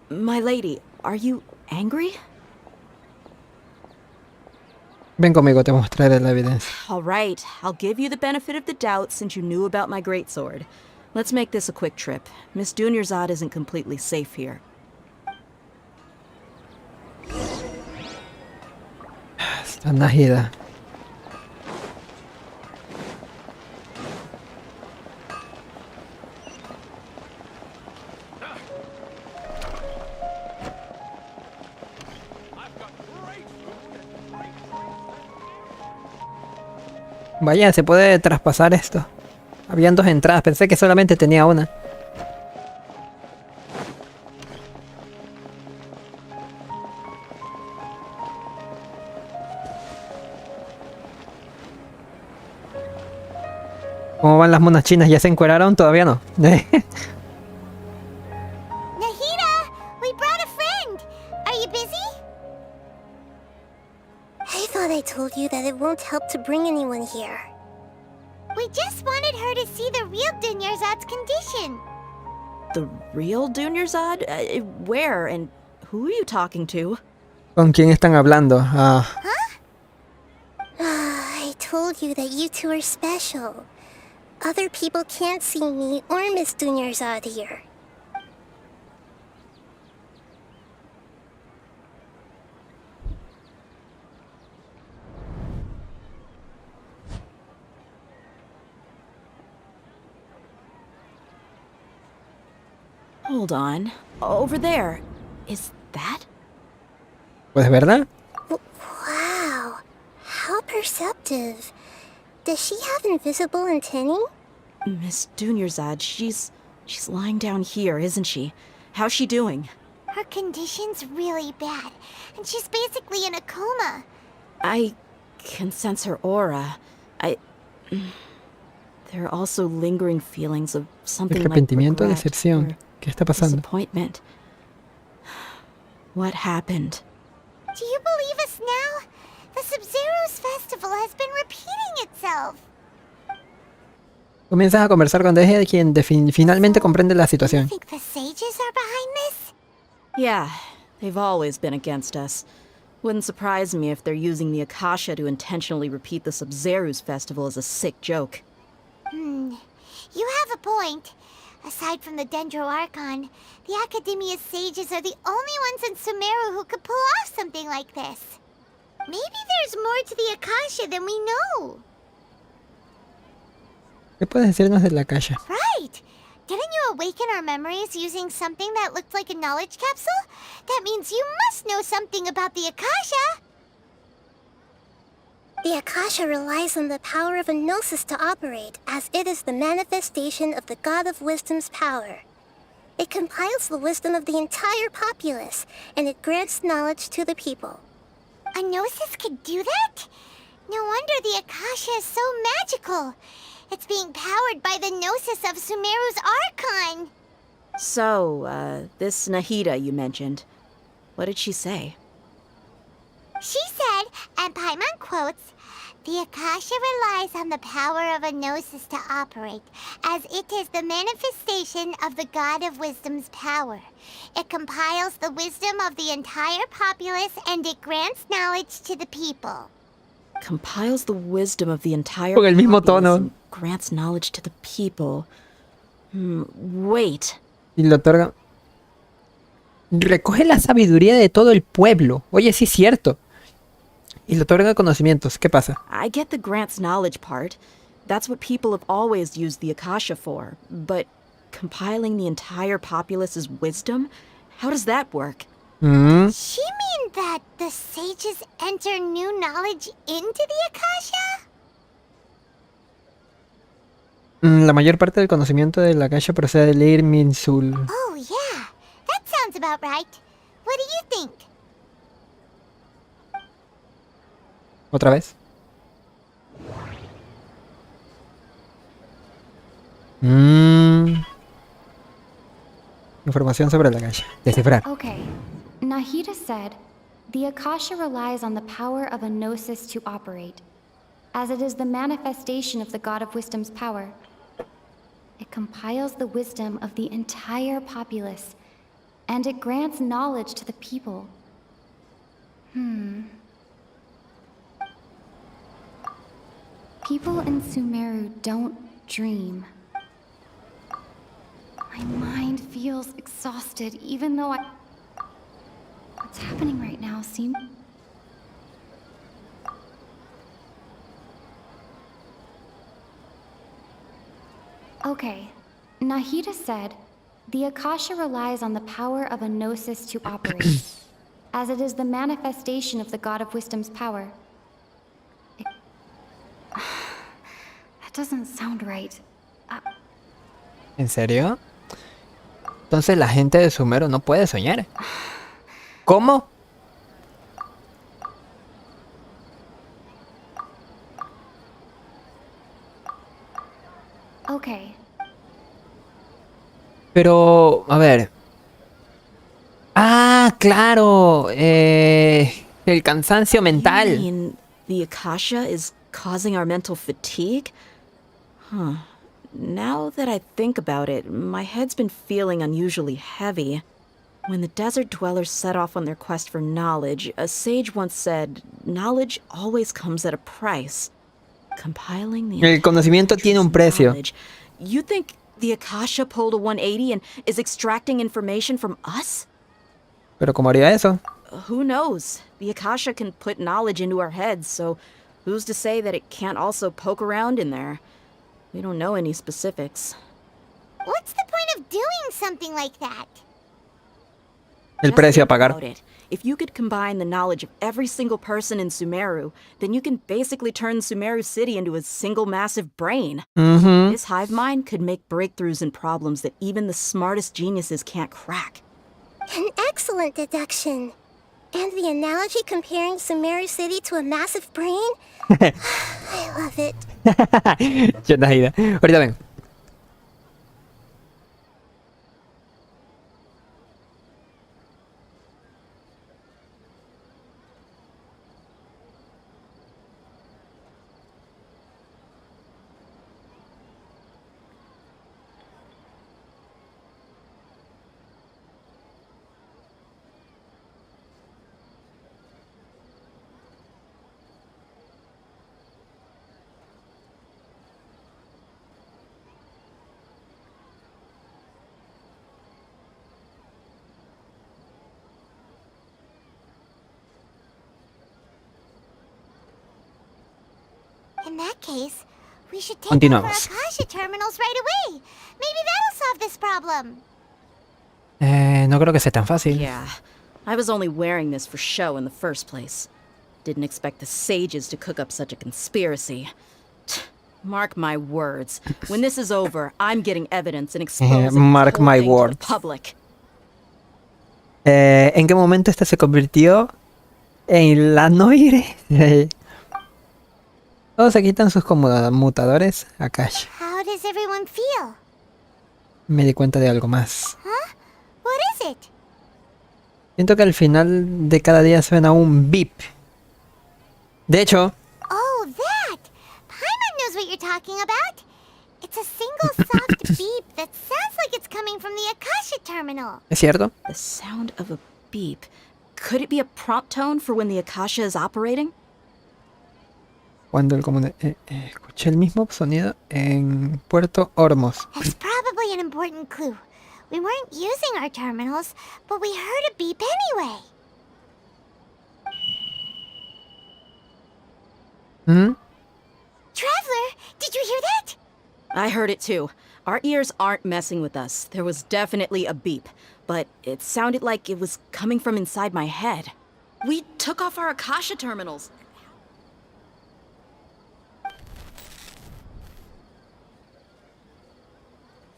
My lady, are you angry? Ven conmigo, te mostraré la evidencia. All right, I'll give you the benefit of the doubt since you knew about my greatsword. Let's make this a quick trip. Miss Dunyarzad isn't completely safe here. Está Nahida. Vaya, se puede traspasar esto. Habían dos entradas, pensé que solamente tenía una. ¿Cómo van las monas chinas? ¿Ya se encueraron? Todavía no. Nahida, we brought a friend. Are you busy? I thought I told you that it won't help to bring anyone here. We just wanted her to see the real Dunyarzad's condition. The real Dunyarzad? Where and who are you talking to? ¿Con quién están hablando? I told you that you two are special. Other people can't see me or Miss Dunyarzad here. Hold on. Over there. Is that? Pues, ¿verdad? Wow. How perceptive. Does she have invisible antennae? Miss Dunyarzad, she's lying down here, isn't she? How's she doing? Her condition's really bad, and she's basically in a coma. I can sense her aura. There are also lingering feelings of something like Arrepentimiento, regret decepción. or ¿Qué está pasando? disappointment. What happened? Do you believe us now? The Sub-Zero's festival has been repeating itself. Comienzas a conversar con Deje, quien finalmente comprende la situación. Think the sages are behind this? Yeah, they've always been against us. Wouldn't surprise me if they're using the Akasha to intentionally repeat the Sub-Zero's festival as a sick joke. You have a point. Aside from the Dendro Archon, the Academia's sages are the only ones in Sumeru who could pull off something like this. Maybe there's more to the Akasha than we know. ¿Qué puedes decirnos de la Akasha? Right! Didn't you awaken our memories using something that looked like a knowledge capsule? That means you must know something about the Akasha! The Akasha relies on the power of a gnosis to operate, as it is the manifestation of the God of Wisdom's power. It compiles the wisdom of the entire populace, and it grants knowledge to the people. A gnosis could do that? No wonder the Akasha is so magical. It's being powered by the gnosis of Sumeru's Archon. So, this Nahida you mentioned, what did she say? She said, and Paimon quotes, "The Akasha relies on the power of a gnosis to operate, as it is the manifestation of the God of Wisdom's power. It compiles the wisdom of the entire populace and it grants knowledge to the people." Compiles the wisdom of the entire Con el mismo populace tono. and grants knowledge to the people. Wait. Y le otorga... Recoge la sabiduría de todo el pueblo. Oye, sí es cierto. Y le otorga conocimientos. ¿Qué pasa? I get the grants knowledge part. That's what people have always used the Akasha for. But compiling the entire populace's wisdom? How does that work? She mean that the sages enter new knowledge into the Akasha? La mayor parte del conocimiento de la Akasha procede de leer Minsul. Oh, yeah. That sounds about right. What do you think? ¿Otra vez? Información sobre la Akasha. Descifrar. Okay. Nahida said, the Akasha relies on the power of a gnosis to operate, as it is the manifestation of the God of Wisdom's power. It compiles the wisdom of the entire populace, and it grants knowledge to the people. People in Sumeru don't dream. My mind feels exhausted, even though what's happening right now seems... Okay, Nahida said, the Akasha relies on the power of a gnosis to operate, as it is the manifestation of the God of Wisdom's power. That doesn't sound right. ¿En serio? Entonces la gente de Sumeru no puede soñar. ¿Cómo? Okay. Pero, a ver. Ah, claro. El cansancio mental. You mean the Akasha is causing our mental fatigue? Huh. Now that I think about it, my head's been feeling unusually heavy. When the desert dwellers set off on their quest for knowledge, a sage once said, knowledge always comes at a price. Compiling the El conocimiento tiene un precio. You think the Akasha pulled a 180 and is extracting information from us? Pero ¿cómo haría eso? Who knows? The Akasha can put knowledge into our heads, so who's to say that it can't also poke around in there? We don't know any specifics. What's the point of doing something like that? El precio a pagar. If you could combine the knowledge of every single person in Sumeru, then you can basically turn Sumeru City into a single massive brain. This hive mind could make breakthroughs in problems that even the smartest geniuses can't crack. An excellent deduction. And the analogy comparing Sumeru City to a massive brain? I love it. Yo Nahida. Ahorita ven. In that case, we should take over Continuamos. Akasha terminals right away. Maybe that'll solve this problem. No creo que sea tan fácil. Yeah, I was only wearing this for show in the first place. Didn't expect the sages to cook up such a conspiracy. Mark my words. When this is over, I'm getting evidence and exposing Mark my the words. public. ¿En qué momento esta se convirtió en la noire? Todos se quitan sus conmutadores. Akasha. How does everyone feel? Me di cuenta de algo más. Huh? What is it? Siento que al final de cada día suena un beep. De hecho... Oh, that! Paimon knows what you're talking about. It's a single soft beep that sounds like it's coming from the Akasha terminal. ¿Es cierto? The sound of a beep. Could it be a prompt tone for when the Akasha is operating? Cuando escuché el mismo sonido en Puerto Ormos. It's probably an important clue. We weren't using our terminals, but we heard a beep anyway. Traveler, did you hear that? I heard it too. Our ears aren't messing with us. There was definitely a beep, but it sounded like it was coming from inside my head. We took off our Akasha terminals.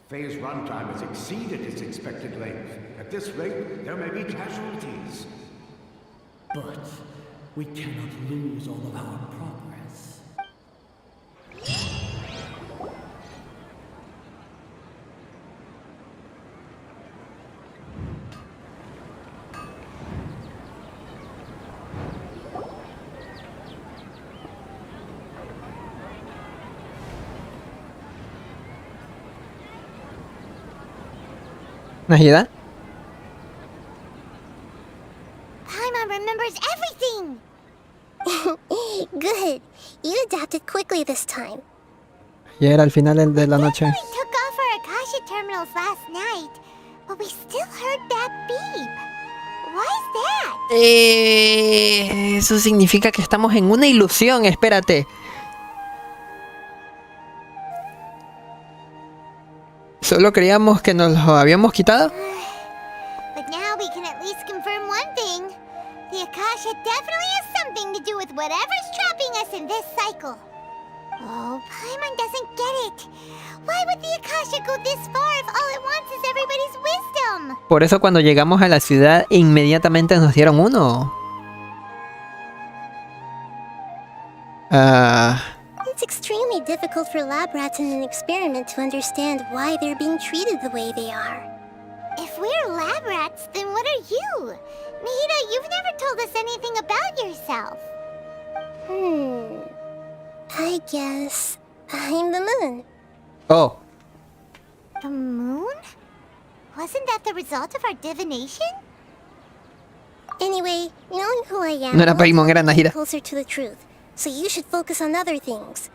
Phase runtime has exceeded its expected length. At this rate, there may be casualties. But we cannot lose all of our progress. ¿Najida? Paimon remembers everything! Good. You adapted quickly this time. Ya era el final de la noche. We took off our Akasha terminals last night, but we still heard that beep. Why is that? Eso significa que estamos en una ilusión, espérate. Solo creíamos que nos lo habíamos quitado. But now we can at least confirm one thing. The Akasha definitely has something to do with whatever's trapping us in this cycle. Oh, Paimon doesn't get it. Why would the Akasha go this far if all it wants is everybody's wisdom? Por eso cuando llegamos a la ciudad inmediatamente nos dieron uno. It's extremely difficult for lab rats in an experiment to understand why they're being treated the way they are. If we're lab rats, then what are you? Nahida, you've never told us anything about yourself. I guess I'm the moon. Oh. The moon? Wasn't that the result of our divination? Anyway, knowing who I am No era Paimon, era Nahida. closer to the truth, so you should focus on other things.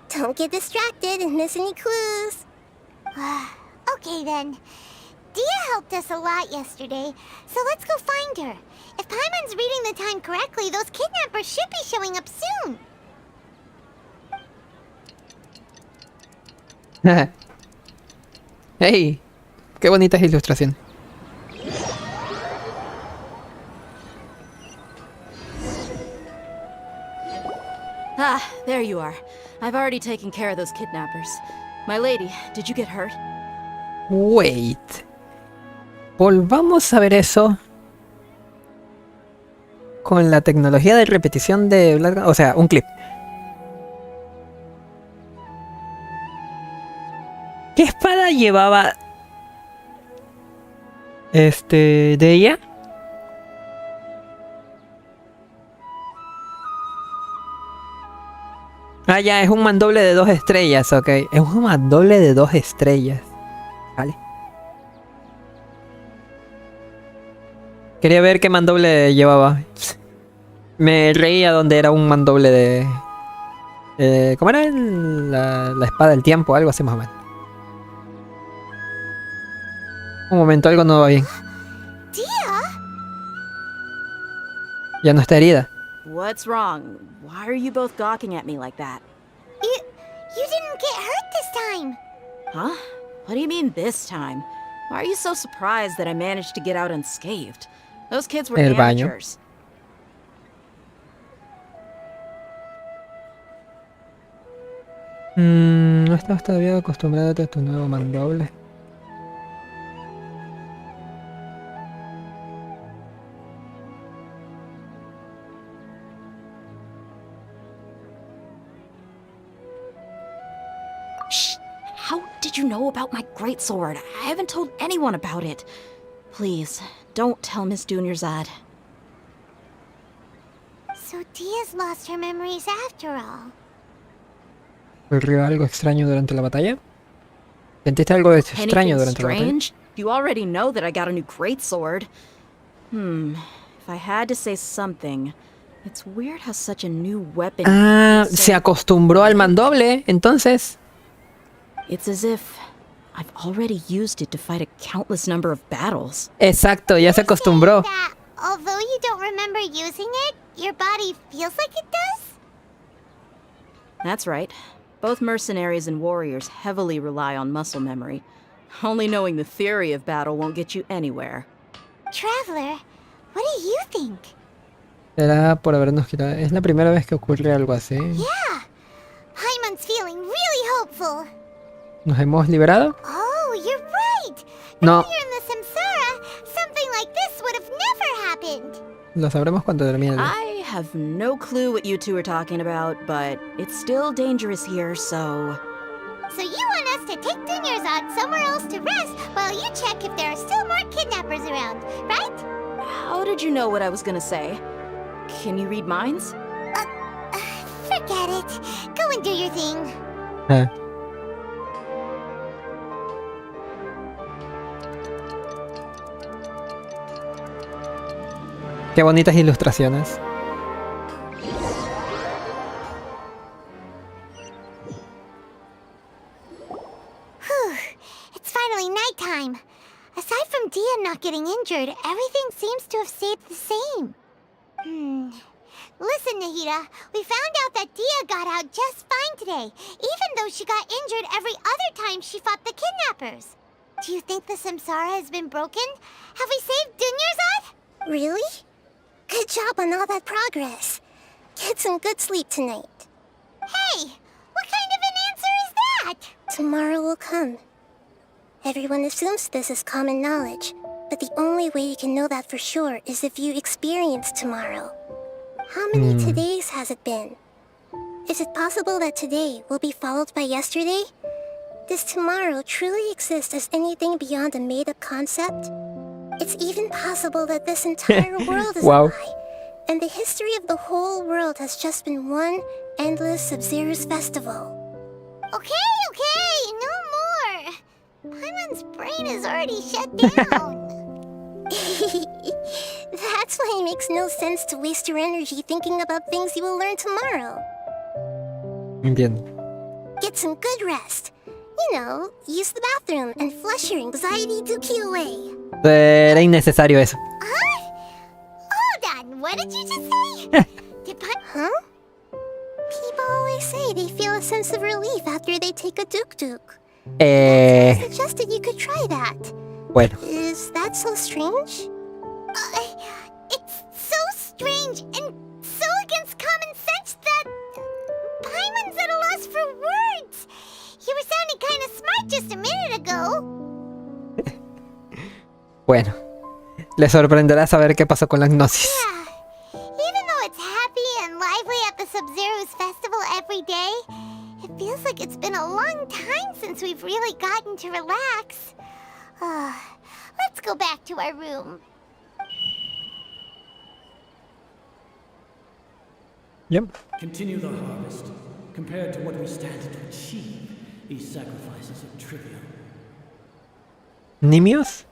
Don't get distracted and miss any clues. Okay then. Dia helped us a lot yesterday, so let's go find her. If Paimon's reading the time correctly, those kidnappers should be showing up soon. Hey, qué bonitas ilustraciones. Ah, there you are. I've already taken care of those kidnappers. My lady, did you get hurt? Wait. Volvamos a ver eso. Con la tecnología de repetición de... O sea, un clip. ¿Qué espada llevaba de ella? Ah, ya, es un mandoble de 2 estrellas, ok. Es un mandoble de 2 estrellas. Vale. Quería ver qué mandoble llevaba. Me reía donde era un mandoble de... ¿Cómo era? La espada del tiempo, algo así más o menos. Un momento, algo no va bien. Ya no está herida. What's wrong? Why are you both gawking at me like that? You didn't get hurt this time. Huh? What do you mean this time? Why are you so surprised that I managed to get out unscathed? Those kids were El baño. amateurs. No estás todavía acostumbrado a tu nuevo mandoble. Shh! How did you know about my greatsword? I haven't told anyone about it. Please, don't tell Miss Dunyarzad. So Dia's lost her memories after all. ¿Ocurrió algo extraño durante la batalla? ¿Sentiste algo extraño durante la batalla? Strange? You already know that I got a new greatsword. If I had to say something, It's weird how such a new weapon. Ah, se acostumbró al mandoble, entonces. It's as if I've already used it to fight a countless number of battles. Exacto, ya se acostumbró. Although you don't remember using it, your body feels like it does? That's right. Both mercenaries and warriors heavily rely on muscle memory. Only knowing the theory of battle won't get you anywhere. Traveler, what do you think? Será por habernos quitado. Es la primera vez que ocurre algo así. Yeah, Paimon's feeling really hopeful. ¿Nos hemos liberado? Oh, you're right. No. Earlier in the Samsara, something like this would have never happened. Lo sabremos cuando termine. I have no clue what you two are talking about, but it's still dangerous here, so... So you want us to take Dunyarzad somewhere else to rest while you check if there are still more kidnappers around, right? How did you know what I was gonna say? Can you read minds? Forget it. Go and do your thing. Qué bonitas ilustraciones. It's finally nighttime. Aside from Dia not getting injured, everything seems to have stayed the same. Listen, Nahida, we found out that Dia got out just fine today, even though she got injured every other time she fought the kidnappers. Do you think the Samsara has been broken? Have we saved Dunyarzad? Really? Good job on all that progress. Get some good sleep tonight. Hey, what kind of an answer is that? Tomorrow will come. Everyone assumes this is common knowledge, but the only way you can know that for sure is if you experience tomorrow. How many todays has it been? Is it possible that today will be followed by yesterday? Does tomorrow truly exist as anything beyond a made-up concept? It's even possible that this entire world is a lie, and the history of the whole world has just been one endless Sub-Zero's festival. Okay, no more. Paimon's brain is already shut down. That's why it makes no sense to waste your energy thinking about things you will learn tomorrow. Entiendo. Get some good rest. You know, use the bathroom and flush your anxiety dookie away. Era innecesario eso. Hold on, what did you just say? Huh? People always say they feel a sense of relief after they take a duk-duk. I suggested you could try that. Bueno. Is that so strange? It's so strange and so against common sense that Paimon's at a loss for words. You were sounding kind of smart just a minute ago. Bueno, le sorprenderá saber qué pasó con la gnosis. Yeah. Even though it's happy and lively at the Sub-Zero's festival every day, it feels like it's been a long time since we've really gotten to relax. Let's go back to our room. Yep. Continue the harvest. Compared to what we stand to achieve, these sacrifices are trivial. ¿Nimios?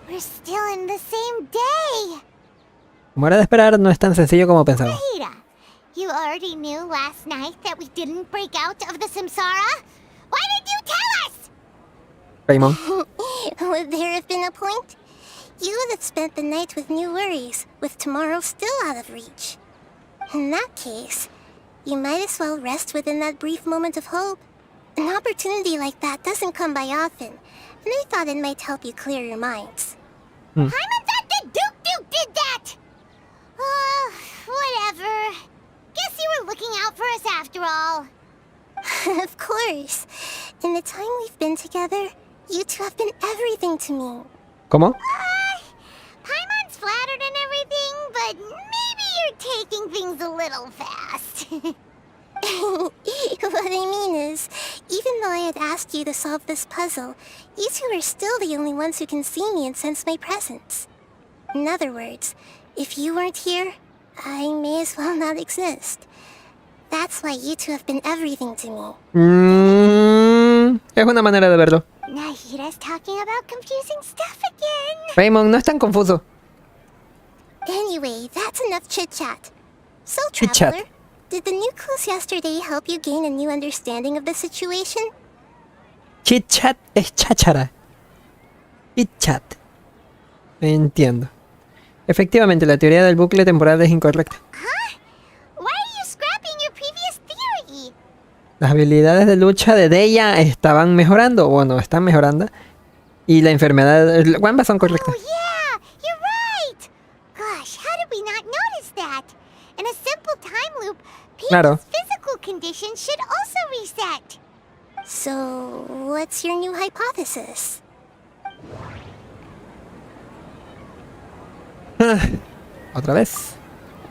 We're still in the same day. Como era de esperar, no es tan sencillo como pensaba. Nahida, you already knew last night that we didn't break out of the Samsara? Why did you tell us? Paimon. Would there have been a point? You would have spent the night with new worries, with tomorrow still out of reach. In that case, you might as well rest within that brief moment of hope. An opportunity like that doesn't come by often, and I thought it might help you clear your minds. Paimon thought the Duke did that! Whatever. Guess you were looking out for us after all. Of course. In the time we've been together, you two have been everything to me. ¿Cómo? Paimon's flattered and everything, but maybe you're taking things a little fast. What I mean is, even though I had asked you to solve this puzzle, you two are still the only ones who can see me and sense my presence. In other words, if you weren't here, I may as well not exist. That's why you two have been everything to me. Es una manera de verlo. Nahira's talking about confusing stuff again. Raymond, no es tan confuso. Anyway, that's enough chit-chat. So, Chit-chat. Traveler, did the new clues yesterday help you gain a new understanding of the situation? Chit-chat es cháchara. Chit-chat. Entiendo. Efectivamente, la teoría del bucle temporal es incorrecta. Why are you scrapping your previous theory? Las habilidades de lucha de Deya estaban mejorando, bueno, están mejorando. Y la enfermedad... Ambas son correctas. Yeah, you're right. Gosh, how did we not notice that? In a simple time loop, Claro. people's physical conditions should also reset. So, what's your new hypothesis? Otra vez.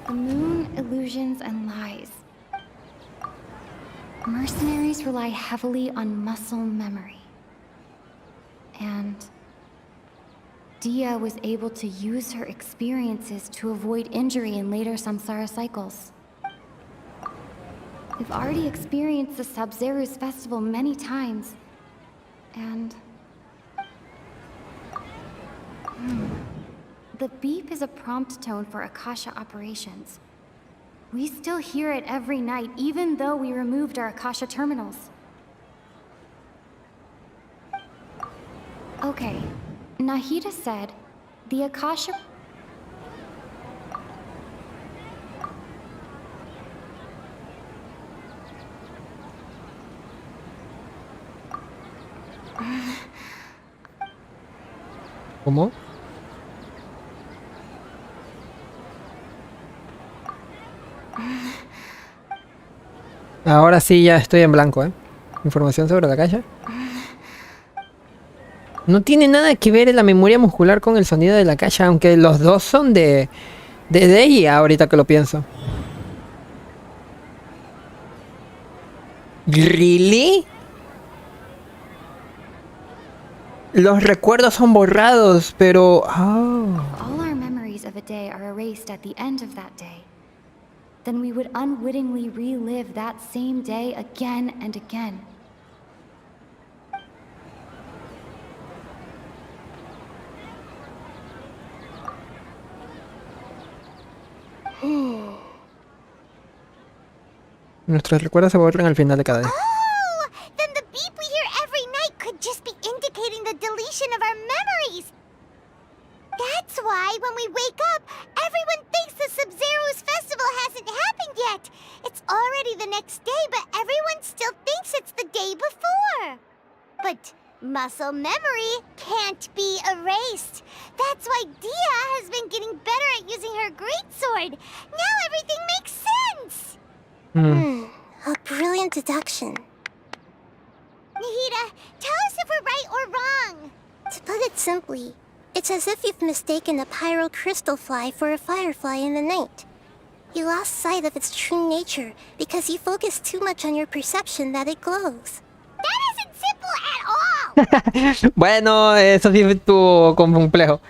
The moon, illusions, and lies. Mercenaries rely heavily on muscle memory. And Dia was able to use her experiences to avoid injury in later samsara cycles. We've already experienced the Sub-Zeru's festival many times. And... the beep is a prompt tone for Akasha operations. We still hear it every night, even though we removed our Akasha terminals. Okay, Nahida said the Akasha... ¿Cómo? Ahora sí ya estoy en blanco, ¿eh? Información sobre la calle. No tiene nada que ver la memoria muscular con el sonido de la calle, aunque los dos son de ella, ahorita que lo pienso. ¿Really? Los recuerdos son borrados, pero... Oh. All our memories of a day are erased at the end of that day. Then we would unwittingly relive that same day again and again. Nuestros recuerdos se borran al final de cada día. Oh, then the beep we hear every night could just be indicating the deletion of our memories. That's why when we wake up, everyone thinks the Sub-Zeru's festival hasn't happened yet. It's already the next day, but everyone still thinks it's the day before. But muscle memory can't be erased. That's why Dia has been getting better at using her greatsword. Now everything makes sense. A brilliant deduction. Nahida, tell us if we're right or wrong. To put it simply, it's as if you've mistaken a pyro crystal fly for a firefly in the night. You lost sight of its true nature because you focused too much on your perception that it glows. That isn't simple at all! Bueno, eso sí estuvo complejo.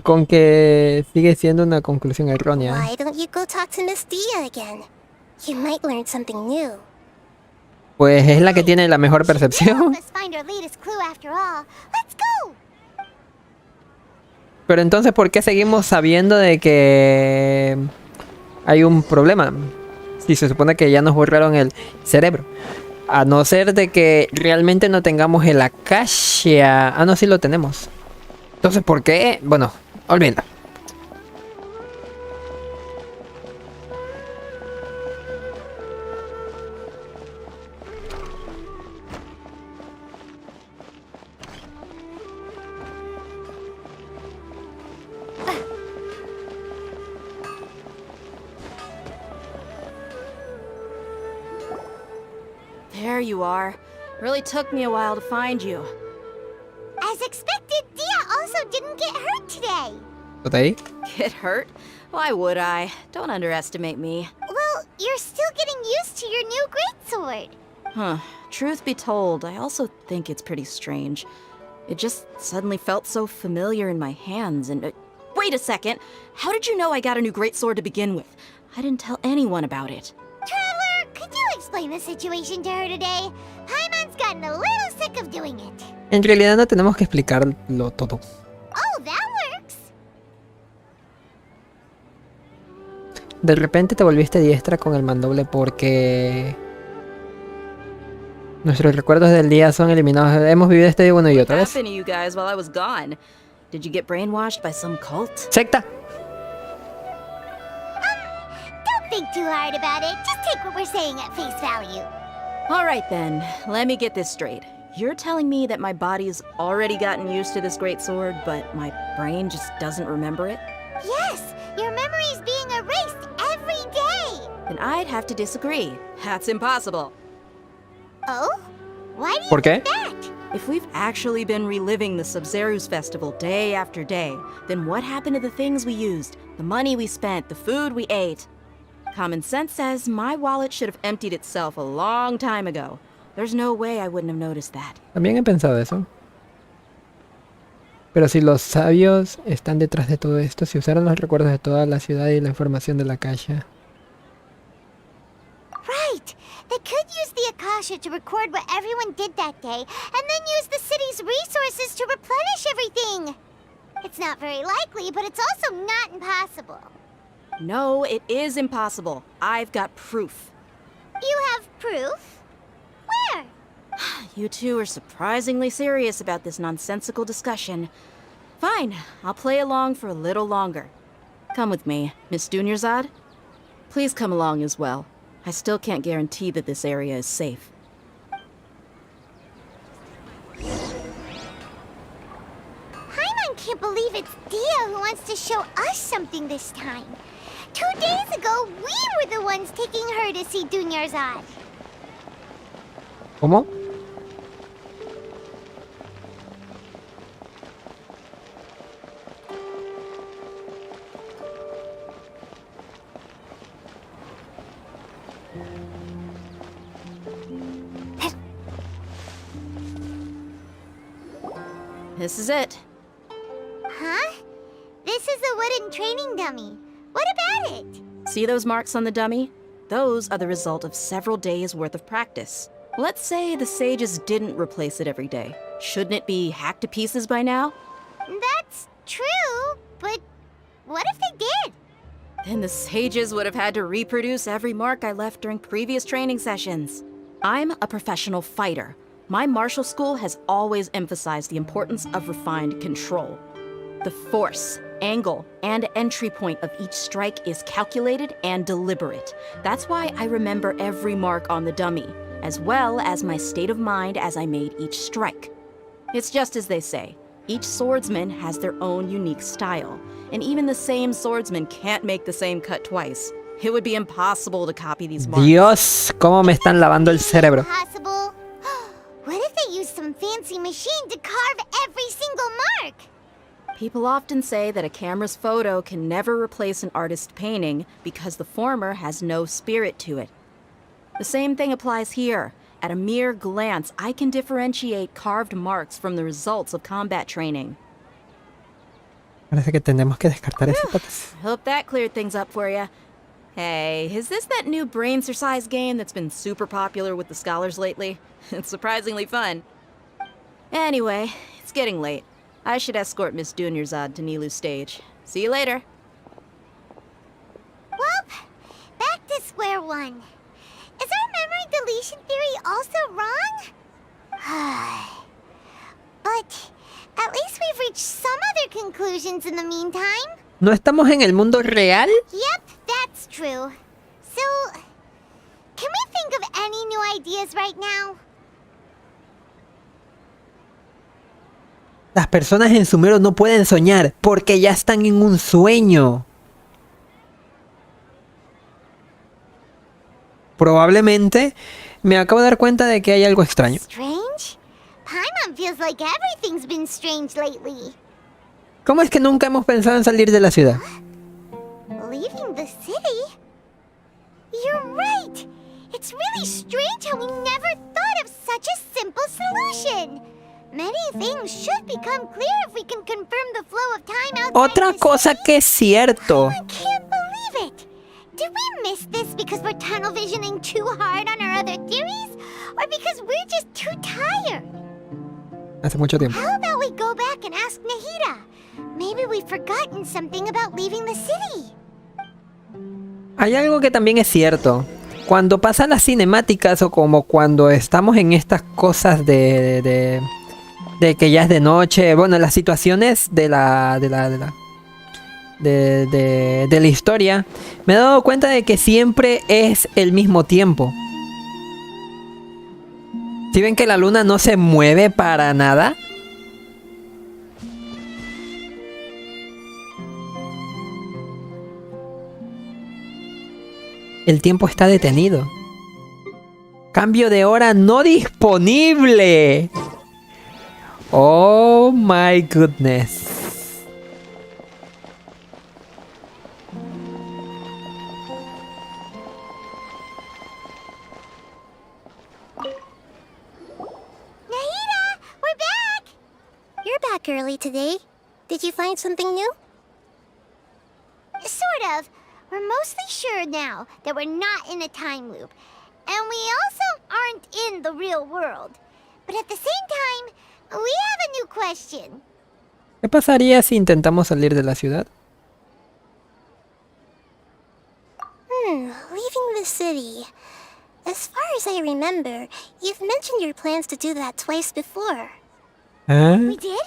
Con que sigue siendo una conclusión errónea. Why don't you go talk to Miss Dia again? You might learn something new. Pues es la que tiene la mejor percepción. Let's find our latest clue after all. Let's go! Pero entonces, ¿por qué seguimos sabiendo de que hay un problema? Si se supone que ya nos borraron el cerebro. A no ser de que realmente no tengamos el Akasha. Ah, no, sí lo tenemos. Entonces, ¿por qué? Bueno, olvídalo. There you are. Really took me a while to find you. As expected, Dia also didn't get hurt today. ¿Está ahí? Get hurt? Why would I? Don't underestimate me. Well, you're still getting used to your new greatsword. Huh. Truth be told, I also think it's pretty strange. It just suddenly felt so familiar in my hands and... wait a second! How did you know I got a new greatsword to begin with? I didn't tell anyone about it. Traveler, could you explain the situation to her today? Paimon's gotten a little sick of doing it. En realidad no tenemos que explicarlo todo. Oh, that works. De repente te volviste diestra con el mandoble porque... nuestros recuerdos del día son eliminados. Hemos vivido este día una y otra vez. What happened to you guys while I was gone? Did you get brainwashed by some cult? Secta. Don't think too hard about it. Just take what we're saying at face value. All right then, let me get this straight. You're telling me that my body's already gotten used to this great sword, but my brain just doesn't remember it? Yes, your memory's being erased every day. Then I'd have to disagree. That's impossible. Oh? Why do you ¿Por qué? think that? If we've actually been reliving the Sub-Zero's festival day after day, then what happened to the things we used, the money we spent, the food we ate? Common sense says my wallet should have emptied itself a long time ago. There's no way I wouldn't have noticed that. También he pensado eso. Pero si los sabios están detrás de todo esto, si usaron los recuerdos de toda la ciudad y la información de la caja. Right. They could use the Akasha to record what everyone did that day, and then use the city's resources to replenish everything. It's not very likely, but it's also not impossible. No, it is impossible. I've got proof. You have proof? Where? You two are surprisingly serious about this nonsensical discussion. Fine, I'll play along for a little longer. Come with me, Miss Dunyarzad. Please come along as well. I still can't guarantee that this area is safe. Paimon can't believe it's Dia who wants to show us something this time. 2 days ago, we were the ones taking her to see Dunyarzad. ¿Cómo? This is it. Huh? This is a wooden training dummy. What about it? See those marks on the dummy? Those are the result of several days' worth of practice. Let's say the sages didn't replace it every day. Shouldn't it be hacked to pieces by now? That's true, but what if they did? Then the sages would have had to reproduce every mark I left during previous training sessions. I'm a professional fighter. My martial school has always emphasized the importance of refined control. The force, angle, and entry point of each strike is calculated and deliberate. That's why I remember every mark on the dummy, as well as my state of mind as I made each strike. It's just as they say, each swordsman has their own unique style, and even the same swordsman can't make the same cut twice. It would be impossible to copy these marks. Dios, cómo me están lavando el cerebro. Possible. What if they used some fancy machine to carve every single mark? People often say that a camera's photo can never replace an artist's painting because the former has no spirit to it. The same thing applies here. At a mere glance, I can differentiate carved marks from the results of combat training. Parece que tenemos que descartar esa hipótesis. Hope that cleared things up for you. Hey, is this that new brain exercise game that's been super popular with the scholars lately? It's surprisingly fun. Anyway, it's getting late. I should escort Miss Dunyarzad to Nilu's stage. See you later. Well, back to square one. Is our memory deletion theory also wrong? But at least we've reached some other conclusions in the meantime. ¿No estamos en el mundo real? Yep, that's true. So, can we think of any new ideas right now? Las personas en Sumeru no pueden soñar porque ya están en un sueño. Probablemente me acabo de dar cuenta de que hay algo extraño. Strange? Paimon feels like everything's been strange lately. ¿Cómo es que nunca hemos pensado en salir de la ciudad? Leaving the city? You're right. It's really strange how we never thought of such a simple solution. Many things should become clear if we can confirm the flow of time outside. Otra cosa que es cierto. I can't believe it. Did we miss this because we're tunnel visioning too hard on our other theories? Or because we're just too tired? Hace mucho tiempo. How about we go back and ask Nahida? Maybe we've forgotten something about leaving the city. Hay algo que también es cierto. Cuando pasan las cinemáticas o como cuando estamos en estas cosas de que ya es de noche, bueno, las situaciones de la historia, me he dado cuenta de que siempre es el mismo tiempo. ¿Sí ven que la luna no se mueve para nada? El tiempo está detenido. Cambio de hora no disponible. Oh my goodness. Nahida, we're back! You're back early today. Did you find something new? Sort of. We're mostly sure now that we're not in a time loop. And we also aren't in the real world. But at the same time, we have a new question. ¿Qué pasaría si intentamos salir de la ciudad? Leaving the city. As far as I remember, you've mentioned your plans to do that twice before. We did?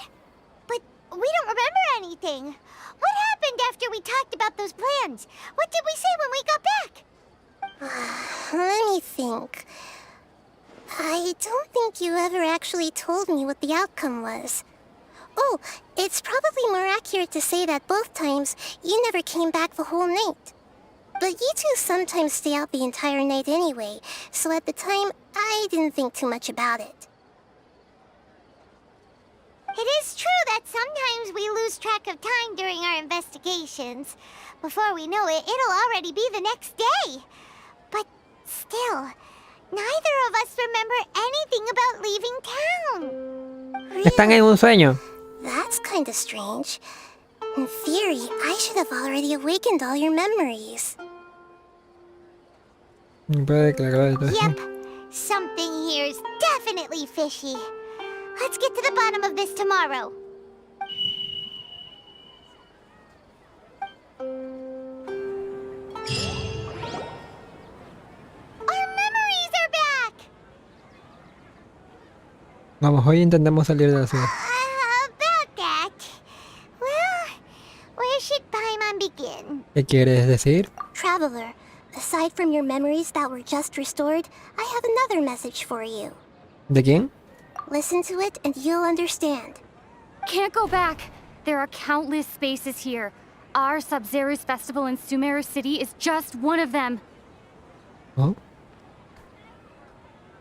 But we don't remember anything. What happened after we talked about those plans? What did we say when we got back? Let me think. I don't think you ever actually told me what the outcome was. Oh, it's probably more accurate to say that both times you never came back the whole night. But you two sometimes stay out the entire night anyway, so at the time, I didn't think too much about it. It is true that sometimes we lose track of time during our investigations. Before we know it, it'll already be the next day. But still, neither of us remember anything about leaving town. Están en un sueño. That's kind of strange. In theory, I should have already awakened all your memories. Yep, something here's definitely fishy. Let's get to the bottom of this tomorrow. Our memories are back! Vamos, hoy intentemos salir de la ciudad. About that. Well, where should Paimon begin? ¿Qué quieres decir? Traveler, aside from your memories that were just restored, I have another message for you. ¿De quién? Listen to it and you'll understand. Can't go back. There are countless spaces here. Our Sub-Zero's festival in Sumeru City is just one of them. ¿Oh?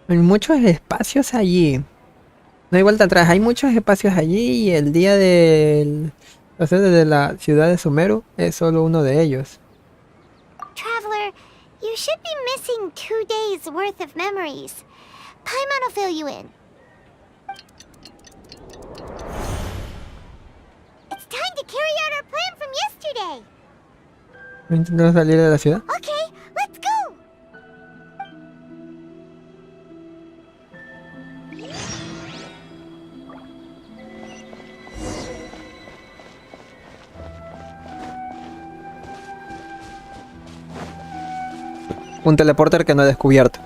Hay muchos espacios allí. No hay vuelta atrás. Hay muchos espacios allí y el día de la ciudad de Sumeru es solo uno de ellos. Traveler, you should be missing 2 days worth of memories. Paimon will fill you in. It's time to carry out our plan from yesterday. ¿Intentamos salir de la ciudad? Okay, let's go. Un teleporter que no he descubierto.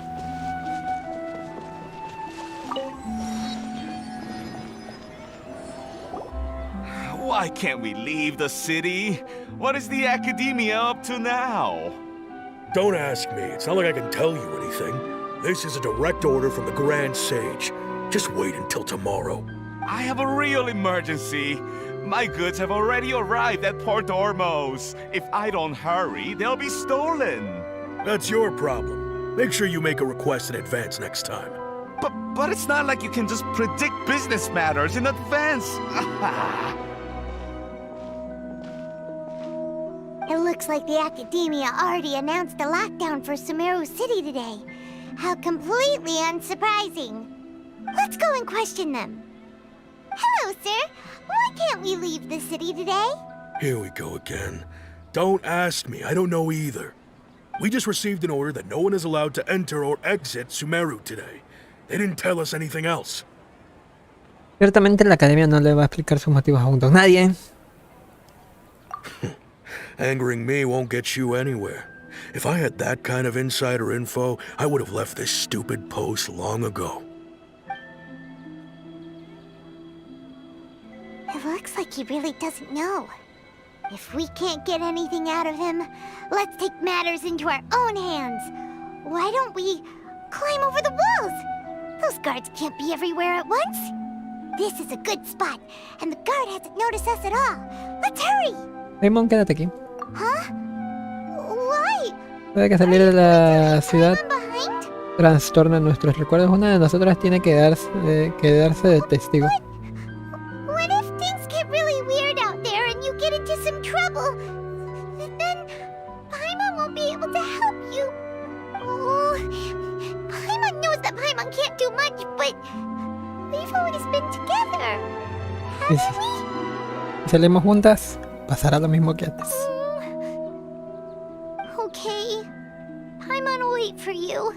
Why can't we leave the city? What is the academia up to now? Don't ask me. It's not like I can tell you anything. This is a direct order from the Grand Sage. Just wait until tomorrow. I have a real emergency. My goods have already arrived at Port Ormos. If I don't hurry, they'll be stolen. That's your problem. Make sure you make a request in advance next time. But it's not like you can just predict business matters in advance. It looks like the Academia already announced a lockdown for Sumeru City today. How completely unsurprising. Let's go and question them. Hello, sir. Why can't we leave the city today? Here we go again. Don't ask me. I don't know either. We just received an order that no one is allowed to enter or exit Sumeru today. They didn't tell us anything else. Ciertamente la academia no le va a explicar sus motivos a nadie. Angering me won't get you anywhere. If I had that kind of insider info, I would have left this stupid post long ago. It looks like he really doesn't know. If we can't get anything out of him, let's take matters into our own hands. Why don't we climb over the walls? Those guards can't be everywhere at once. This is a good spot, and the guard hasn't noticed us at all. Let's hurry! Paimon, quédate aquí. Huh? Why? Puede que salir de la ciudad trastorna nuestros recuerdos. Una de nosotras tiene que quedarse de testigo. What if things get really weird out there and you get into some trouble? Then Paimon won't be able to help you. Oh, Paimon knows that Paimon can't do much, but we've always been together, haven't we? Si salimos juntas, pasará lo mismo que antes. Okay. Paimon will wait for you.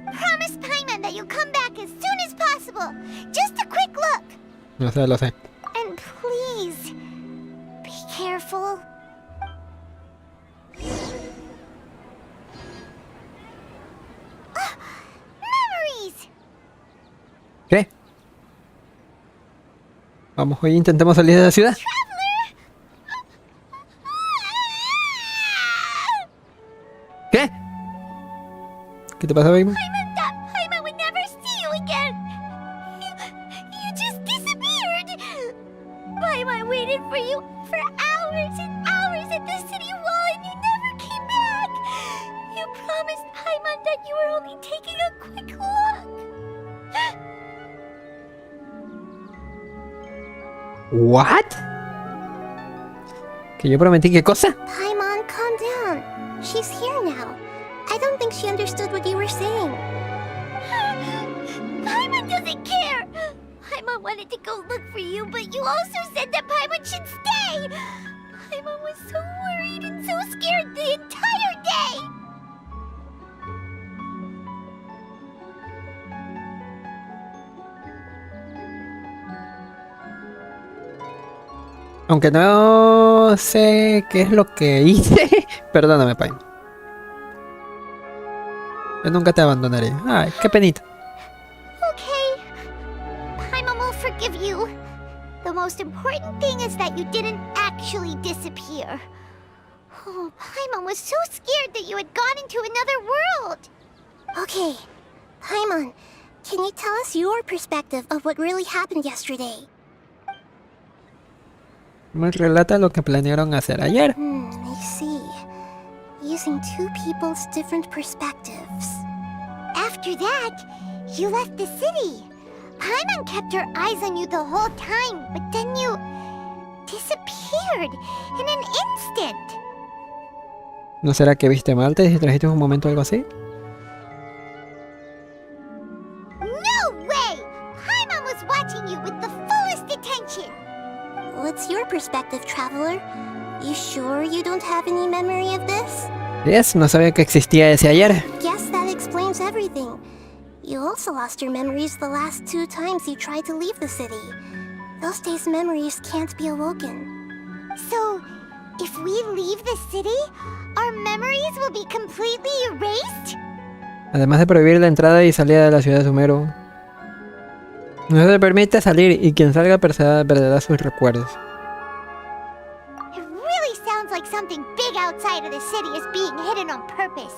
Promise Paimon that you'll come back as soon as possible. Just a quick look. Lo sé, lo sé. And please, be careful. Memories! ¿Qué? Vamos, hoy intentemos salir de la ciudad. ¿Qué? ¿Qué te pasa, Paimon? Paimon would never see you again. You just disappeared. Paimon waited for you for hours and hours at the city wall and you never came back. You promised Paimon that you were only taking a quick look. What? ¿Que yo prometí qué cosa? Paimon, calm down. She's here now. I don't think she understood what you were saying. Paimon doesn't care. Paimon wanted to go look for you, but you also said that Paimon should stay. Paimon was so worried and so scared the entire day. Aunque no sé qué es lo que hice. Perdóname, Paimon. Yo nunca te abandonaré. Ay, qué penita. Okay. Paimon will forgive you. The most important thing is that you didn't actually disappear. Oh, Paimon was so scared that you had gone into another world. Okay. Paimon, can you tell us your perspective of what really happened yesterday? Me relata lo que planearon hacer ayer. I see. Using two people's different perspectives. After that, you left the city. Paimon kept her eyes on you the whole time, but then you disappeared in an instant. ¿No será que viste mal? ¿Te distrajiste un momento o algo así? No way! Paimon was watching you with the fullest attention. What's your perspective, traveler? You sure you don't have any memory of this? Yes, no sabía que existía ese ayer. Guess that explains everything. You also lost your memories the last 2 times you tried to leave the city. Those days' memories can't be awoken. So, if we leave the city, our memories will be completely erased? Además de prohibir la entrada y salida de la ciudad de Sumeru, no se permite salir y quien salga perderá sus recuerdos. It really sounds like something big outside of the city is being hidden on purpose.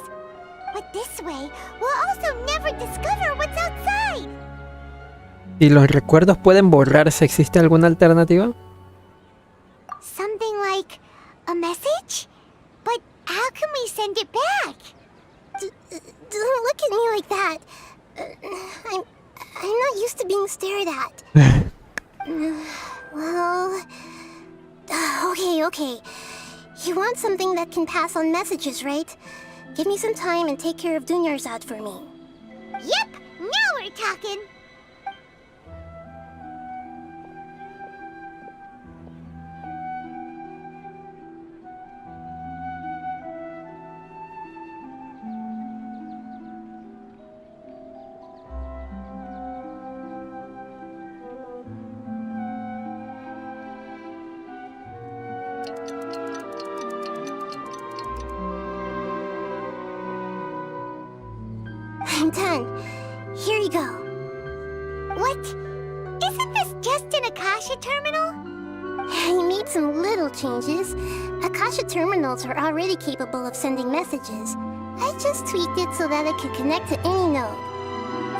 But this way, we'll also never discover what's outside. ¿Y los recuerdos pueden borrarse? ¿Existe alguna alternativa? Something like a message? But how can we send it back? Don't look at me like that. I'm not used to being stared at. Well... Okay. You want something that can pass on messages, right? Give me some time and take care of Dunyarzad for me. Yep, now we're talking. Here you go. What? Isn't this just an Akasha terminal? I made some little changes. Akasha terminals are already capable of sending messages. I just tweaked it so that it could connect to any node.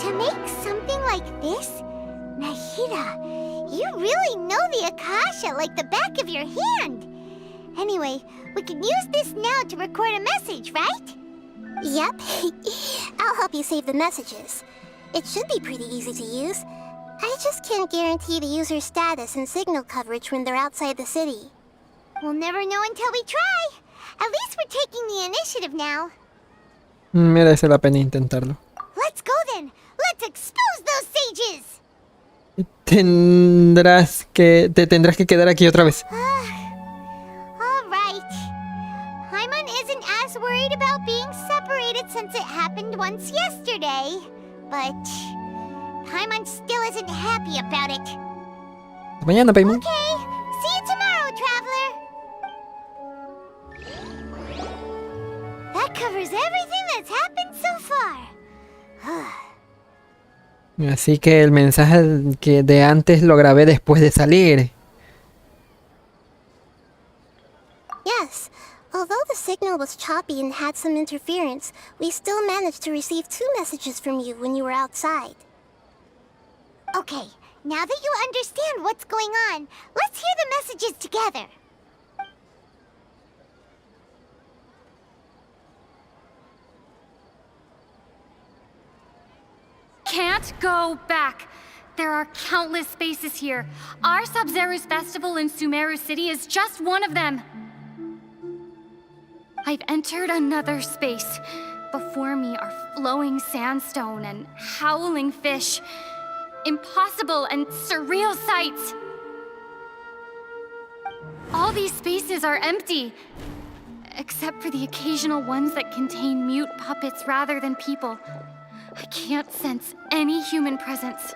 To make something like this? Nahida, you really know the Akasha like the back of your hand. Anyway, we can use this now to record a message, right? Yep. I'll help you save the messages. It should be pretty easy to use. I just can't guarantee the user's status and signal coverage when they're outside the city. We'll never know until we try. At least we're taking the initiative now. Merece la pena intentarlo. Let's go then. Let's expose those sages. Te tendrás que quedar aquí otra vez. All right. Paimon isn't as worried about being separated since it happened once yesterday. But Paimon still isn't happy about it. Hasta mañana, Paimon. Okay. See you tomorrow, traveler. That covers everything that's happened so far. Así que el mensaje que de antes lo grabé después de salir. Yes. Although the signal was choppy and had some interference, we still managed to receive 2 messages from you when you were outside. Okay, now that you understand what's going on, let's hear the messages together. Can't go back. There are countless spaces here. Our Sub-Zero's festival in Sumeru City is just one of them. I've entered another space. Before me are flowing sandstone and howling fish. Impossible and surreal sights. All these spaces are empty, except for the occasional ones that contain mute puppets rather than people. I can't sense any human presence.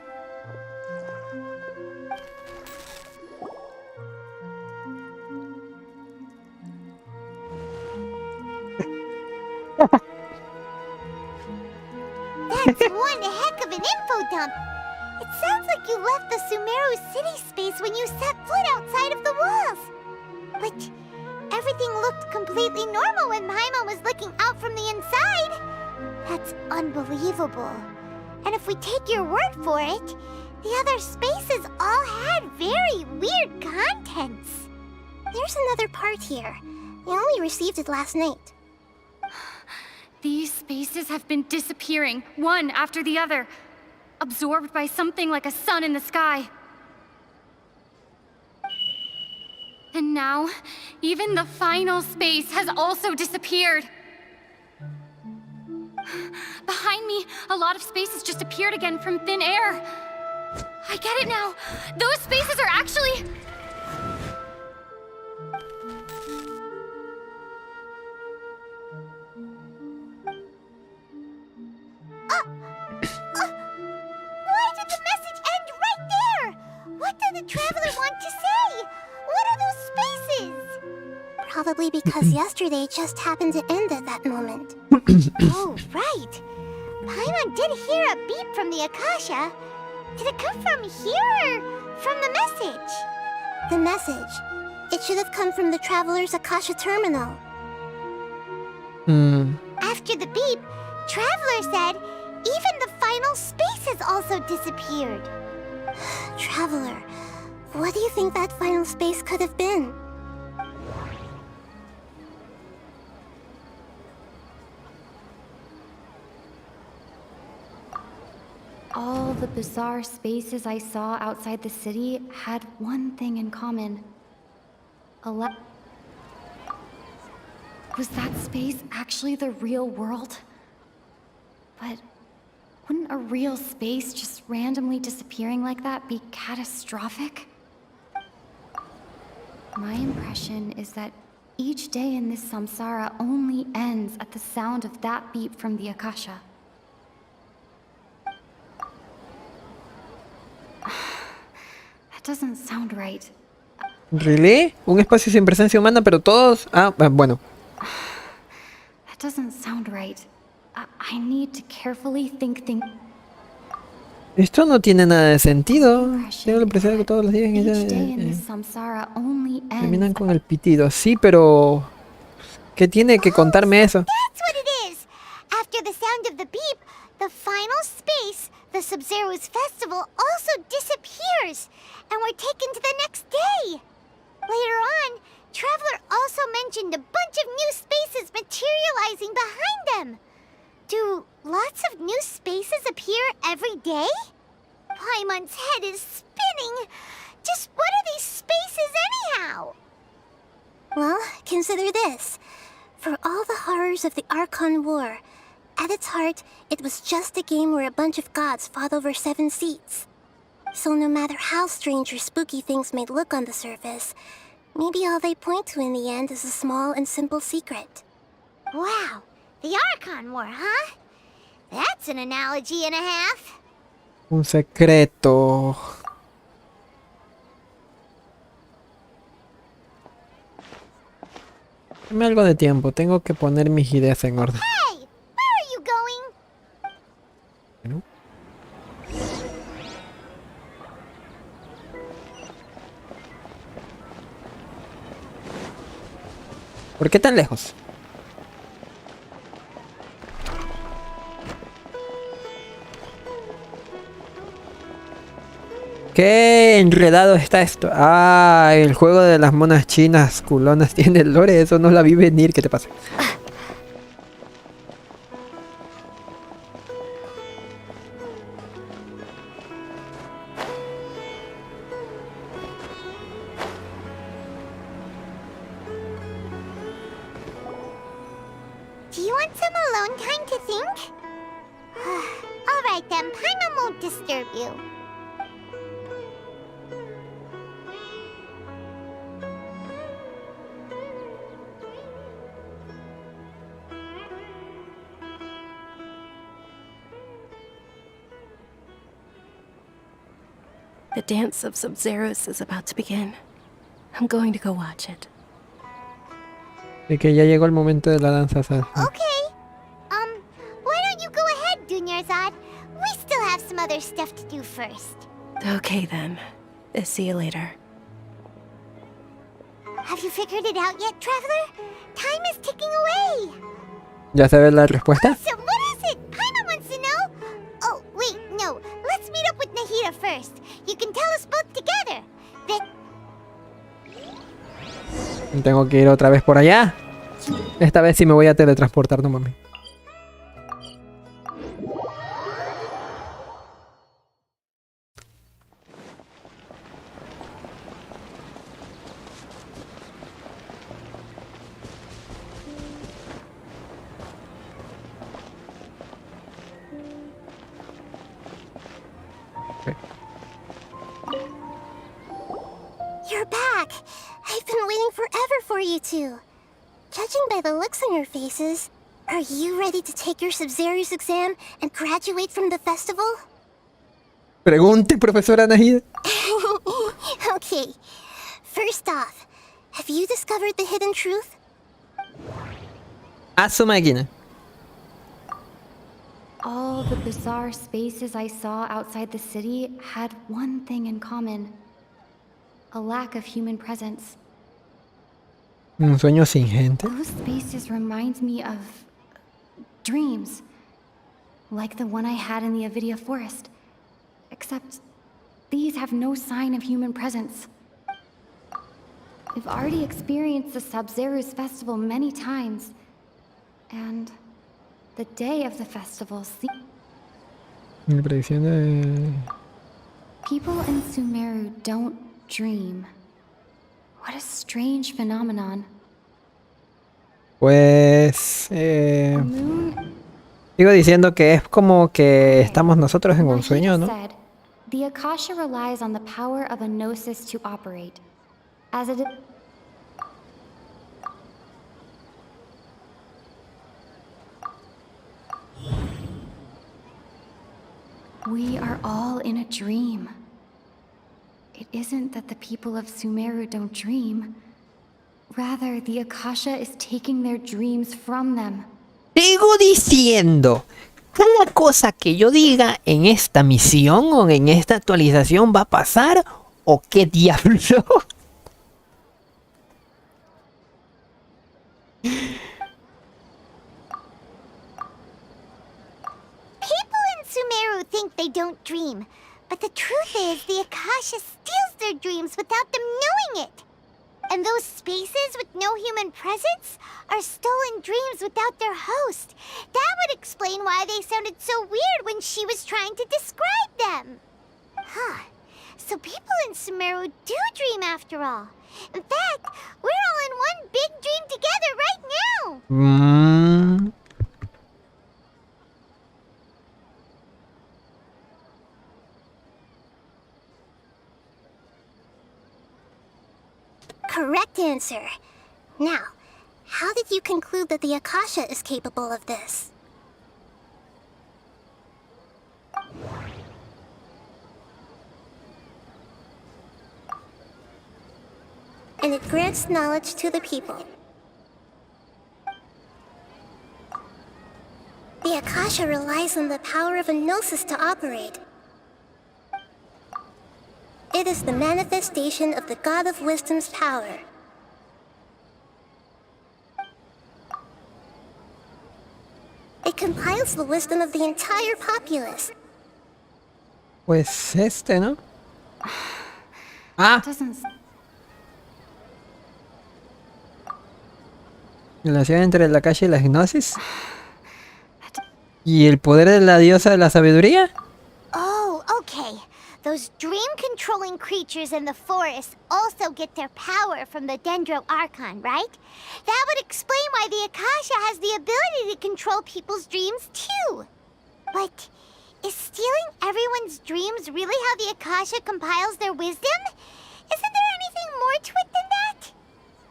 That's one heck of an info dump. It sounds like you left the Sumeru City space when you set foot outside of the walls. But everything looked completely normal when Paimon was looking out from the inside. That's unbelievable. And if we take your word for it, the other spaces all had very weird contents. There's another part here. We only received it last night. These spaces have been disappearing, one after the other, absorbed by something like a sun in the sky. And now, even the final space has also disappeared. Behind me, a lot of spaces just appeared again from thin air. I get it now. Those spaces are actually... Why did the message end right there? What did the traveler want to say? What are those spaces? Probably because yesterday just happened to end at that moment. Oh, right. Paimon did hear a beep from the Akasha. Did it come from here or from the message? The message. It should have come from the traveler's Akasha terminal. After the beep, Traveler said even the final space has also disappeared. Traveler, what do you think that final space could have been? All the bizarre spaces I saw outside the city had one thing in common. Was that space actually the real world? But wouldn't a real space just randomly disappearing like that be catastrophic? My impression is that each day in this samsara only ends at the sound of that beep from the Akasha. That doesn't sound right. ¿Really? Un espacio sin presencia humana, pero todos... bueno. That doesn't sound right. I need to carefully think. Esto no tiene nada de sentido. Tengo la impresión de que todos los días terminan con el pitido. Sí, pero ¿qué tiene que contarme eso? That's what it is! After the sound of the beep, the final space, the Sub-Zero's festival, also disappears, and we're taken to the next day. Later on, Traveler also mentioned a bunch of new spaces materializing behind them. Do lots of new spaces appear every day? Paimon's head is spinning. Just what are these spaces anyhow? Well, consider this. For all the horrors of the Archon War, at its heart, it was just a game where a bunch of gods fought over 7 seats. So no matter how strange or spooky things may look on the surface, maybe all they point to in the end is a small and simple secret. Wow, the Archon War, huh? That's an analogy and a half. Un secreto. Dame algo de tiempo, tengo que poner mis ideas en orden. Hey, where are you going? Bueno. ¿Por qué tan lejos? Qué enredado está esto. Ah, el juego de las monas chinas culonas tiene el lore. Eso no la vi venir. ¿Qué te pasa? Do you want some alone time to think? Alright then, Paimon won't disturb you. The dance of Sub-Zeros is about to begin. I'm going to go watch it. De que ya llegó el momento de la danza. ¿Sabes? Okay. Why don't you go ahead, Dunyarzad? We still have some other stuff to do first. Okay then. See you later. Have you figured it out yet, Traveler? Time is ticking away. ¿Ya sabes la respuesta? So what is it? Paimon wants to know. Oh, wait, no. Let's meet up with Nahida first. You can tell us both together. Tengo que ir otra vez por allá. Esta vez sí me voy a teletransportar, no mames. You're back! I've been waiting forever for you two. Judging by the looks on your faces, are you ready to take your Sub-Zero's exam and graduate from the festival? Pregunte, profesora Nahida. Okay. First off, have you discovered the hidden truth? A su máquina. All the bizarre spaces I saw outside the city had one thing in common. A lack of human presence. Un sueño sin gente. Those spaces remind me of dreams. Like the one I had in the Avidia forest. Except these have no sign of human presence. I've already experienced the Sub-Zero's festival many times. And the day of the festival Mi predicción de... People in Sumeru don't dream. What a strange phenomenon. Pues... Sigo diciendo que es como que estamos nosotros en un sueño, ¿no? Said, the Akasha relies on the power of a gnosis to operate. As it... We are all in a dream. It isn't that the people of Sumeru don't dream. Rather, the Akasha is taking their dreams from them. Sigo diciendo cada cosa que yo diga en esta misión o en esta actualización va a pasar? ¿O qué diablo? People in Sumeru think they don't dream, but the truth is the Akasha steals their dreams without them knowing it. And those spaces with no human presence are stolen dreams without their host. That would explain why they sounded so weird when she was trying to describe them. Huh. So people in Sumeru do dream after all. In fact, we're all in one big dream together right now. Correct answer. Now, how did you conclude that the Akasha is capable of this? And it grants knowledge to the people. The Akasha relies on the power of a gnosis to operate. It is the manifestation of the God of Wisdom's power. It compiles the wisdom of the entire populace. Pues este, ¿no? Ah. Relación entre la calle y la gnosis. ¿Y el poder de la diosa de la sabiduría? Oh, okay. Those dream-controlling creatures in the forest also get their power from the Dendro Archon, right? That would explain why the Akasha has the ability to control people's dreams, too. But is stealing everyone's dreams really how the Akasha compiles their wisdom? Isn't there anything more to it than that?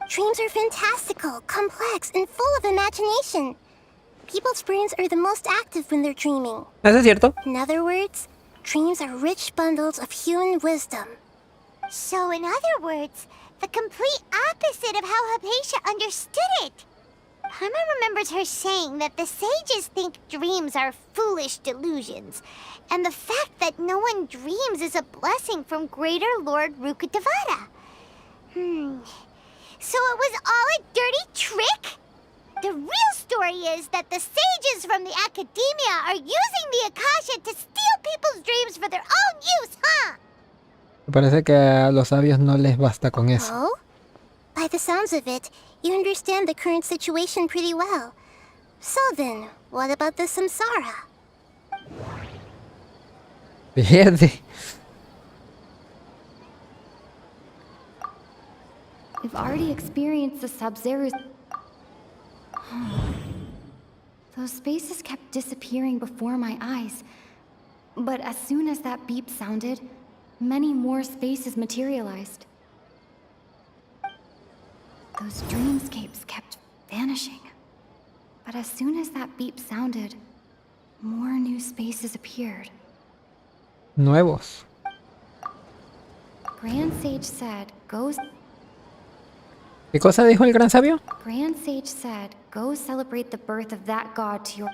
Dreams are fantastical, complex, and full of imagination. People's brains are the most active when they're dreaming. Eso es cierto. In other words, dreams are rich bundles of human wisdom. So in other words, the complete opposite of how Hypatia understood it. Paimon remembers her saying that the sages think dreams are foolish delusions, and the fact that no one dreams is a blessing from Greater Lord Rukkhadevata. So it was all a dirty trick? The real story is that the sages from the Academia are using the Akasha to steal people's dreams for their own use, huh? Parece que a los sabios no les basta con eso. Oh? By the sounds of it, you understand the current situation pretty well. So then, what about the samsara? Verde. We've already experienced the Sub-Zero's... Those spaces kept disappearing before my eyes. But as soon as that beep sounded, many more spaces materialized. Those dreamscapes kept vanishing. But as soon as that beep sounded, more new spaces appeared. Nuevos. Grand Sage said, go... ¿Qué cosa dijo el gran sabio? Grand Sage said, go celebrate the birth of that god to your...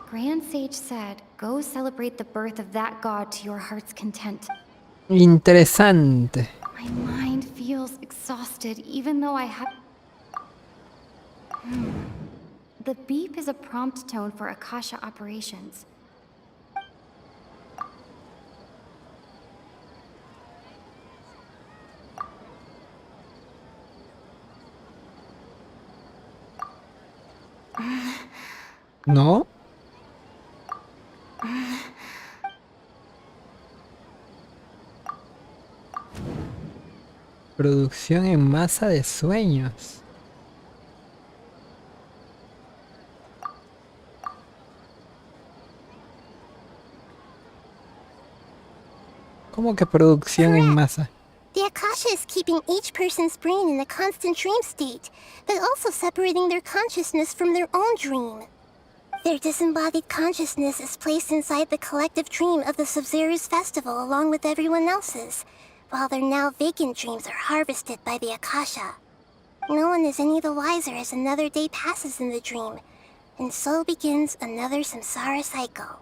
Grand Sage said, go celebrate the birth of that god to your heart's content. Interesante. My mind feels exhausted, even though I have... The beep is a prompt tone for Akasha operations. No. Producción en masa de sueños. ¿Cómo que producción en masa? The Akasha is keeping each person's brain in a constant dream state, but also separating their consciousness from their own dream. Their disembodied consciousness is placed inside the collective dream of the Sub-Zero's festival along with everyone else's, while their now vacant dreams are harvested by the Akasha. No one is any the wiser as another day passes in the dream, and so begins another samsara cycle.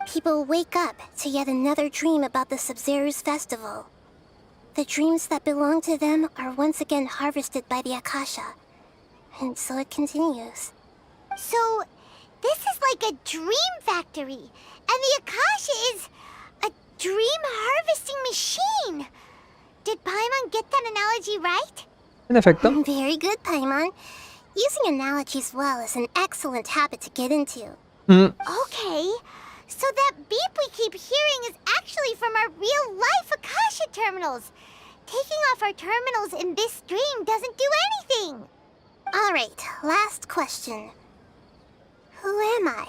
People wake up to yet another dream about the Sub-Zeru's festival. The dreams that belong to them are once again harvested by the Akasha, and so it continues. So, this is like a dream factory, and the Akasha is a dream harvesting machine. Did Paimon get that analogy right? En efecto. Very good, Paimon. Using analogies well is an excellent habit to get into. Okay, so that beep we keep hearing is actually from our real-life Akasha terminals. Taking off our terminals in this dream doesn't do anything. Alright, last question. Who am I?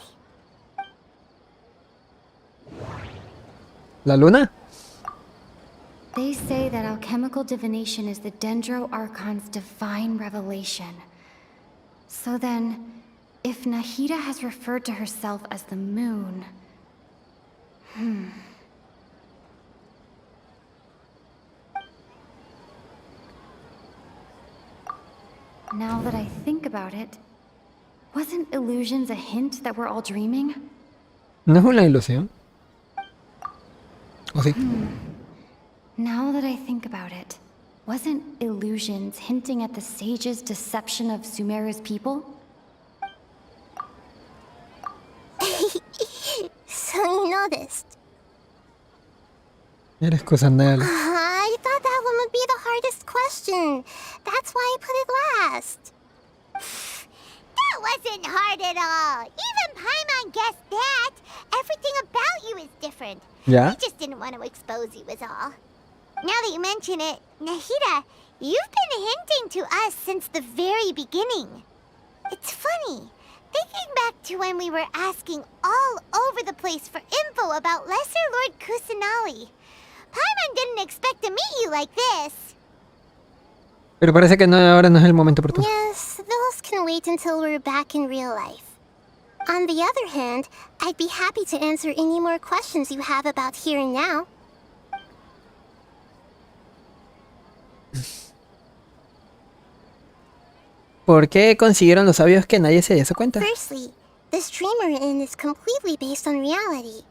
¿La luna? They say that alchemical divination is the Dendro Archon's divine revelation. So then, if Nahida has referred to herself as the moon... Now that I think about it, wasn't illusions a hint that we're all dreaming? ¿No es una ilusión? ¿O sí? Now that I think about it, wasn't illusions hinting at the sage's deception of Sumeru's people? So you noticed. Eres cosandale. I thought that one would be the hardest question. That's why I put it last. That wasn't hard at all. Even Paimon guessed that. Everything about you is different. Yeah? We just didn't want to expose you is all. Now that you mention it, Nahida, you've been hinting to us since the very beginning. It's funny. Thinking back to when we were asking all over the place for info about Lesser Lord Kusanali, Paimon didn't expect to meet you like this. Pero parece que no, ahora no es el momento oportuno. Yes, those can wait until we're back in real life. On the other hand, I'd be happy to answer any more questions you have about here and now. ¿Por qué consiguieron los sabios que nadie se diese cuenta? Firstly, this dream we're in is completely based on reality.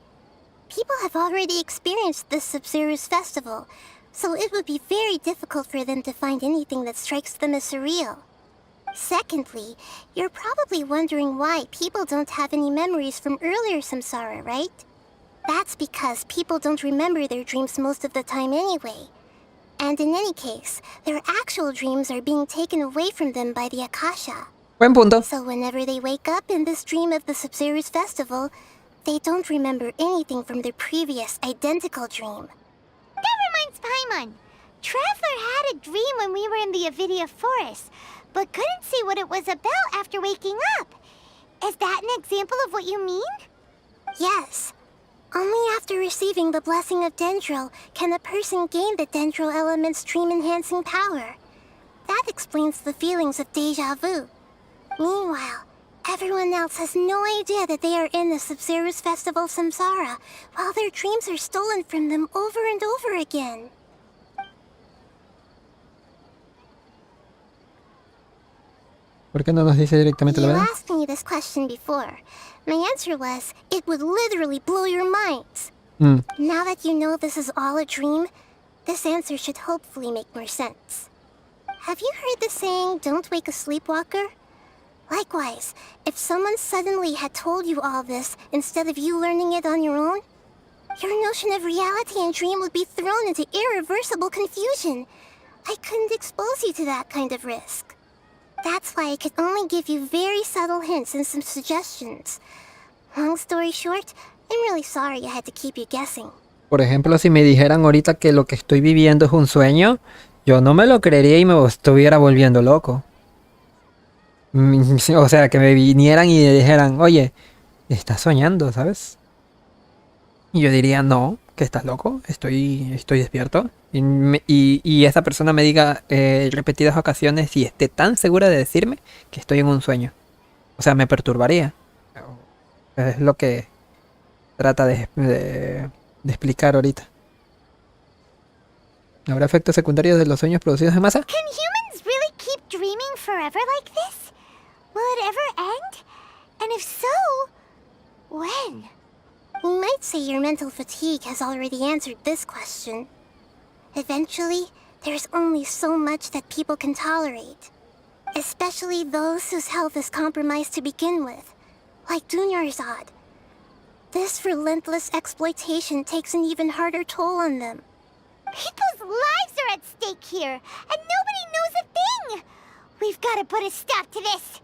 People have already experienced the Sub-Zeru's festival, so it would be very difficult for them to find anything that strikes them as surreal. Secondly, you're probably wondering why people don't have any memories from earlier samsara, right? That's because people don't remember their dreams most of the time anyway. And in any case, their actual dreams are being taken away from them by the Akasha. Buen punto. So whenever they wake up in this dream of the Sub-Zeru's festival, they don't remember anything from their previous identical dream. That reminds Paimon. Traveler had a dream when we were in the Avidia Forest, but couldn't see what it was about after waking up. Is that an example of what you mean? Yes. Only after receiving the blessing of Dendro can a person gain the Dendro element's dream-enhancing power. That explains the feelings of deja vu. Meanwhile, everyone else has no idea that they are in the Sub-Zeru's festival samsara, while their dreams are stolen from them over and over again. ¿Por qué no nos dice directamente la You verdad? asked me this question before. My answer was, it would literally blow your minds. Now that you know this is all a dream, this answer should hopefully make more sense. Have you heard the saying, don't wake a sleepwalker? Likewise, if someone suddenly had told you all this instead of you learning it on your own, your notion of reality and dream would be thrown into irreversible confusion. I couldn't expose you to that kind of risk. That's why I could only give you very subtle hints and some suggestions. Long story short, I'm really sorry I had to keep you guessing. Por ejemplo, si me dijeran ahorita que lo que estoy viviendo es un sueño, yo no me lo creería y me estuviera volviendo loco. O sea, que me vinieran y me dijeran, oye, estás soñando, ¿sabes? Y yo diría, no, que estás loco, estoy despierto. Y esa persona me diga repetidas ocasiones y esté tan segura de decirme que estoy en un sueño. O sea, me perturbaría. Es lo que trata de explicar ahorita. ¿Habrá efectos secundarios de los sueños producidos en masa? Can humans really keep dreaming forever like this? Will it ever end? And if so, when? You might say your mental fatigue has already answered this question. Eventually, there's only so much that people can tolerate. Especially those whose health is compromised to begin with, like Dunyarzad. This relentless exploitation takes an even harder toll on them. People's lives are at stake here, and nobody knows a thing! We've got to put a stop to this!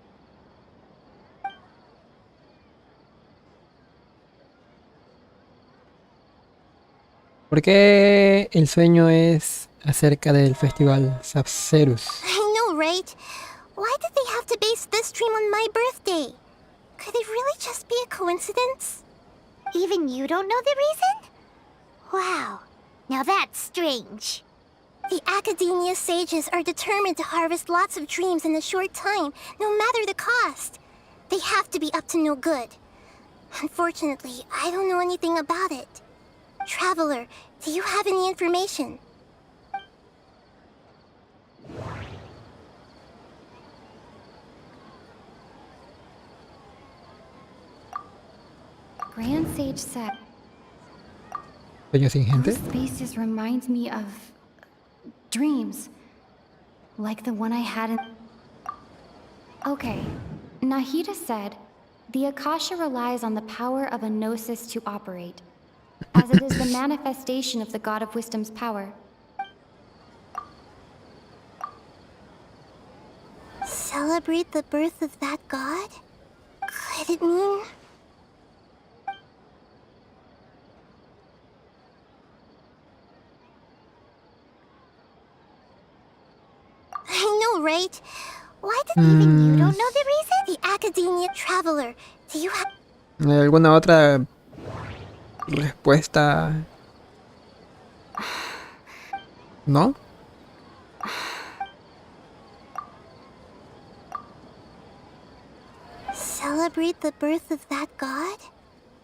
¿Por qué el sueño es acerca del festival Sabzeruz? I know, right? Why did they have to base this dream on my birthday? Could it really just be a coincidence? Even you don't know the reason? Wow, now that's strange. The Academia sages are determined to harvest lots of dreams in a short time, no matter the cost. They have to be up to no good. Unfortunately, I don't know anything about it. Traveler, do you have any information? Grand Sage said, ¿Sueño sin gente? those spaces remind me of dreams. Like the one I had in... Okay, Nahida said, the Akasha relies on the power of a gnosis to operate, as it is the manifestation of the God of Wisdom's power. Celebrate the birth of that god? Could it mean... I know, right? Why did even you don't know the reason? The Academia Traveler, do you have... ¿Alguna otra respuesta? ¿No? Celebrate the birth of that god?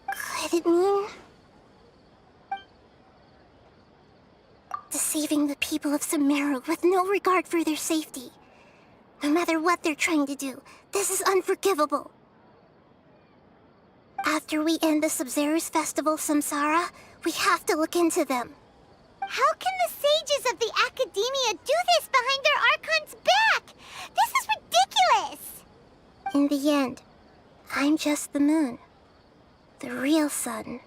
Could it mean... deceiving the people of Sumeru with no regard for their safety? No matter what they're trying to do, this is unforgivable. After we end the Sabzeruz Festival Samsara, we have to look into them. How can the sages of the Academia do this behind their Archon's back? This is ridiculous! In the end, I'm just the moon. The real sun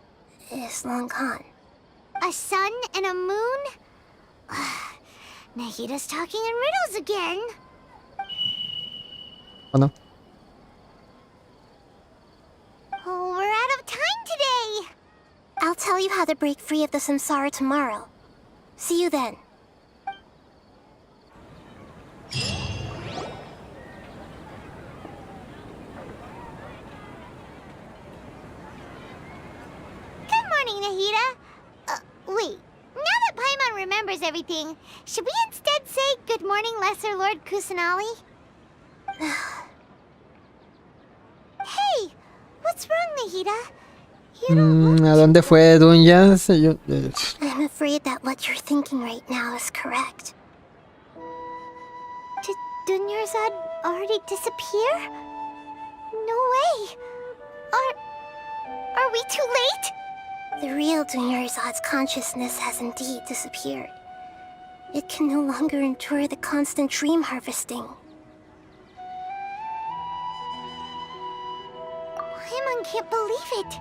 is long gone. A sun and a moon? Nahida's talking in riddles again. ¿O no? Oh, we're out of time today! I'll tell you how to break free of the samsara tomorrow. See you then. Good morning, Nahida. Wait. Now that Paimon remembers everything, should we instead say good morning, Lesser Lord Kusanali? Hey! What's wrong, Nahida? ¿A dónde fue Dunya's? I'm afraid that what you're thinking right now is correct. Did Dunyarzad already disappear? No way! Are we too late? The real Dunyarzad's consciousness has indeed disappeared. It can no longer endure the constant dream harvesting. Paimon can't believe it.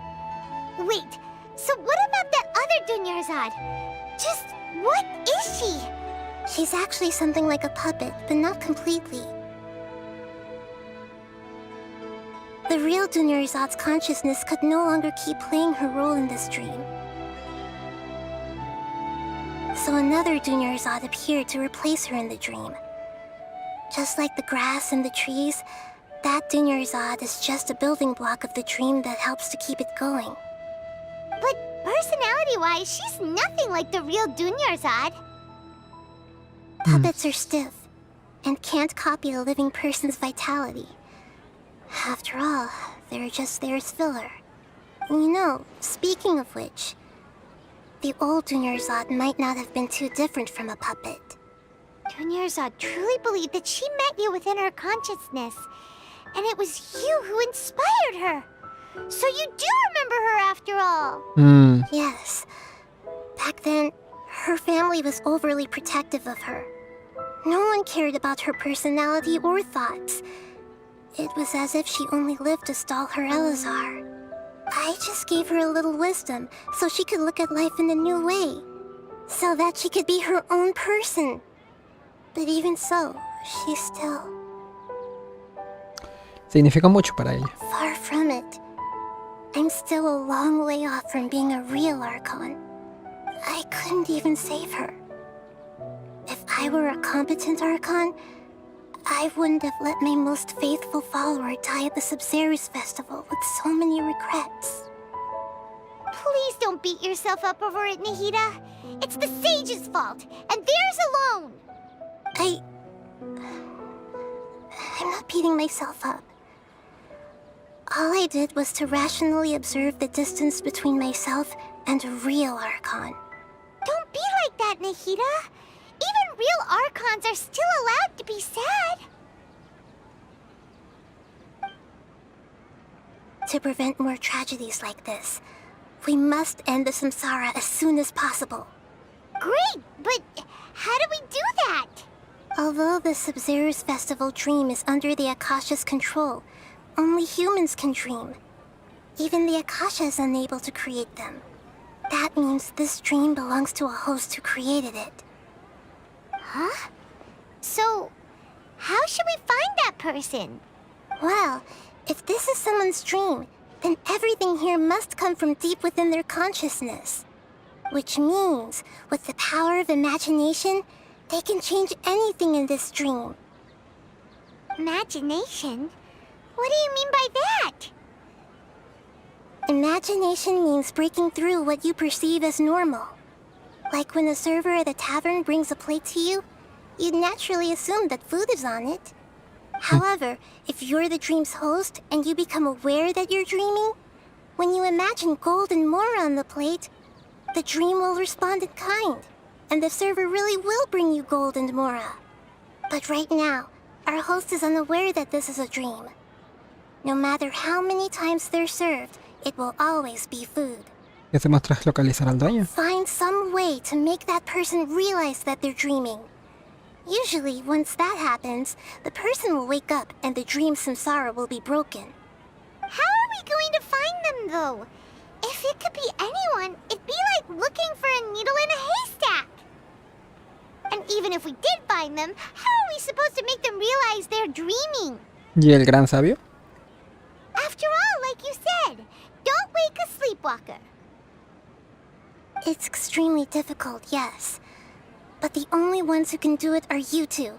Wait, so what about that other Dunyarzad? Just what is she? She's actually something like a puppet, but not completely. The real Dunyarzad's consciousness could no longer keep playing her role in this dream. So another Dunyarzad appeared to replace her in the dream. Just like the grass and the trees, that Dunyarzad is just a building block of the dream that helps to keep it going. But personality-wise, she's nothing like the real Dunyarzad. Puppets are stiff, and can't copy a living person's vitality. After all, they're just there as filler. You know, speaking of which, the old Dunyarzad might not have been too different from a puppet. Dunyarzad truly believed that she met you within her consciousness, and it was you who inspired her. So you do remember her after all. Yes. Back then, her family was overly protective of her. No one cared about her personality or thoughts. It was as if she only lived to stall her Elazar. I just gave her a little wisdom so she could look at life in a new way. So that she could be her own person. But even so, she's still... Significó mucho para ella. Far from it. I'm still a long way off from being a real Archon. I couldn't even save her. If I were a competent Archon, I wouldn't have let my most faithful follower die at the Sabzeruz festival with so many regrets. Please don't beat yourself up over it, Nahida. It's the sage's fault, and theirs alone. I'm not beating myself up. All I did was to rationally observe the distance between myself and a real Archon. Don't be like that, Nahida. Even real Archons are still allowed to be sad. To prevent more tragedies like this, we must end the samsara as soon as possible. Great, but how do we do that? Although the Sabzeruz festival dream is under the Akasha's control, only humans can dream. Even the Akasha is unable to create them. That means this dream belongs to a host who created it. Huh? So, how should we find that person? Well, if this is someone's dream, then everything here must come from deep within their consciousness. Which means, with the power of imagination, they can change anything in this dream. Imagination? What do you mean by that? Imagination means breaking through what you perceive as normal. Like when a server at a tavern brings a plate to you, you'd naturally assume that food is on it. However, if you're the dream's host and you become aware that you're dreaming, when you imagine gold and more on the plate, the dream will respond in kind, and the server really will bring you gold and mora. But right now, our host is unaware that this is a dream. No matter how many times they're served, it will always be food. ¿Qué hacemos tras localizar al dueño? Find some way to make that person realize that they're dreaming. Usually, once that happens, the person will wake up and the dream samsara will be broken. How are we going to find them, though? If it could be anyone, it'd be like looking for a needle in a haystack. And even if we did find them, how are we supposed to make them realize they're dreaming? ¿Y el gran sabio? After all, like you said, don't wake a sleepwalker. It's extremely difficult, yes. But the only ones who can do it are you two.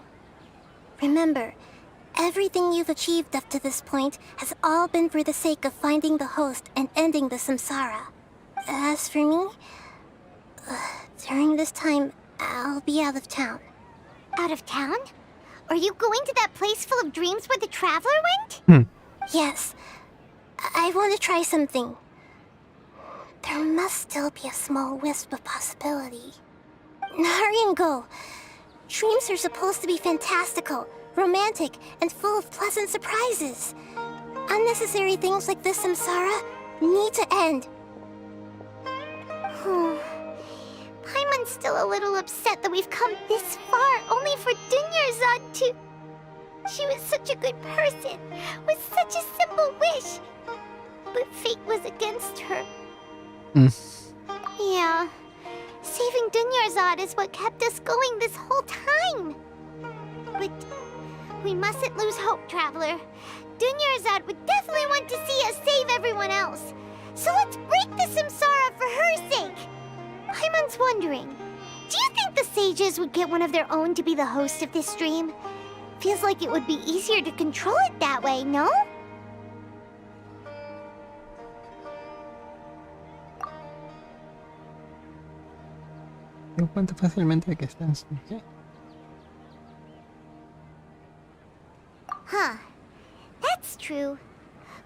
Remember, everything you've achieved up to this point has all been for the sake of finding the host and ending the samsara. As for me, during this time, I'll be out of town. Out of town? Are you going to that place full of dreams where the traveler went? Yes. I want to try something. There must still be a small wisp of possibility. Hurry and go. Dreams are supposed to be fantastical, romantic, and full of pleasant surprises. Unnecessary things like this samsara need to end. Paimon's still a little upset that we've come this far only for Dunyarzad to... She was such a good person, with such a simple wish. But fate was against her. Yeah. Saving Dunyarzad is what kept us going this whole time. But we mustn't lose hope, Traveler. Dunyarzad would definitely want to see us save everyone else. So let's break the samsara for her sake. Paimon's wondering, do you think the sages would get one of their own to be the host of this stream? Feels like it would be easier to control it that way, no? Yo cuento fácilmente que están... ¿Qué? Huh. That's true.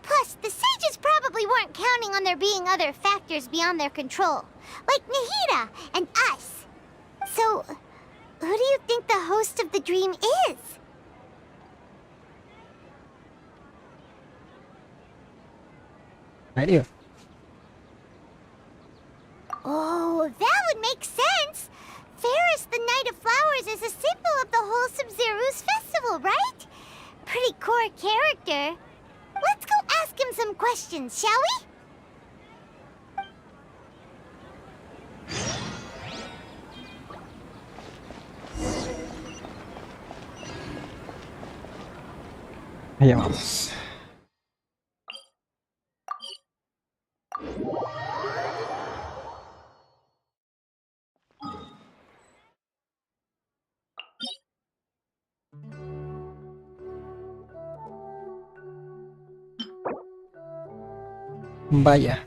Plus, the sages probably weren't counting on there being other factors beyond their control, like Nahida and us. So, Who do you think the host of the dream is? Medio. Oh, that would make sense. Ferris, the Knight of Flowers, is a symbol of the whole Sub-Zero's festival, right? Pretty core character. Let's go ask him some questions, shall we? Allá vamos. Vaya.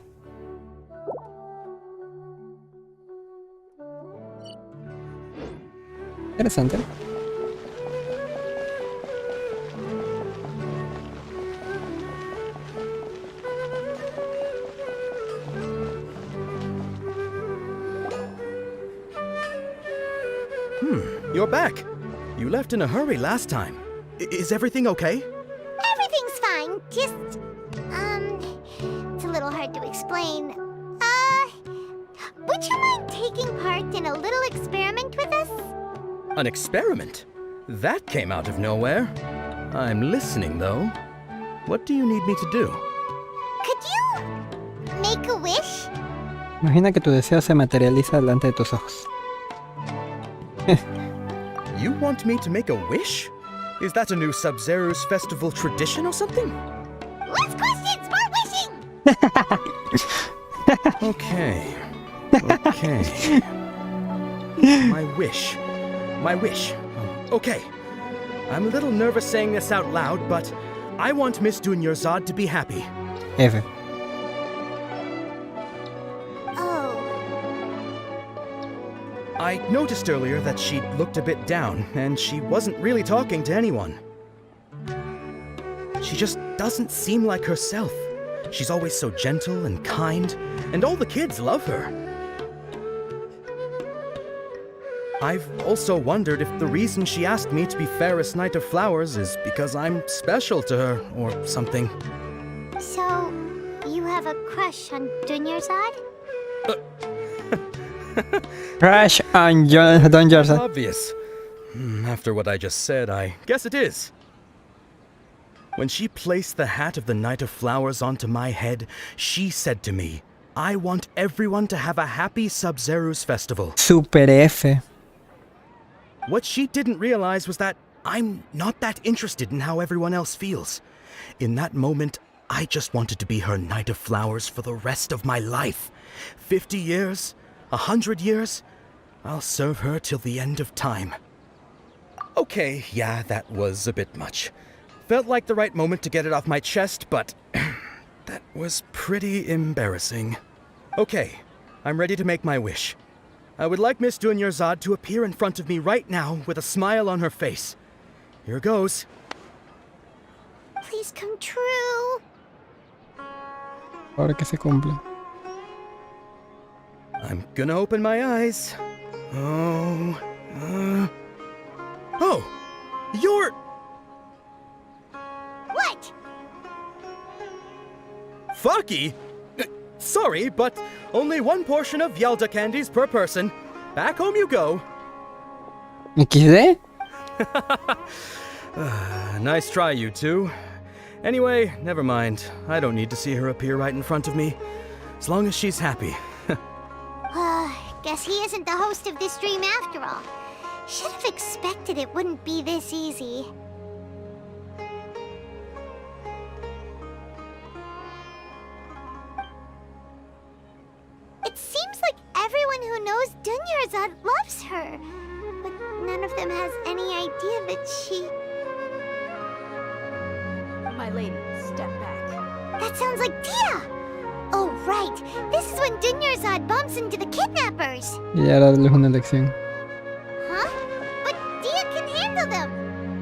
Interesante. You're back. You left in a hurry last time. Is everything okay? Everything's fine. Just, it's a little hard to explain. Would you mind taking part in a little experiment with us? An experiment? That came out of nowhere. I'm listening, though. What do you need me to do? Could you make a wish? Imagina que tu deseo se materializa delante de tus ojos. You want me to make a wish? Is that a new Sub-Zero's festival tradition or something? Less questions, more wishing! Okay. My wish. Okay. I'm a little nervous saying this out loud, but I want Miss Dunyarzad to be happy. F. I noticed earlier that she looked a bit down, and she wasn't really talking to anyone. She just doesn't seem like herself. She's always so gentle and kind, and all the kids love her. I've also wondered if the reason she asked me to be Ferris Knight of Flowers is because I'm special to her, or something. So, you have a crush on Dunyarzad? Crush on Dunyarzad. Obvious. After what I just said, I guess it is. When she placed the hat of the Knight of Flowers onto my head, she said to me, I want everyone to have a happy Sub-Zero's festival. Super F. What she didn't realize was that I'm not that interested in how everyone else feels. In that moment, I just wanted to be her Knight of Flowers for the rest of my life. 50 years, 100 years, I'll serve her till the end of time. Okay, yeah, that was a bit much. Felt like the right moment to get it off my chest, but that was pretty embarrassing. Okay, I'm ready to make my wish. I would like Miss Dunyarzad to appear in front of me right now with a smile on her face. Here goes. Please come true. Ahora que se cumple. I'm gonna open my eyes. Oh, you're... What? Fucky? Sorry, but only one portion of Yalda candies per person. Back home you go. ¿XD? Nice try, you two. Anyway, never mind. I don't need to see her appear right in front of me. As long as she's happy. Guess he isn't the host of this dream after all. Should have expected it wouldn't be this easy. It seems like everyone who knows Dunyarzad loves her. But none of them has any idea that she... My lady, step back. That sounds like Dia! Oh, right. This is when Dunyarzad bumps into the kidnappers. Y ahora darles una lección. Huh? But Dia can handle them.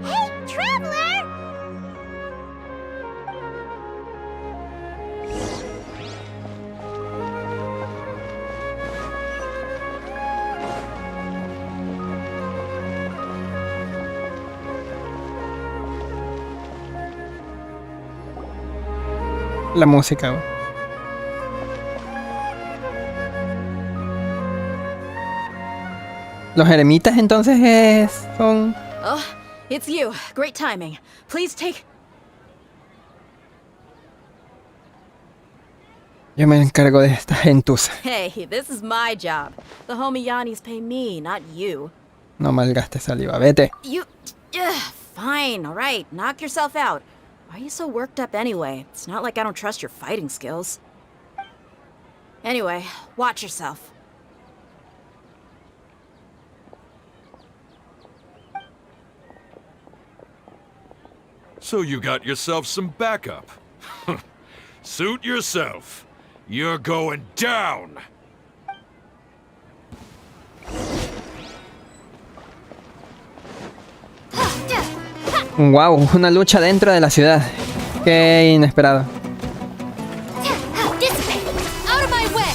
Hey, traveler! La música, güey. Los eremitas entonces son... Oh, it's you. Great timing. Please take... Yo me encargo de esta gentuza. Hey, this is my job. The homie Yannis pay me, not you. No malgastes saliva, vete. You... fine, alright. Knock yourself out. Why are you so worked up anyway? It's not like I don't trust your fighting skills. Anyway, watch yourself. So you got yourself some backup. Suit yourself. You're going down. Wow, una lucha dentro de la ciudad. Qué inesperado. Out of my way!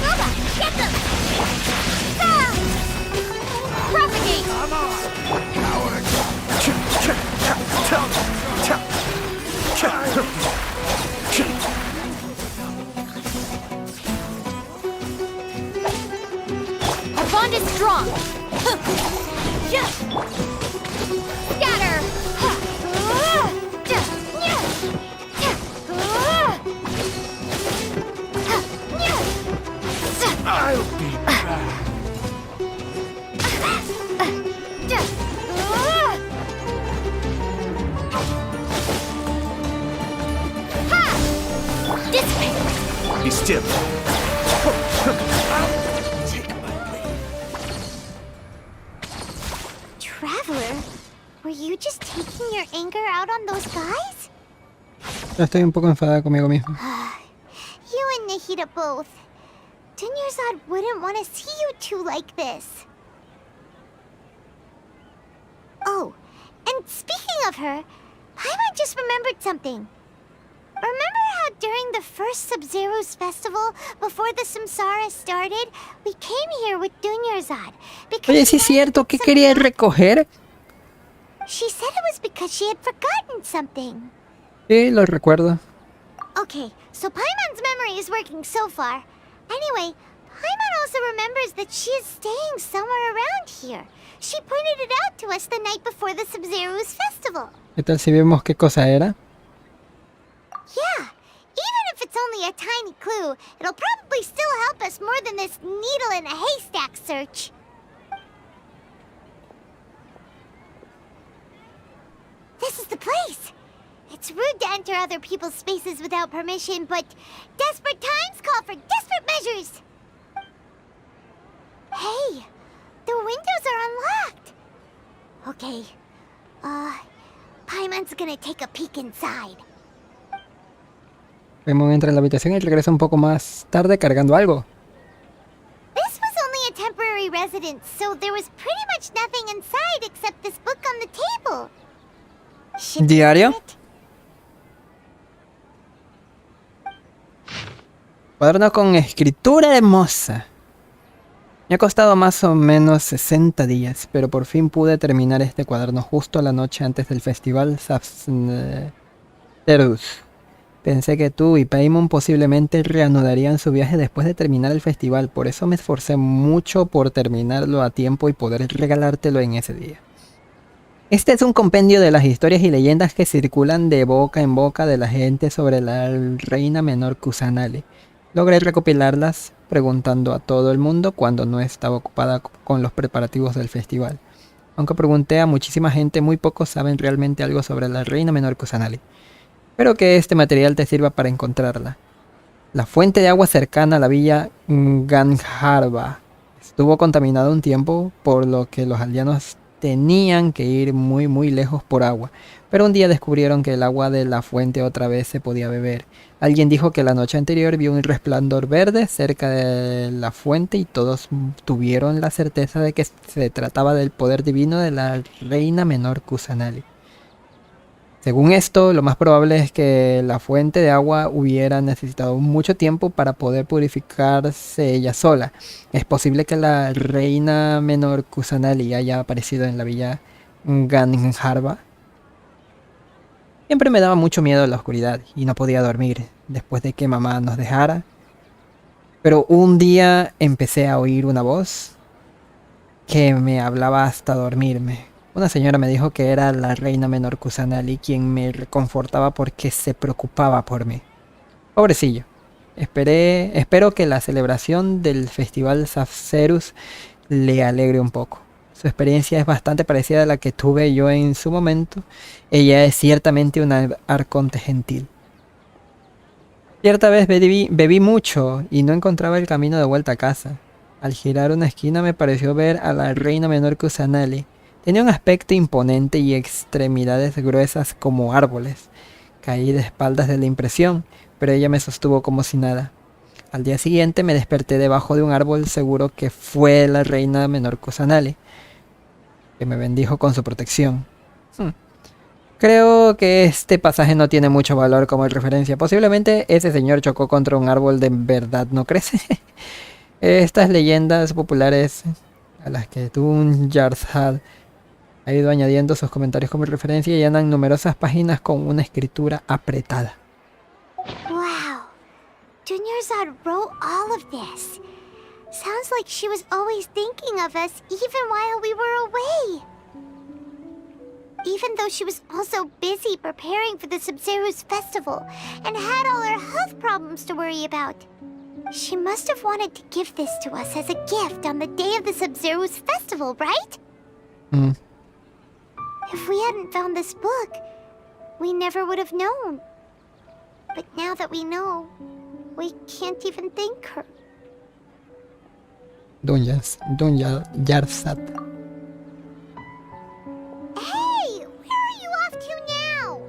Alba, get them! Propagate! Come on! Our bond is strong! Scatter! I'll be back. Be still. Traveler, were you just taking your anger out on those guys? Ya estoy un poco enfadada conmigo mismo. You and Nahida both. Dunyarzad wouldn't want to see you two like this. Oh, and speaking of her, Paimon just remembered something. Remember how during the first Sub-Zero's festival, before the Samsara started, we came here with Dunyarzad because Oye, sí es cierto, ¿qué quería recoger? she said it was because she had forgotten something. Sí, lo recuerdo. Okay, so Paimon's memory is working so far. Anyway, Paimon also remembers that she is staying somewhere around here. She pointed it out to us the night before the Sub-Zero's festival. ¿Qué tal si vemos qué cosa era? Yeah, even if it's only a tiny clue, it'll probably still help us more than this needle in a haystack search. This is the place. It's rude to enter other people's spaces without permission, but desperate times call for desperate measures. Hey, the windows are unlocked. Okay, Paimon's gonna take a peek inside. Paimon entra en la habitación y regresa un poco más tarde cargando algo. This was only a temporary residence, so there was pretty much nothing inside except this book on the table. ¿Diario? Cuaderno con escritura hermosa. Me ha costado más o menos 60 días, pero por fin pude terminar este cuaderno justo la noche antes del festival Sabzeruz. Pensé que tú y Paimon posiblemente reanudarían su viaje después de terminar el festival, por eso me esforcé mucho por terminarlo a tiempo y poder regalártelo en ese día. Este es un compendio de las historias y leyendas que circulan de boca en boca de la gente sobre la reina menor Kusanali. Logré recopilarlas preguntando a todo el mundo cuando no estaba ocupada con los preparativos del festival. Aunque pregunté a muchísima gente, muy pocos saben realmente algo sobre la reina menor Kusanali. Espero que este material te sirva para encontrarla. La fuente de agua cercana a la villa Gandharva estuvo contaminada un tiempo, por lo que los aldeanos tenían que ir muy lejos por agua. Pero un día descubrieron que el agua de la fuente otra vez se podía beber. Alguien dijo que la noche anterior vio un resplandor verde cerca de la fuente y todos tuvieron la certeza de que se trataba del poder divino de la reina menor Kusanali. Según esto, lo más probable es que la fuente de agua hubiera necesitado mucho tiempo para poder purificarse ella sola. Es posible que la reina menor Kusanali haya aparecido en la villa Gandharva. Siempre me daba mucho miedo la oscuridad y no podía dormir después de que mamá nos dejara. Pero un día empecé a oír una voz que me hablaba hasta dormirme. Una señora me dijo que era la reina menor Kusanali quien me reconfortaba porque se preocupaba por mí. Pobrecillo. Espero que la celebración del festival Sabzeruz le alegre un poco. Su experiencia es bastante parecida a la que tuve yo en su momento. Ella es ciertamente una arconte gentil. Cierta vez bebí mucho y no encontraba el camino de vuelta a casa. Al girar una esquina me pareció ver a la reina menor Kusanali. Tenía un aspecto imponente y extremidades gruesas como árboles. Caí de espaldas de la impresión, pero ella me sostuvo como si nada. Al día siguiente me desperté debajo de un árbol seguro que fue la reina menor Kusanali, que me bendijo con su protección. Creo que este pasaje no tiene mucho valor como referencia. Posiblemente ese señor chocó contra un árbol de verdad, ¿no crees? Estas leyendas populares a las que Tun Yarzad ha ido añadiendo sus comentarios como referencia y llenan numerosas páginas con una escritura apretada. Wow. Dunyarzad wrote all of this. Sounds like she was always thinking of us even while we were away. Even though she was also busy preparing for the Sabzeruz festival and had all her health problems to worry about. She must have wanted to give this to us as a gift on the day of the Sabzeruz festival, right? If we hadn't found this book, we never would have known. But now that we know, we can't even thank her. Dunyarzad. Hey! Where are you off to now?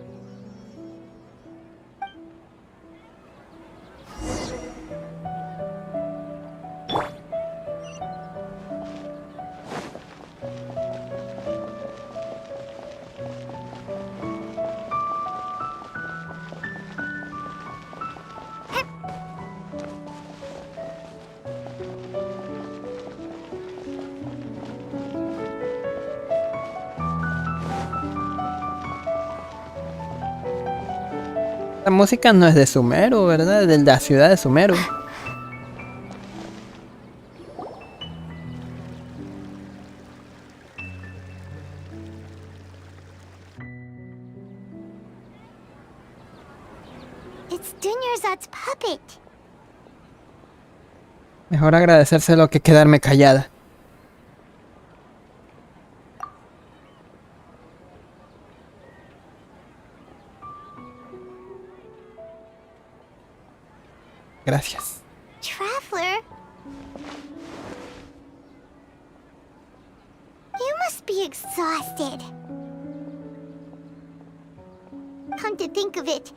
La música no es de Sumeru, ¿verdad? Es de la ciudad de Sumeru. It's Dunyarzad's puppet. Mejor agradecérselo que quedarme callada. Gracias. Traveler? You must be exhausted. Come to think of it,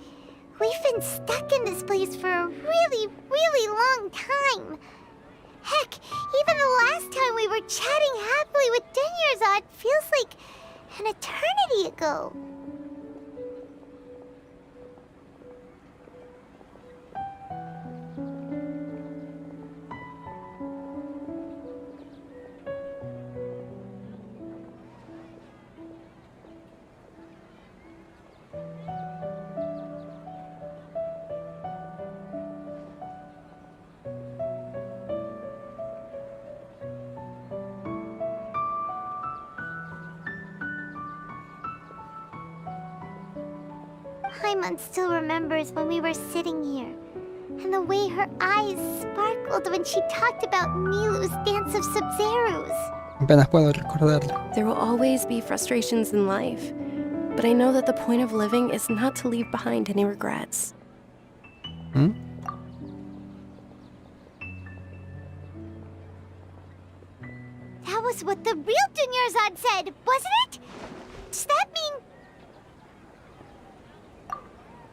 we've been stuck in this place for a really, really long time. Heck, even the last time we were chatting happily with Dunyarzad feels like an eternity ago. Paimon still remembers when we were sitting here, and the way her eyes sparkled when she talked about Nilu's dance of Sabzeruz. Apenas puedo recordarlo. There will always be frustrations in life, but I know that the point of living is not to leave behind any regrets. That was what the real Dunyarzad said, wasn't it? Does that mean...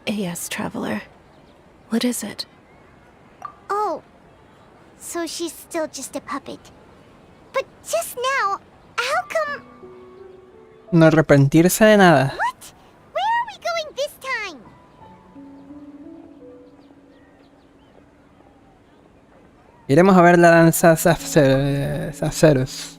Yes, Traveler. What is it? Oh, so she's still just a puppet. But just now, how come... No arrepentirse de nada. What? Where are we going this time? Iremos a ver la danza Sabzeruz.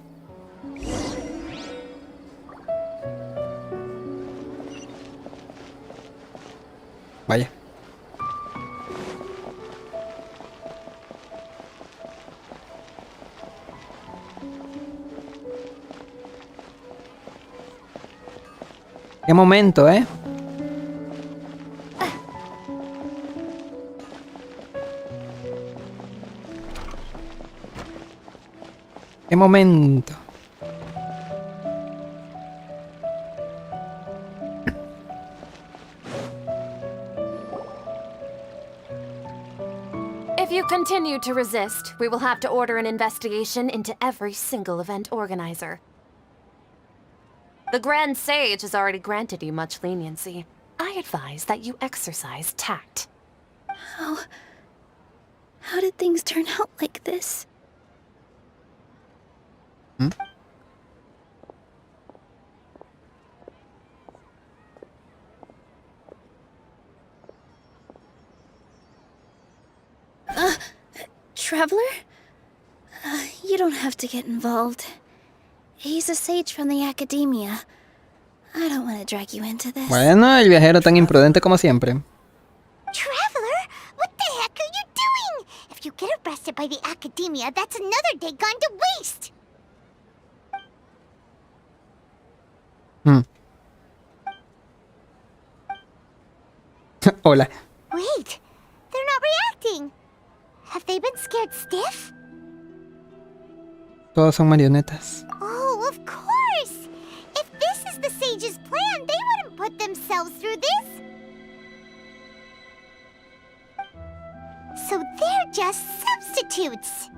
Qué momento, ¿eh? Qué momento. If you continue to resist, we will have to order an investigation into every single event organizer. The Grand Sage has already granted you much leniency. I advise that you exercise tact. How did things turn out like this? Traveler? You don't have to get involved. He's a sage from the academia. I don't want to drag you into this. Bueno, el viajero tan imprudente como siempre. Traveler, what the heck are you doing? If you get arrested by the academia, that's another day gone to waste. Hola. Wait, they're not reacting. Have they been scared stiff? Todos son marionetas. Oh, of course! If this is the sage's plan, they wouldn't put themselves through this. So they're just substitutes.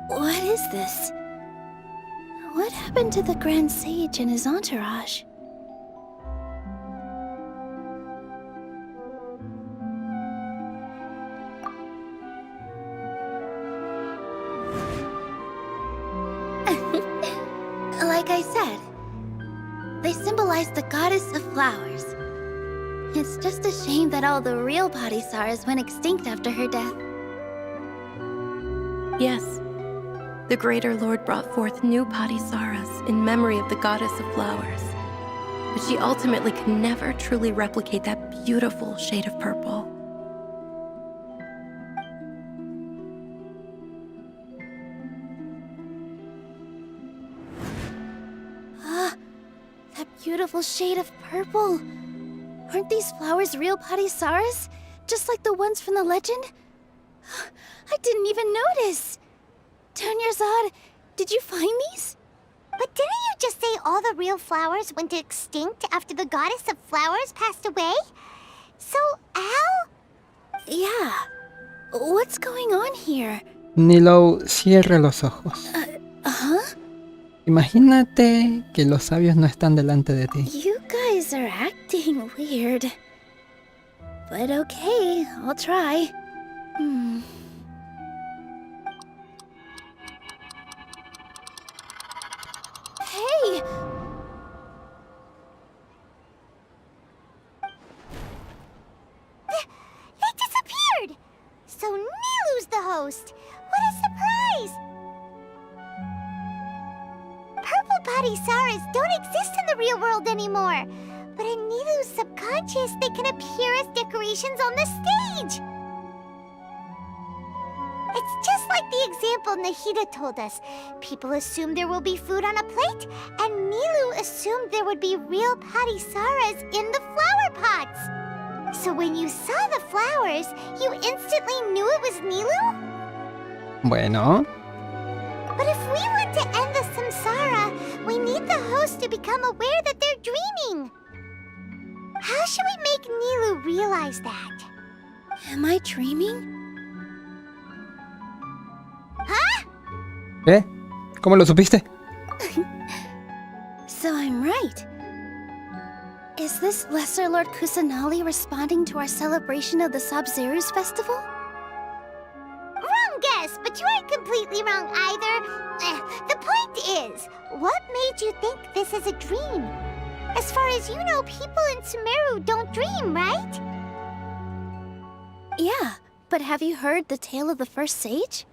What is this? What happened to the Grand Sage and his entourage? Like I said, they symbolize the goddess of flowers. It's just a shame that all the real Padisaras went extinct after her death. Yes. The Greater Lord brought forth new Padisaras in memory of the goddess of flowers. But she ultimately could never truly replicate that beautiful shade of purple. That beautiful shade of purple. Aren't these flowers real Padisaras? Just like the ones from the legend? I didn't even notice. Dunyarzad, did you find these? But didn't you just say all the real flowers went extinct after the goddess of flowers passed away? So, how? Yeah. What's going on here? Nilo, cierra los ojos. Huh? Imagínate que los sabios no están delante de ti. You guys are acting weird. But okay, I'll try. Hey! They disappeared! So Nilu's the host! What a surprise! Purple Padisaras don't exist in the real world anymore. But in Nilu's subconscious, they can appear as decorations on the stage. It's just like the example Nahida told us. People assume there will be food on a plate, and Nilu assumed there would be real Padisaras in the flower pots. So when you saw the flowers, you instantly knew it was Nilu? Bueno. But if we want to end the samsara, we need the host to become aware that they're dreaming. How should we make Nilu realize that? Am I dreaming? Huh? ¿Qué? ¿Cómo lo supiste? So I'm right. Is this Lesser Lord Kusanali responding to our celebration of the Sabzeruz festival? Wrong guess, but you aren't completely wrong either. The point is, what made you think this is a dream? As far as you know, people in Sumeru don't dream, right? Yeah, but have you heard the tale of the first sage?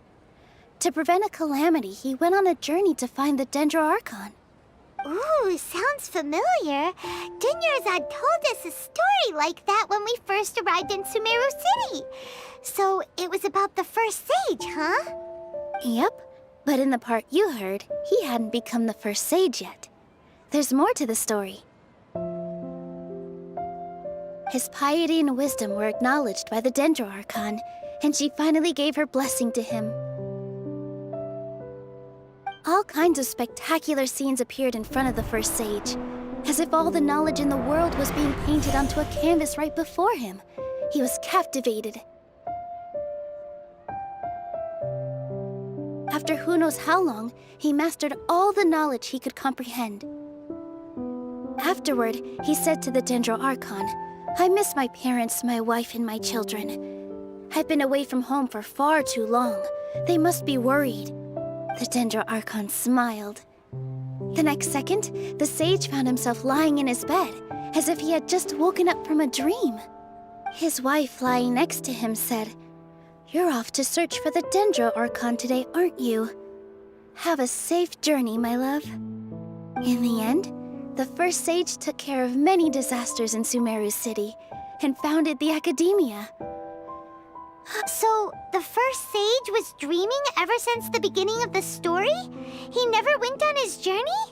To prevent a calamity, he went on a journey to find the Dendro Archon. Ooh, sounds familiar. Dunyarzad told us a story like that when we first arrived in Sumeru City. So it was about the first sage, huh? Yep, but in the part you heard, he hadn't become the first sage yet. there's more to the story. His piety and wisdom were acknowledged by the Dendro Archon, and she finally gave her blessing to him. All kinds of spectacular scenes appeared in front of the first sage, as if all the knowledge in the world was being painted onto a canvas right before him. He was captivated. After who knows how long, he mastered all the knowledge he could comprehend. Afterward, he said to the Dendro Archon, "I miss my parents, my wife, and my children. I've been away from home for far too long. They must be worried." The Dendro Archon smiled. The next second, the sage found himself lying in his bed, as if he had just woken up from a dream. His wife, lying next to him, said, "You're off to search for the Dendro Archon today, aren't you? Have a safe journey, my love." In the end, the first sage took care of many disasters in Sumeru City and founded the Academia. So, the first sage was dreaming ever since the beginning of the story? He never went on his journey?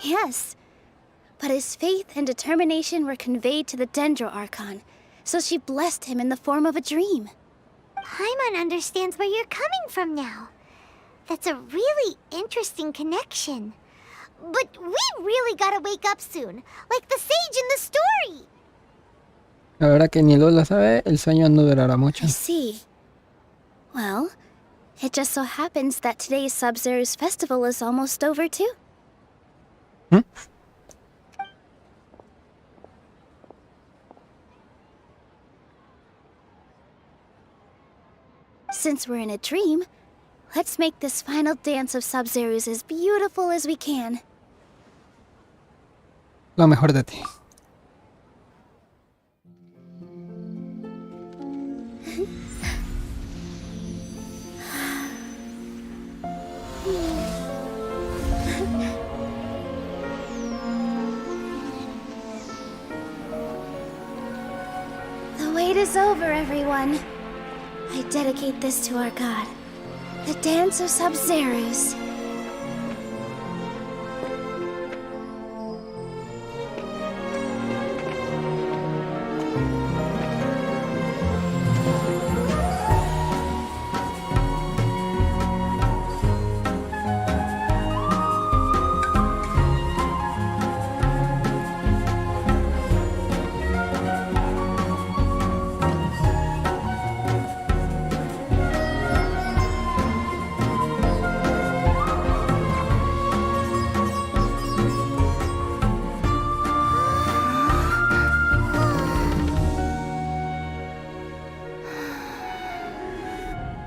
Yes, but his faith and determination were conveyed to the Dendro Archon, so she blessed him in the form of a dream. Paimon understands where you're coming from now. That's a really interesting connection. But we really gotta wake up soon, like the sage in the story. Ahora que ni Lola sabe, el sueño no durará mucho. I see. Well, it just so happens that today's Sub-Zero's festival is almost over too. Since we're in a dream, let's make this final dance of Sub-Zero's as beautiful as we can. Lo mejor de ti. The wait is over, everyone. I dedicate this to our god, the dance of Sub-Zero's.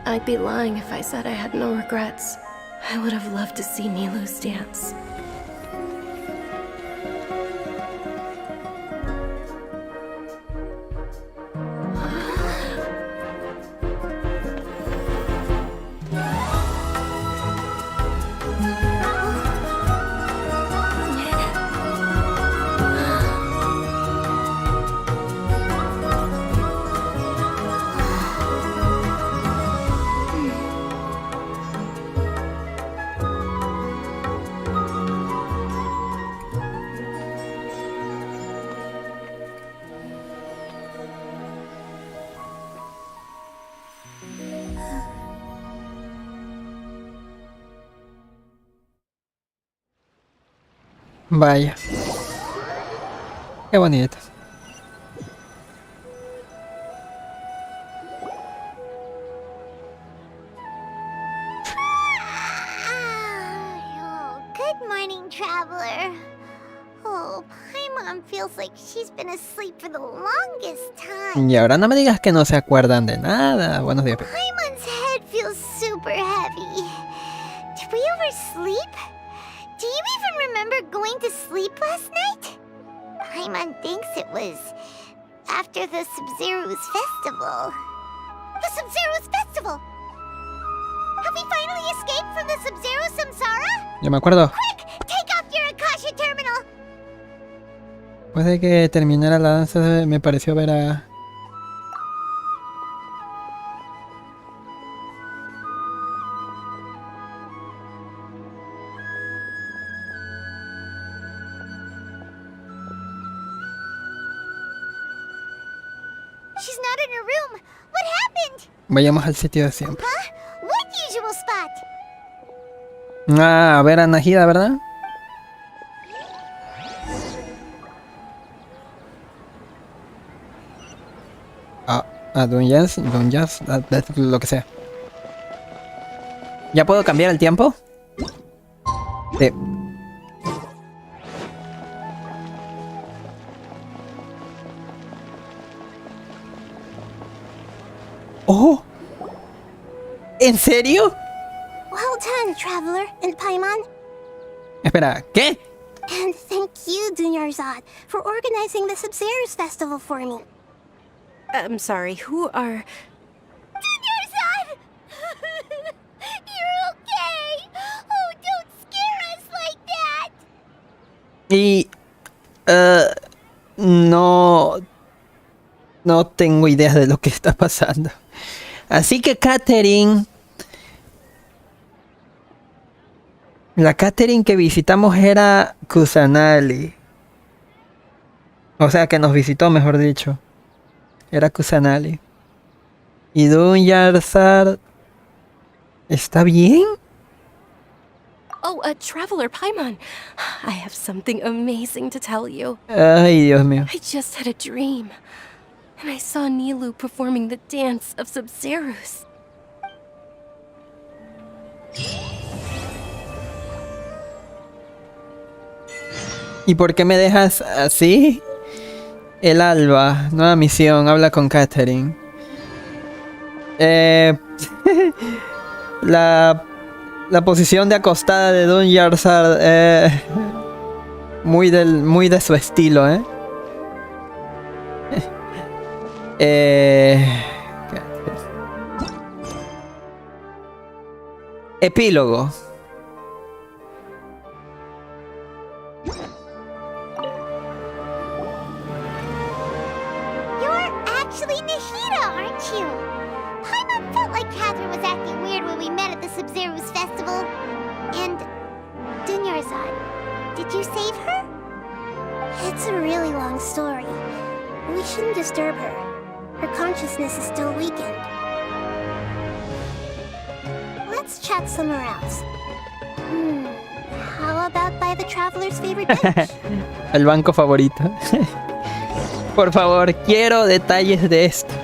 I'd be lying if I said I had no regrets. I would have loved to see Nilou's dance. Vaya. Qué bonito. Good morning, traveler. Oh, Paimon feels like she's been asleep for the longest time. Y ahora no me digas que no se acuerdan de nada. Buenos días. Paimon's head feels super heavy. Did we oversleep? Do you even remember going to sleep last night? Paimon thinks it was after the Sub-Zero's festival. The Sub-Zero's festival! Have we finally escaped from the Sub-Zero samsara? Yo me acuerdo. Quick! Take off your Akasha terminal! Después de que terminara la danza me pareció ver a... She's not in her room. What happened? Vayamos al sitio de siempre. Huh? What usual spot? Ah, a ver a Najida, ¿verdad? A Don Jazz, lo que sea. ¿Ya puedo cambiar el tiempo? Sí. ¡Oh! ¿En serio? Well done, Traveler and Paimon. Espera, ¿qué? And thank you, Dunyarzad, for organizing the Sub-Zero's festival for me. I'm sorry, who are... Dunyarzad! You're okay! Oh, don't scare us like that! Y... No tengo idea de lo que está pasando. Así que Catherine... La Catherine que visitamos era Kusanali. O sea, que nos visitó, mejor dicho. Era Kusanali. ¿Y Dunyarzad está bien? Oh, Traveler Paimon. I have something amazing to tell you. Ay, Dios mío. I just had a dream. And I saw Nilu performing the dance of Sub-Zero's. ¿Y por qué me dejas así? El alba, nueva misión, habla con Catherine. La posición de acostada de Dunyarzad, muy de su estilo, Epílogo. Actually Nahida, aren't you? Paimon felt like Catherine was acting weird when we met at the Sub-Zero's festival. And... Dunyarzad, did you save her? It's a really long story. We shouldn't disturb her. Her consciousness is still weakened. Let's chat somewhere else. How about by the Traveler's favorite bench? El banco favorito. Por favor, quiero detalles de esto.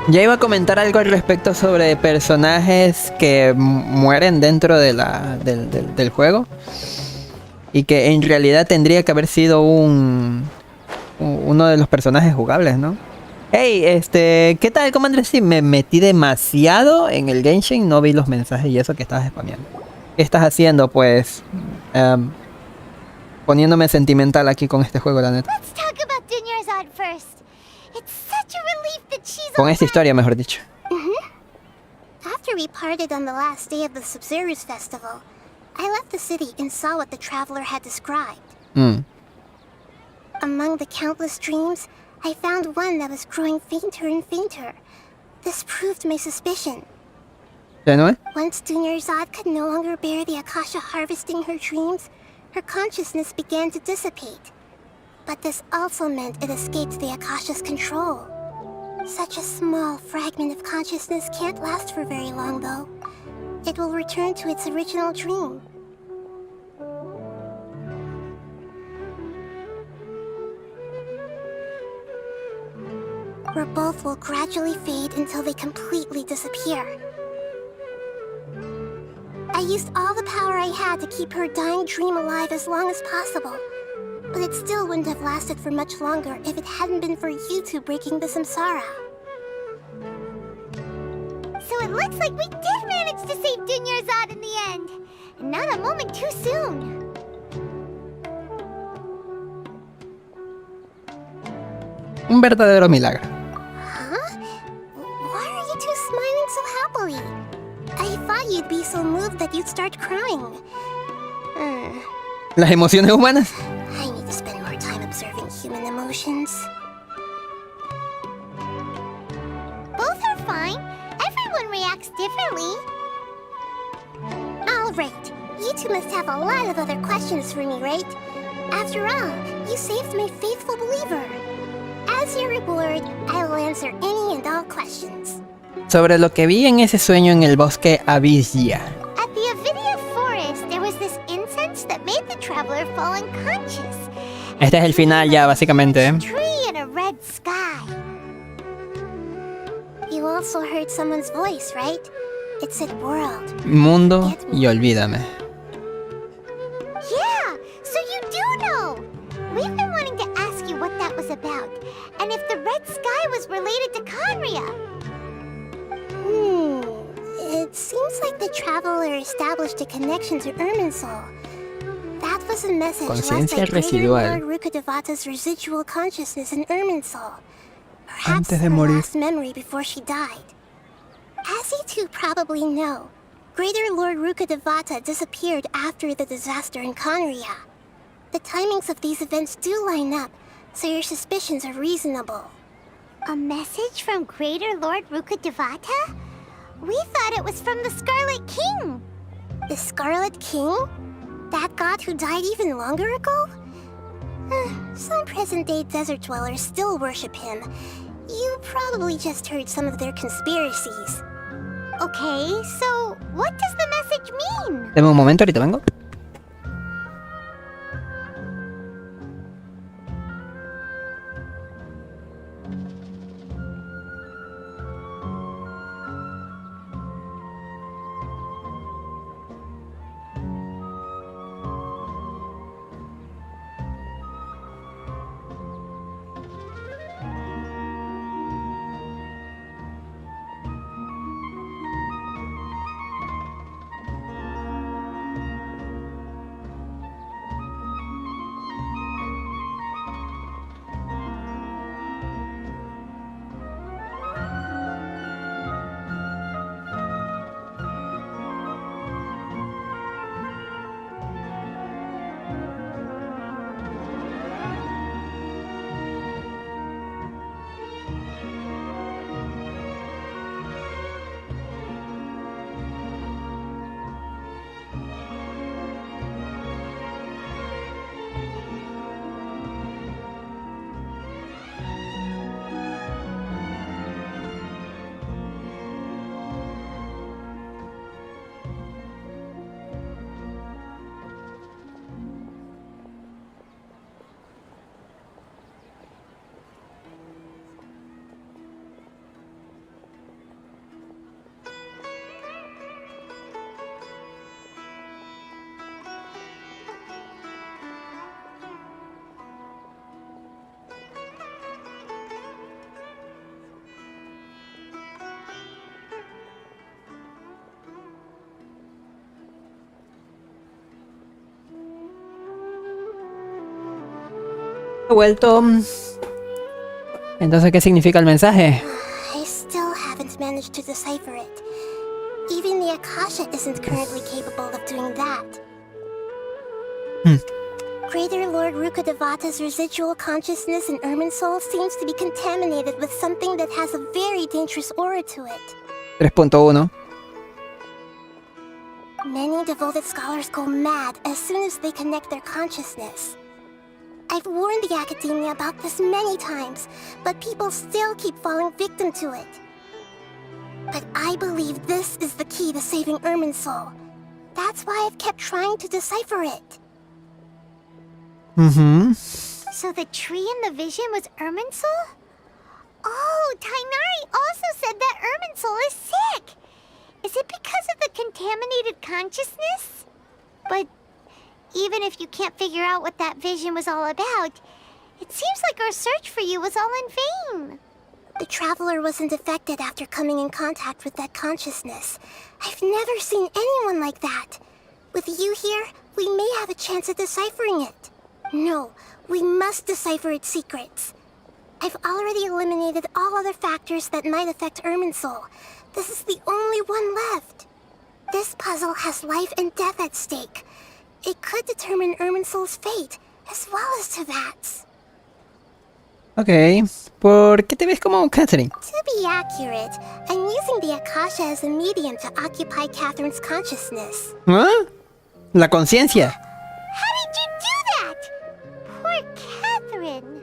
Ya iba a comentar algo al respecto sobre personajes que mueren dentro de del juego. Y que en realidad tendría que haber sido uno de los personajes jugables, ¿no? Hey, ¿qué tal, Commander? Sí, me metí demasiado en el Genshin, no vi los mensajes y eso que estabas spameando. ¿Qué estás haciendo, pues? Poniéndome sentimental aquí con este juego, la neta. Let's talk about Dunyarzad first. It's such a relief that she's Con esta historia, mejor dicho. After we parted on the last day of the Sub-Zero's festival, I left the city and saw what the Traveler had described. Among the countless dreams, I found one that was growing fainter and fainter. This proved my suspicion. Once Dunyarzad could no longer bear the Akasha harvesting her dreams, her consciousness began to dissipate. But this also meant it escaped the Akasha's control. Such a small fragment of consciousness can't last for very long, though. It will return to its original dream. Where both will gradually fade until they completely disappear. I used all the power I had to keep her dying dream alive as long as possible. But it still wouldn't have lasted for much longer if it hadn't been for you two breaking the samsara. So it looks like we did manage to save Dunyarzad in the end. And not a moment too soon. Un verdadero milagro. Huh? Why are you two smiling so happily? I thought you'd be so moved that you'd start crying. Las emociones humanas. I need to spend more time observing human emotions. Both are fine. Everyone reacts differently. All right. You two must have a lot of other questions for me, right? After all, you saved my faithful believer. As your reward, I will answer any and all questions. Sobre lo que vi en ese sueño en el bosque Abisya. At the Avidia forest, there was this incense that made the traveler fall unconscious. Este es el final ya, básicamente. Tree in a red sky. You also heard someone's voice, right? It said world. Mundo y olvídame. Yeah, so you do know. We've been wanting to ask you what that was about, and if the red sky was related to Conria. It seems like the traveler established a connection to Irminsul. That was a message left by Greater Lord Rukkhadevata's residual consciousness in Irminsul. Perhaps her last memory before she died. As you two probably know, Greater Lord Rukkhadevata disappeared after the disaster in Conria. The timings of these events do line up, so your suspicions are reasonable. A message from Greater Lord Rukkhadevata? We thought it was from the Scarlet King. The Scarlet King? That god who died even longer ago? Some present-day desert dwellers still worship him. You probably just heard some of their conspiracies. Okay, so what does the message mean? Deme un momento, ahorita vengo. He vuelto. Entonces, ¿qué significa el mensaje? I still haven't managed to decipher it. Even the Akasha isn't currently capable of doing that. Greater Lord Rukkhadevata's residual consciousness in Irminsul seems to be contaminated with something that has a very dangerous aura to it. 3.1. Many devoted scholars go mad as soon as they connect their consciousness. I've warned the academia about this many times, but people still keep falling victim to it. But I believe this is the key to saving Irminsul. That's why I've kept trying to decipher it. So the tree in the vision was Irminsul? Oh, Tainari also said that Irminsul is sick. Is it because of the contaminated consciousness? But even if you can't figure out what that vision was all about, it seems like our search for you was all in vain. The traveler wasn't affected after coming in contact with that consciousness. I've never seen anyone like that. With you here, we may have a chance at deciphering it. No, we must decipher its secrets. I've already eliminated all other factors that might affect Irminsul. This is the only one left. This puzzle has life and death at stake. it could determine Irminsul's fate, as well as Tevat's. Ok, ¿por qué te ves como Catherine? To be accurate, I'm using the Akasha as a medium to occupy Catherine's consciousness. ¿Ah? La conciencia. How did you do that? Poor Catherine.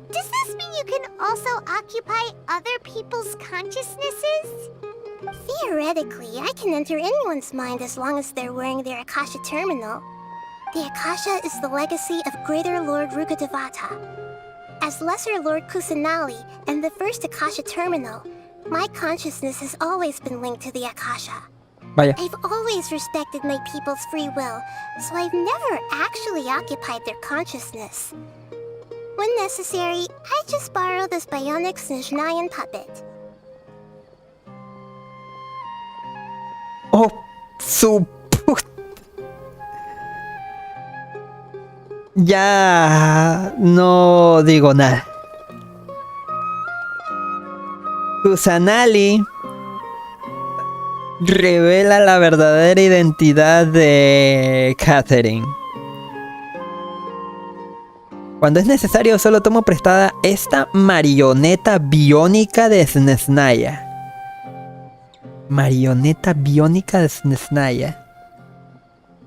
Does this mean you can also occupy other people's consciousnesses? Theoretically, I can enter anyone's mind as long as they're wearing their Akasha terminal. The Akasha is the legacy of Greater Lord Rukkhadevata. As Lesser Lord Kusanali and the first Akasha terminal, my consciousness has always been linked to the Akasha. Vaya. I've always respected my people's free will, so I've never actually occupied their consciousness. When necessary, I just borrow this bionic Snezhnayan puppet. Oh, su puta. Ya no digo nada. Kusanali revela la verdadera identidad de Catherine. Cuando es necesario, solo tomo prestada esta marioneta biónica de Snezhnaya. Marioneta biónica de Snezhnaya.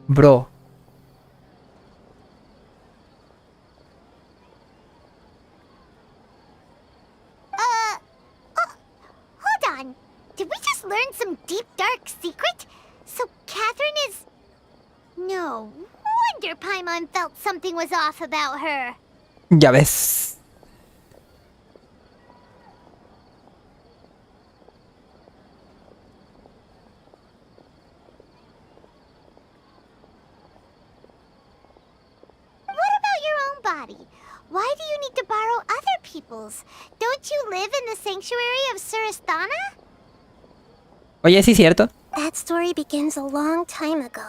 Bro. Hold on. Did we just learn some deep, dark secret? So Catherine is... No wonder Paimon felt something was off about her. Ya ves. Body. Why do you need to borrow other people's? Don't you live in the sanctuary of Surasthana? Oye, sí, cierto. That story begins a long time ago.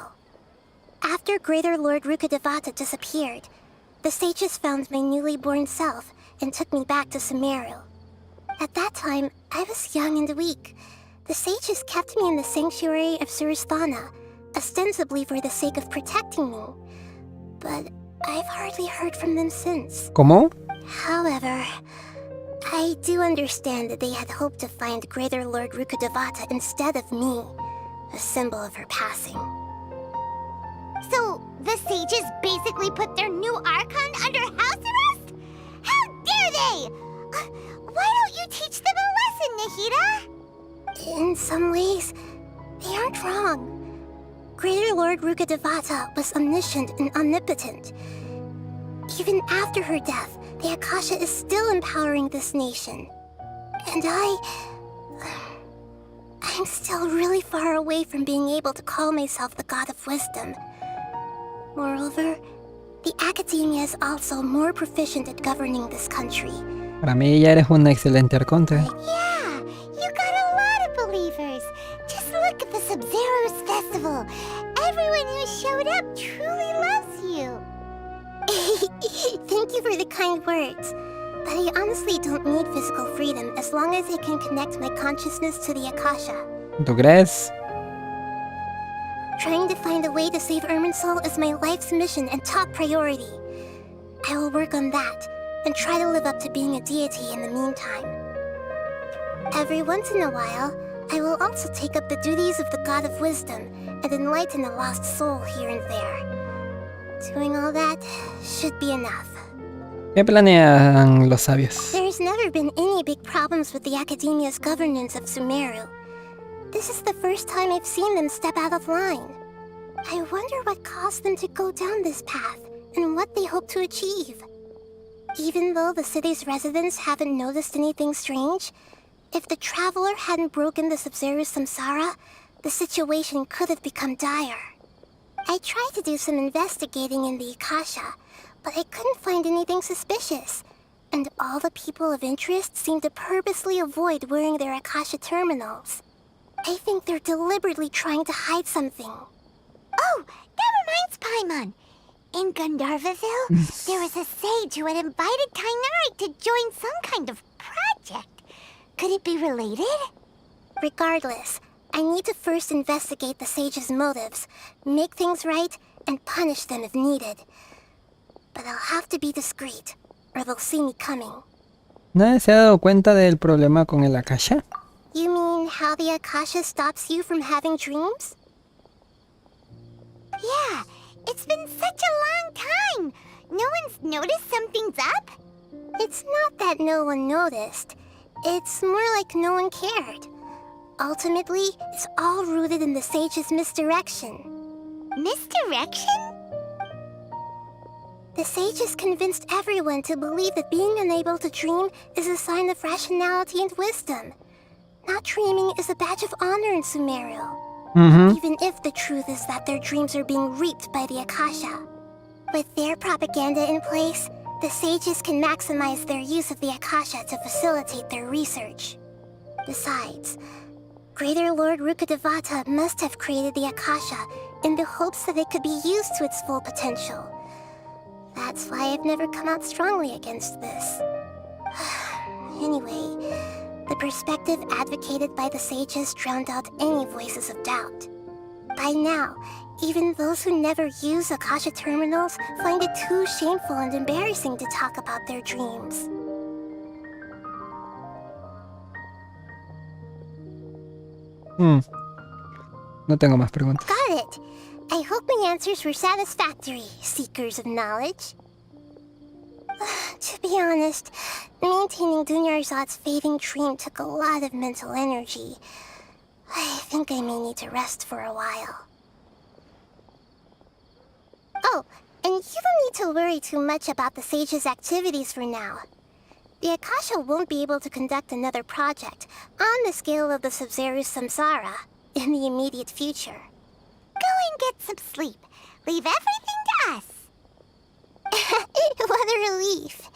After Greater Lord Rukkhadevata disappeared, the sages found my newly born self and took me back to Sumeru. At that time, I was young and weak. The sages kept me in the sanctuary of Surasthana, ostensibly for the sake of protecting me. But I've hardly heard from them since. ¿Cómo? However, I do understand that they had hoped to find Greater Lord Rukkhadevata instead of me, a symbol of her passing. So, the sages basically put their new Archon under house arrest? How dare they! Why don't you teach them a lesson, Nahida? In some ways, they aren't wrong. Greater Lord Rukkhadevata was omniscient and omnipotent. Even after her death, the Akasha is still empowering this nation. And I'm still really far away from being able to call myself the God of Wisdom. Moreover, the Academia is also more proficient at governing this country. Para mí ya eres un excelente arconte. Yeah, you got a lot of believers. Just look at the Sub-Zero's festival. Everyone who showed up truly loves you. Thank you for the kind words. But I honestly don't need physical freedom as long as I can connect my consciousness to the Akasha. ¿Tú crees? Trying to find a way to save Irminsul is my life's mission and top priority. I will work on that, and try to live up to being a deity in the meantime. Every once in a while, I will also take up the duties of the God of Wisdom and enlighten a lost soul here and there. Doing all that should be enough. ¿Qué planean los sabios? There's never been any big problems with the Academia's governance of Sumeru. This is the first time I've seen them step out of line. I wonder what caused them to go down this path, and what they hope to achieve. Even though the city's residents haven't noticed anything strange, if the Traveler hadn't broken the Sub-Zero's samsara, the situation could have become dire. I tried to do some investigating in the Akasha, but I couldn't find anything suspicious. And all the people of interest seem to purposely avoid wearing their Akasha terminals. I think they're deliberately trying to hide something. Oh, that reminds Paimon. In Gandharvaville, there was a sage who had invited Tainari to join some kind of project. Could it be related? Regardless, I need to first investigate the sage's motives, make things right, and punish them if needed. But I'll have to be discreet, or they'll see me coming. ¿Nadie se ha dado cuenta del problema con el Akasha? You mean how the Akasha stops you from having dreams? Yeah, it's been such a long time. No one's noticed something's up? It's not that no one noticed. It's more like no one cared. Ultimately, it's all rooted in the sage's misdirection. Misdirection? The sage has convinced everyone to believe that being unable to dream is a sign of rationality and wisdom. Not dreaming is a badge of honor in Sumeru. Even if the truth is that their dreams are being reaped by the Akasha. With their propaganda in place, the sages can maximize their use of the Akasha to facilitate their research. Besides, Greater Lord Rukkhadevata must have created the Akasha in the hopes that it could be used to its full potential. That's why I've never come out strongly against this. Anyway, the perspective advocated by the sages drowned out any voices of doubt. By now, even those who never use Akasha terminals find it too shameful and embarrassing to talk about their dreams. No tengo más preguntas. Got it! I hope my answers were satisfactory, seekers of knowledge. To be honest, maintaining Dunyarzad's fading dream took a lot of mental energy. I think I may need to rest for a while. Oh, and you don't need to worry too much about the sage's activities for now. The Akasha won't be able to conduct another project on the scale of the Sub-Zero's Samsara in the immediate future. Go and get some sleep. Leave everything to us. What a relief.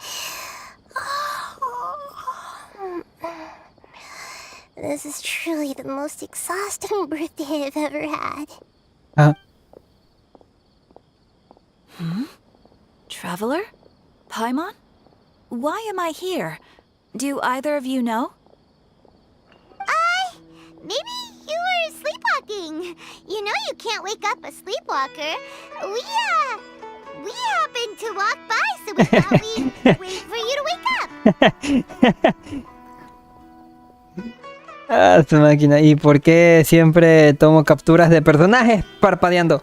This is truly the most exhausting birthday I've ever had. Traveler? Paimon? Why am I here? Do either of you know? Maybe you were sleepwalking. You know you can't wake up a sleepwalker. We happened to walk by, so we thought we'd wait for you to wake up. Ah, su máquina. ¿Y por qué siempre tomo capturas de personajes parpadeando?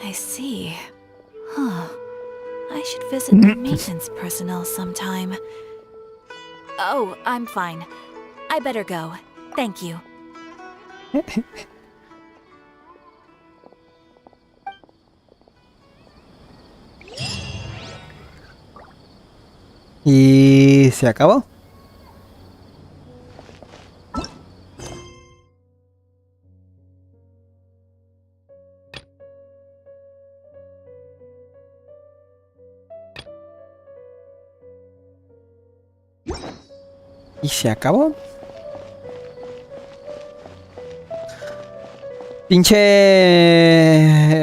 I see. Huh. I should visit the maintenance personnel sometime. Oh, I'm fine. I better go. Thank you. ¿Y se acabó? ¿Y se acabó? Pinche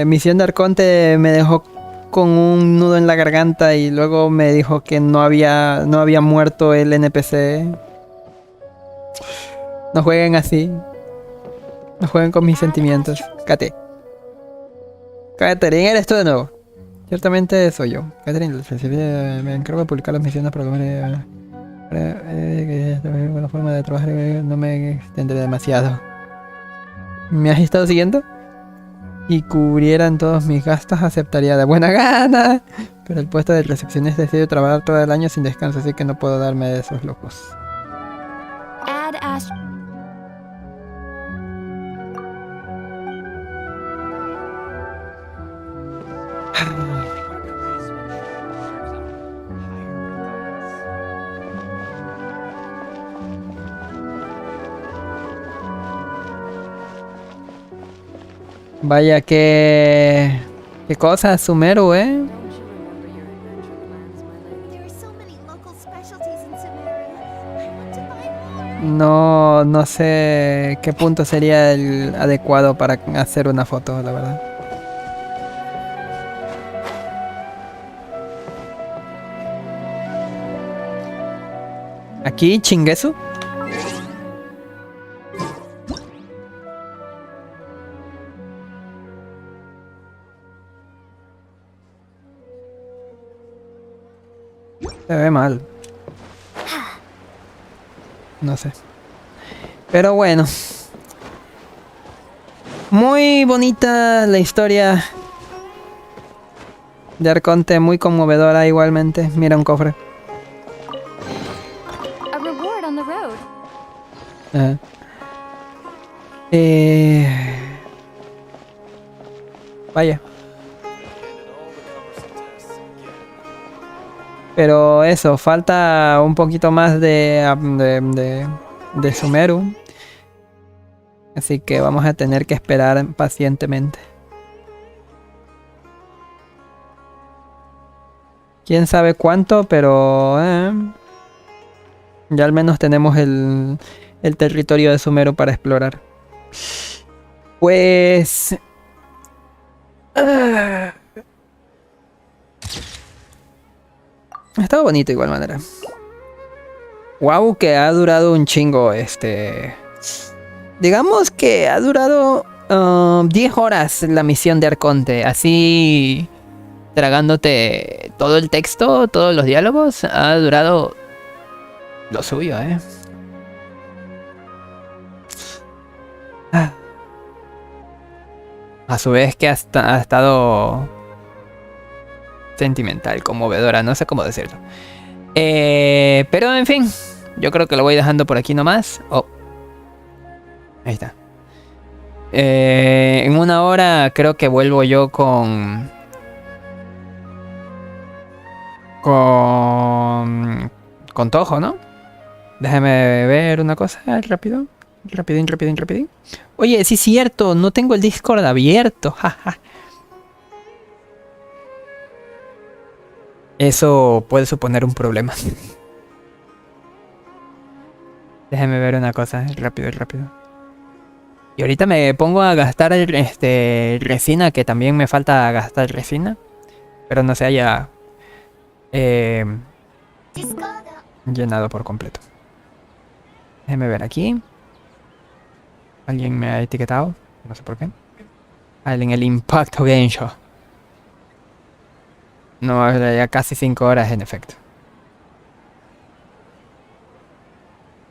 misión de Arconte me dejó con un nudo en la garganta y luego me dijo que no había muerto el NPC. No jueguen así. No jueguen con mis sentimientos. Catherine, ¿eres tú de nuevo? Ciertamente soy yo. Catherine, me encargo de publicar las misiones para comer. Una forma de trabajar, no me extendré demasiado. ¿Me has estado siguiendo? Y cubrieran todos mis gastos, aceptaría de buena gana. Pero el puesto de recepcionista decidió trabajar todo el año sin descanso, así que no puedo darme de esos locos. Vaya qué cosa, Sumeru, No sé qué punto sería el adecuado para hacer una foto, la verdad. Aquí, Chinguesu. Se ve mal. No sé. Pero bueno. Muy bonita la historia de Arconte, muy conmovedora igualmente. Mira un cofre. A reward on the road. Ajá. Vaya. Pero eso, falta un poquito más de Sumeru. Así que vamos a tener que esperar pacientemente. Quién sabe cuánto, pero ya al menos tenemos el territorio de Sumeru para explorar. Pues... ha estado bonito de igual manera. Wow, que ha durado un chingo digamos que ha durado 10 horas la misión de Arconte. Así, tragándote todo el texto, todos los diálogos, ha durado lo suyo, A su vez que ha estado sentimental, conmovedora, no sé cómo decirlo. Pero en fin, yo creo que lo voy dejando por aquí nomás. Oh. Ahí está. En una hora creo que vuelvo yo con Tojo, ¿no? Déjame ver una cosa rápido. Rapidín. Oye, sí es cierto, no tengo el Discord abierto. Eso puede suponer un problema. Déjame ver una cosa, rápido. Y ahorita me pongo a gastar resina, que también me falta gastar resina. Pero no se haya llenado por completo. Déjame ver aquí. Alguien me ha etiquetado, no sé por qué. Alguien el impacto Genshin. No, ya casi 5 horas en efecto.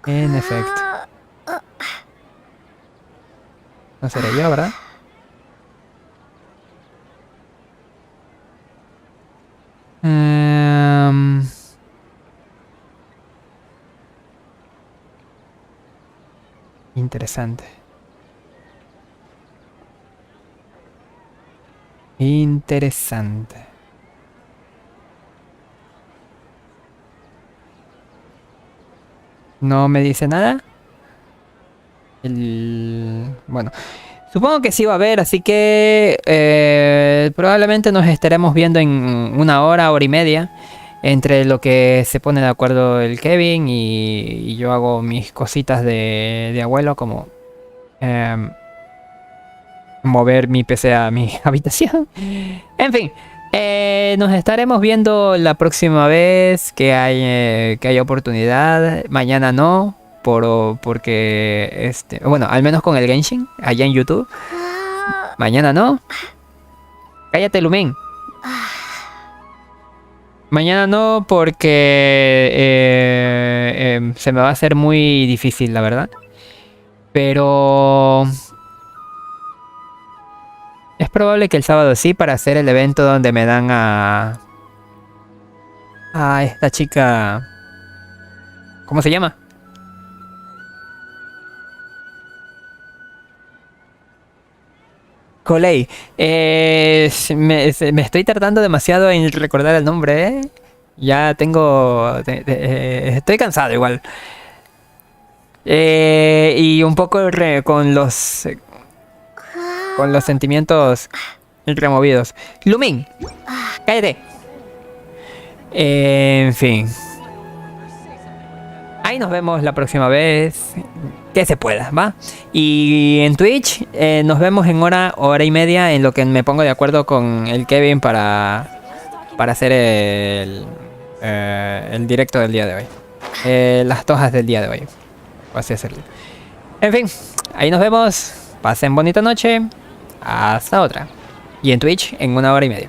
En efecto. No seré yo, ¿verdad? Interesante. No me dice nada. Bueno, supongo que sí va a haber, así que probablemente nos estaremos viendo en una hora y media. Entre lo que se pone de acuerdo el Kevin y yo hago mis cositas de abuelo, como mover mi PC a mi habitación. En fin, nos estaremos viendo la próxima vez que hay oportunidad. Mañana no, porque bueno, al menos con el Genshin allá en YouTube. Mañana no. Cállate, Lumen. Mañana no, porque se me va a hacer muy difícil, la verdad. Pero es probable que el sábado sí, para hacer el evento donde me dan a esta chica. ¿Cómo se llama? Coley. Me estoy tardando demasiado en recordar el nombre, Ya tengo... estoy cansado igual. Y un poco con los sentimientos removidos. Lumin, cállate. En fin. ahí nos vemos la próxima vez que se pueda, ¿va? Y en Twitch nos vemos en hora y media, en lo que me pongo de acuerdo con el Kevin para hacer el directo del día de hoy. Las tojas del día de hoy. Así hacerlo. En fin, ahí nos vemos. Pasen bonita noche. Hasta otra. Y en Twitch en 1 hora y media.